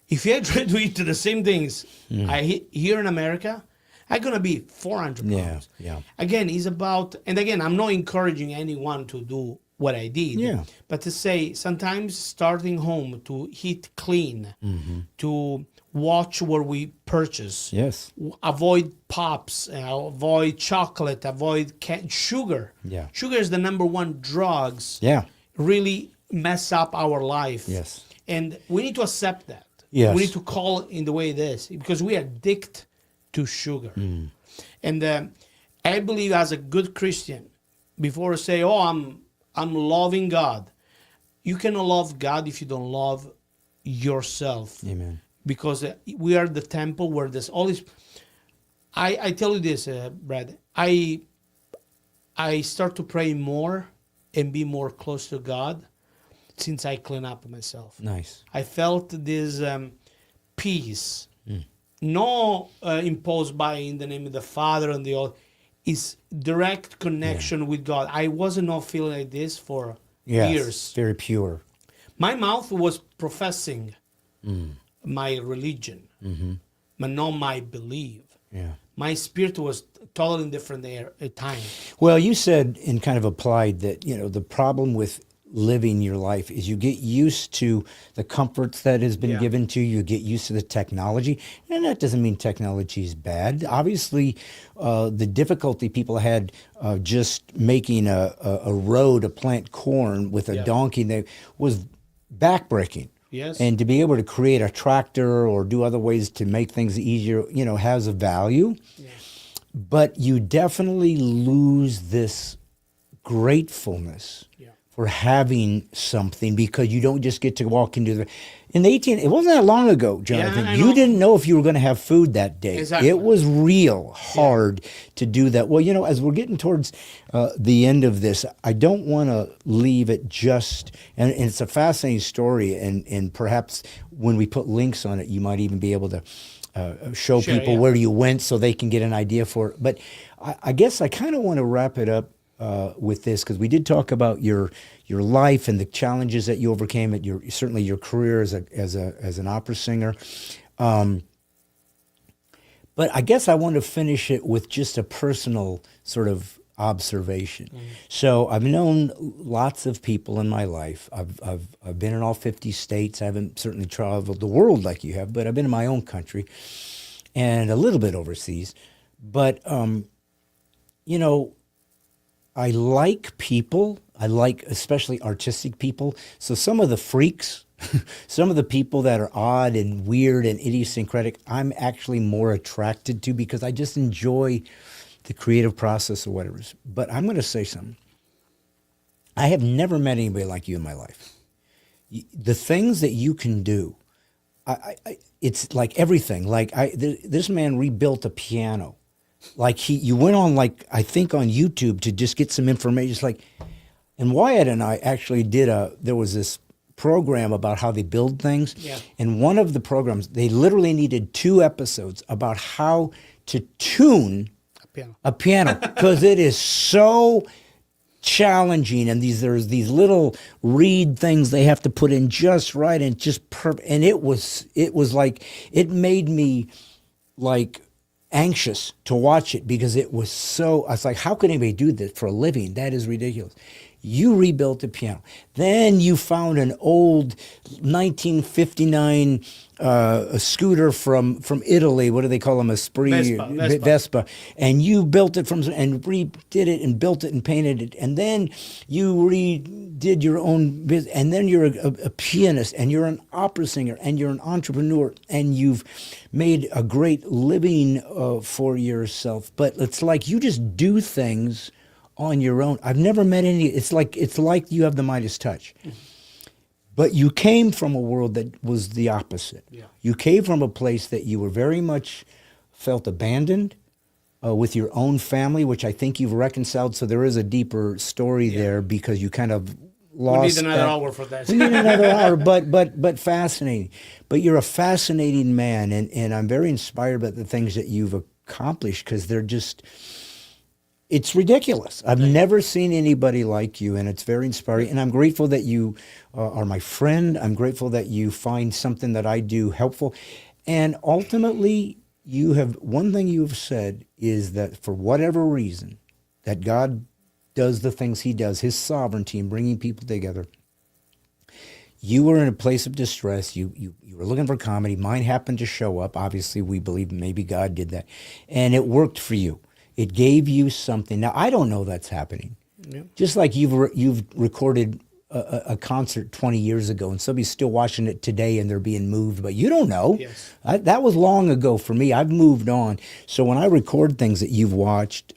If I try to eat the same things I eat here in America, I'm going to be 400 pounds. Yeah. Again, it's about, and again, I'm not encouraging anyone to do what I did, but to say sometimes starting home to eat clean, to watch where we purchase, avoid pops, avoid chocolate, avoid sugar. Sugar is the number one drugs. Really mess up our life. And we need to accept that. We need to call it in the way it is, because we are addicted to sugar. And I believe as a good Christian, before I say, oh, I'm loving God, you cannot love God if you don't love yourself. Amen. Because we are the temple where there's all this. I tell you this, Brad. I start to pray more and be more close to God since I clean up myself. Nice. I felt this peace, not imposed by in the name of the Father and the Old. It's direct connection with God. I wasn't not feeling like this for years. Very pure. My mouth was professing my religion, but not my belief. My spirit was totally different there at time. Well, you said and kind of applied that, the problem with living your life is you get used to the comforts that has been given to you. You get used to the technology, and that doesn't mean technology is bad. Obviously, the difficulty people had just making a road to plant corn with a donkey was backbreaking. And to be able to create a tractor or do other ways to make things easier, has a value. But you definitely lose this gratefulness for having something, because you don't just get to walk into it wasn't that long ago, Jonathan. You didn't know if you were going to have food that day. It was real hard to do that. Well, as we're getting towards the end of this, I don't want to leave it just, and it's a fascinating story, and perhaps when we put links on it, you might even be able to show people where you went so they can get an idea for it. But I guess I kind of want to wrap it up with this, because we did talk about your life and the challenges that you overcame at certainly your career as an opera singer. But I guess I want to finish it with just a personal sort of observation. So I've known lots of people in my life. I've been in all 50 states. I haven't certainly traveled the world like you have, but I've been in my own country and a little bit overseas. But I like people. I like especially artistic people. So some of the freaks, some of the people that are odd and weird and idiosyncratic, I'm actually more attracted to, because I just enjoy the creative process or whatever. But I'm going to say something. I have never met anybody like you in my life. The things that you can do, it's like everything. Like this man rebuilt a piano. Like you went on, I think on YouTube to just get some information. It's like, and Wyatt and I actually there was this program about how they build things. And one of the programs, they literally needed 2 episodes about how to tune a piano, because it is so challenging, and there's these little reed things they have to put in just right and just perfect. And it was like, it made me like anxious to watch it, because it was so, I was like, how could anybody do this for a living? That is ridiculous. You rebuilt the piano. Then you found an old 1959 a scooter from Italy. What do they call them? Vespa. And you built it and redid it and built it and painted it. And then you redid your own business. And then you're a pianist, and you're an opera singer, and you're an entrepreneur, and you've made a great living for yourself. But it's like you just do things on your own. I've never met any. It's like you have the Midas touch. But you came from a world that was the opposite. You came from a place that you were very much felt abandoned with your own family, which I think you've reconciled. So there is a deeper story there, because you kind of lost. We need another hour for that. We need another hour, but fascinating. But you're a fascinating man, and I'm very inspired by the things that you've accomplished, because they're just, it's ridiculous. I've never seen anybody like you, and it's very inspiring. And I'm grateful that you are my friend. I'm grateful that you find something that I do helpful. And ultimately, one thing you have said is that for whatever reason, that God does the things he does, his sovereignty in bringing people together. You were in a place of distress. You were looking for comedy. Mine happened to show up. Obviously, we believe maybe God did that. And it worked for you. It gave you something. Now, I don't know that's happening. Yeah. Just like you've recorded a concert 20 years ago and somebody's still watching it today and they're being moved, but you don't know. Yes. That was long ago for me. I've moved on. So when I record things that you've watched,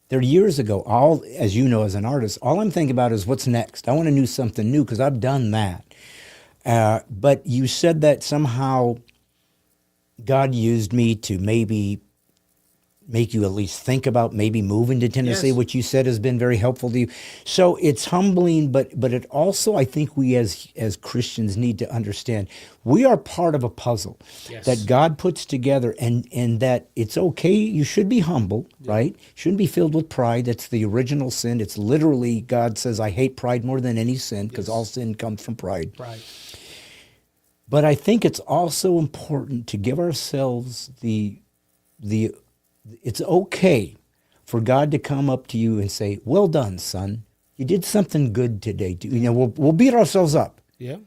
they're years ago. As you know, as an artist, all I'm thinking about is what's next. I want to do something new because I've done that. But you said that somehow God used me to maybe make you at least think about maybe moving to Tennessee, Yes. which you said has been very helpful to you. So it's humbling, but it also, I think we as Christians need to understand we are part of a puzzle that God puts together, and that it's okay. You should be humble, right? Shouldn't be filled with pride. That's the original sin. It's literally, God says, I hate pride more than any sin because all sin comes from pride. Right. But I think it's also important to give ourselves it's okay for God to come up to you and say, well done, son. You did something good today. We'll beat ourselves up. Yeah.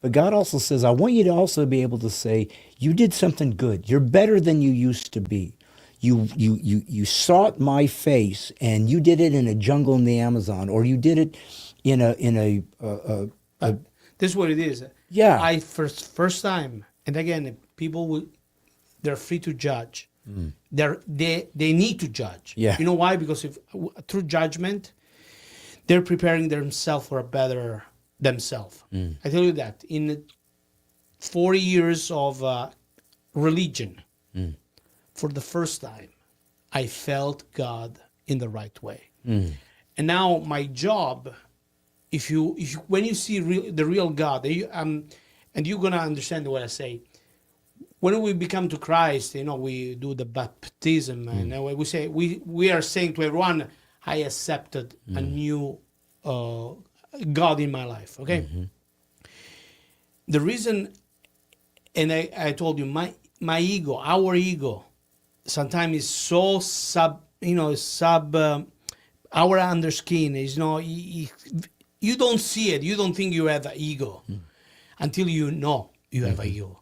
But God also says, I want you to also be able to say, you did something good. You're better than you used to be. You sought my face, and you did it in a jungle in the Amazon, or you did it in a this is what it is. Yeah. I first time, and again, they're free to judge. They need to judge. Yeah. You know why? Because through judgment, they're preparing themselves for a better themselves. I tell you that in 40 years of religion, for the first time, I felt God in the right way. And now my job, when you see the real God, and you're gonna understand what I say. When we become to Christ, we do the baptism, and we say we are saying to everyone, I accepted a new God in my life. Okay. The reason, and I told you, my ego, our ego, sometimes is so our underskin is you don't see it. You don't think you have an ego until you know you have an ego.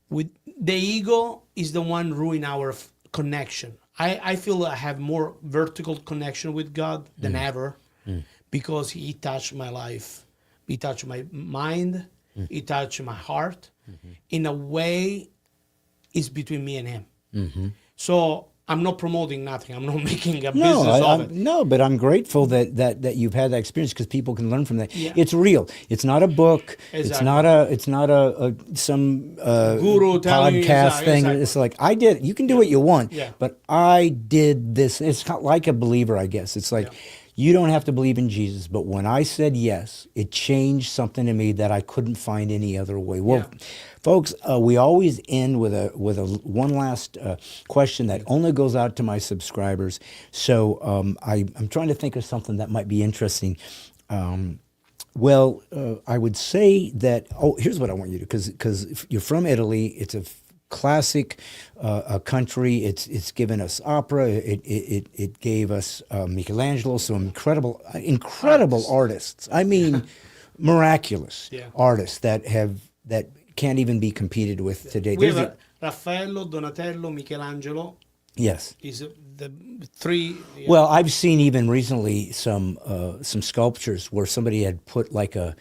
With the ego is the one ruining our connection. I feel I have more vertical connection with God than ever because he touched my life. He touched my mind. He touched my heart. In a way, it's between me and him. So I'm not promoting nothing. I'm not making a business of it. No, but I'm grateful that you've had that experience because people can learn from that. Yeah. It's real. It's not a book. Exactly. It's not some Guru telling you, podcast thing. exactly. It's like I did. You can do what you want, Yeah. but I did this. It's kind of like a believer, I guess. It's like you don't have to believe in Jesus, but when I said yes, it changed something in me that I couldn't find any other way. Well, folks, we always end with a one last question that only goes out to my subscribers. So I'm trying to think of something that might be interesting. I would say that. Here's what I want you to do, because if you're from Italy, it's a classic country. It's given us opera. It gave us Michelangelo, some incredible artists. I mean, miraculous artists that can't even be competed with today. We have Raffaello, Donatello, Michelangelo. Yes. Is the three. Well, I've seen even recently some sculptures where somebody had put like a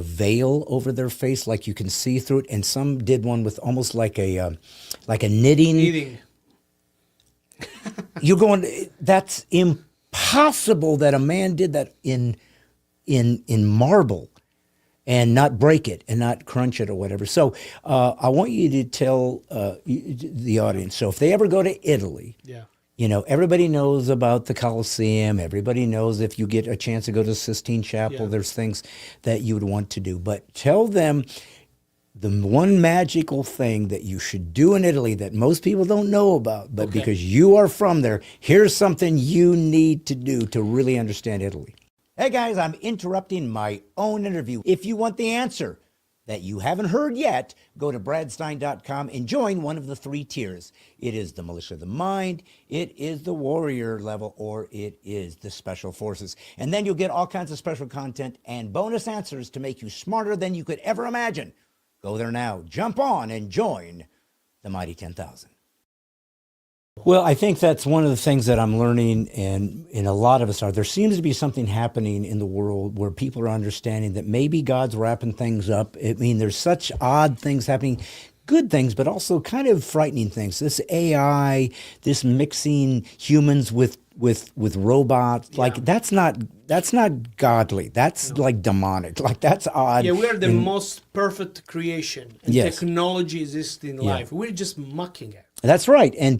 veil over their face, like you can see through it, and some did one with almost like a knitting. You're going, that's impossible that a man did that in marble and not break it and not crunch it or whatever. So I want you to tell the audience. So if they ever go to Italy, everybody knows about the Colosseum. Everybody knows if you get a chance to go to Sistine Chapel, there's things that you would want to do. But tell them the one magical thing that you should do in Italy that most people don't know about, but because you are from there, here's something you need to do to really understand Italy. Hey guys, I'm interrupting my own interview. If you want the answer that you haven't heard yet, go to bradstine.com and join one of the 3 tiers. It is the militia of the mind, it is the warrior level, or it is the special forces. And then you'll get all kinds of special content and bonus answers to make you smarter than you could ever imagine. Go there now, jump on and join the Mighty 10,000. Well, I think that's one of the things that I'm learning, and a lot of us are. There seems to be something happening in the world where people are understanding that maybe God's wrapping things up. I mean, there's such odd things happening, good things, but also kind of frightening things. This AI, this mixing humans with robots, like that's not godly. That's like demonic. Like that's odd. Yeah, we're the most perfect creation. And technology exists in life. We're just mucking it. That's right. And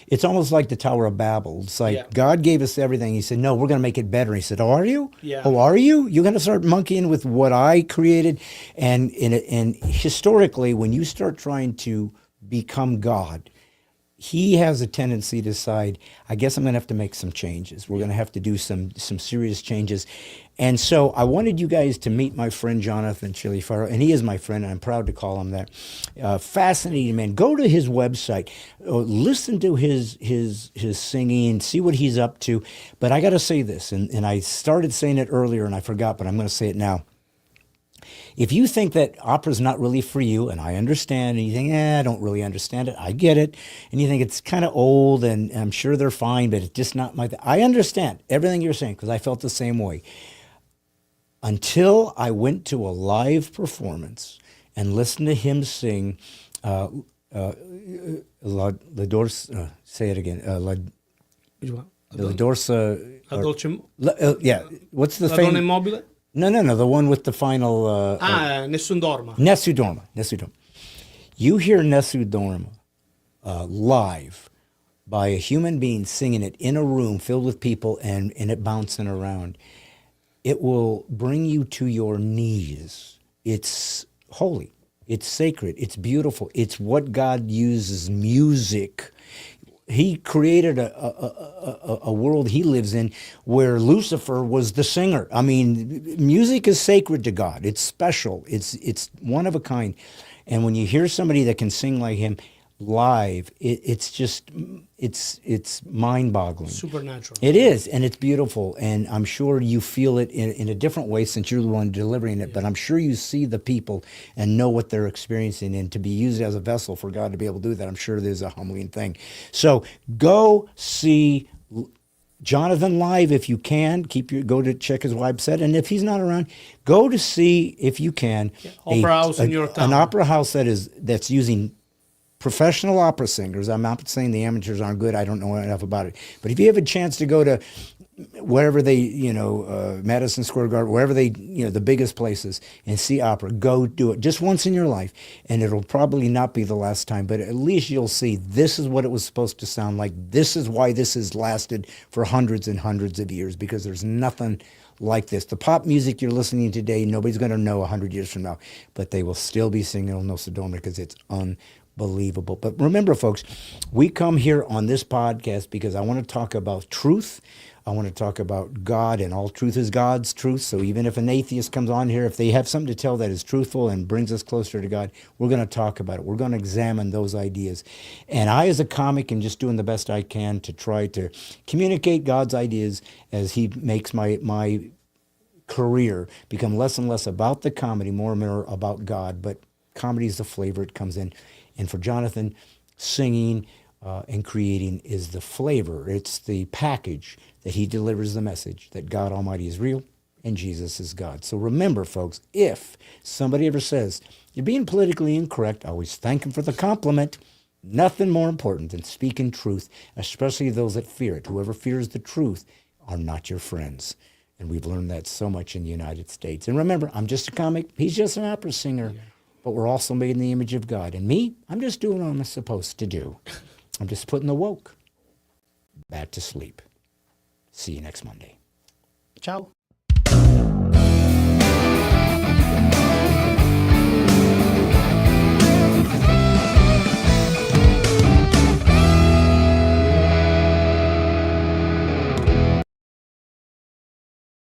it's almost like the Tower of Babel. It's like God gave us everything. He said, no, we're going to make it better. And he said, oh, are you? Yeah. Oh, are you? You're going to start monkeying with what I created? And historically, when you start trying to become God, he has a tendency to decide, I guess I'm going to have to make some changes. We're going to have to do some serious changes. And so I wanted you guys to meet my friend Jonathan Cilia Faro, and he is my friend, and I'm proud to call him that. Fascinating man. Go to his website, listen to his singing, see what he's up to. But I got to say this, and I started saying it earlier, and I forgot, but I'm going to say it now. If you think that opera's not really for you, and I understand, and you think, I don't really understand it, I get it, and you think it's kind of old, and I'm sure they're fine, but it's just not my thing. I understand everything you're saying, because I felt the same way. Until I went to a live performance and listened to him sing La Dorsa, say it again, La Dorsa. La Dolce. Yeah, what's the La famous? Donna Immobile? No, the one with the final... Nessun Dorma. Nessun Dorma. You hear Nessun Dorma live by a human being singing it in a room filled with people and it bouncing around. It will bring you to your knees. It's holy. It's sacred. It's beautiful. It's what God uses, music. He created a world he lives in where Lucifer was the singer. I mean, music is sacred to God. It's special. It's one of a kind. And when you hear somebody that can sing like him live, it's mind-boggling. Supernatural. It is, and it's beautiful. And I'm sure you feel it in a different way since you're the one delivering it. But I'm sure you see the people and know what they're experiencing. And to be used as a vessel for God to be able to do that, I'm sure there's a humbling thing. So go see Jonathan live if you can. Go to check his website, and if he's not around, go to see if you can opera house in your town. An opera house that's using professional opera singers. I'm not saying the amateurs aren't good. I don't know enough about it. But if you have a chance to go to wherever they, Madison Square Garden, wherever they, the biggest places, and see opera, go do it just once in your life. And it'll probably not be the last time, but at least you'll see this is what it was supposed to sound like. This is why this has lasted for hundreds and hundreds of years, because there's nothing like this. The pop music you're listening to today, nobody's going to know 100 years from now, but they will still be singing El Nostro Dome because it's unbelievable. But remember, folks, we come here on this podcast because I want to talk about truth. I want to talk about God, and all truth is God's truth. So even if an atheist comes on here, if they have something to tell that is truthful and brings us closer to God, we're going to talk about it. We're going to examine those ideas. And I, as a comic, am just doing the best I can to try to communicate God's ideas as he makes my career become less and less about the comedy, more and more about God. But comedy is the flavor it comes in. And for Jonathan, singing and creating is the flavor. It's the package that he delivers the message that God Almighty is real and Jesus is God. So remember, folks, if somebody ever says, you're being politically incorrect, always thank him for the compliment. Nothing more important than speaking truth, especially those that fear it. Whoever fears the truth are not your friends. And we've learned that so much in the United States. And remember, I'm just a comic. He's just an opera singer. Yeah. But we're also made in the image of God. And me, I'm just doing what I'm supposed to do. I'm just putting the woke back to sleep. See you next Monday. Ciao.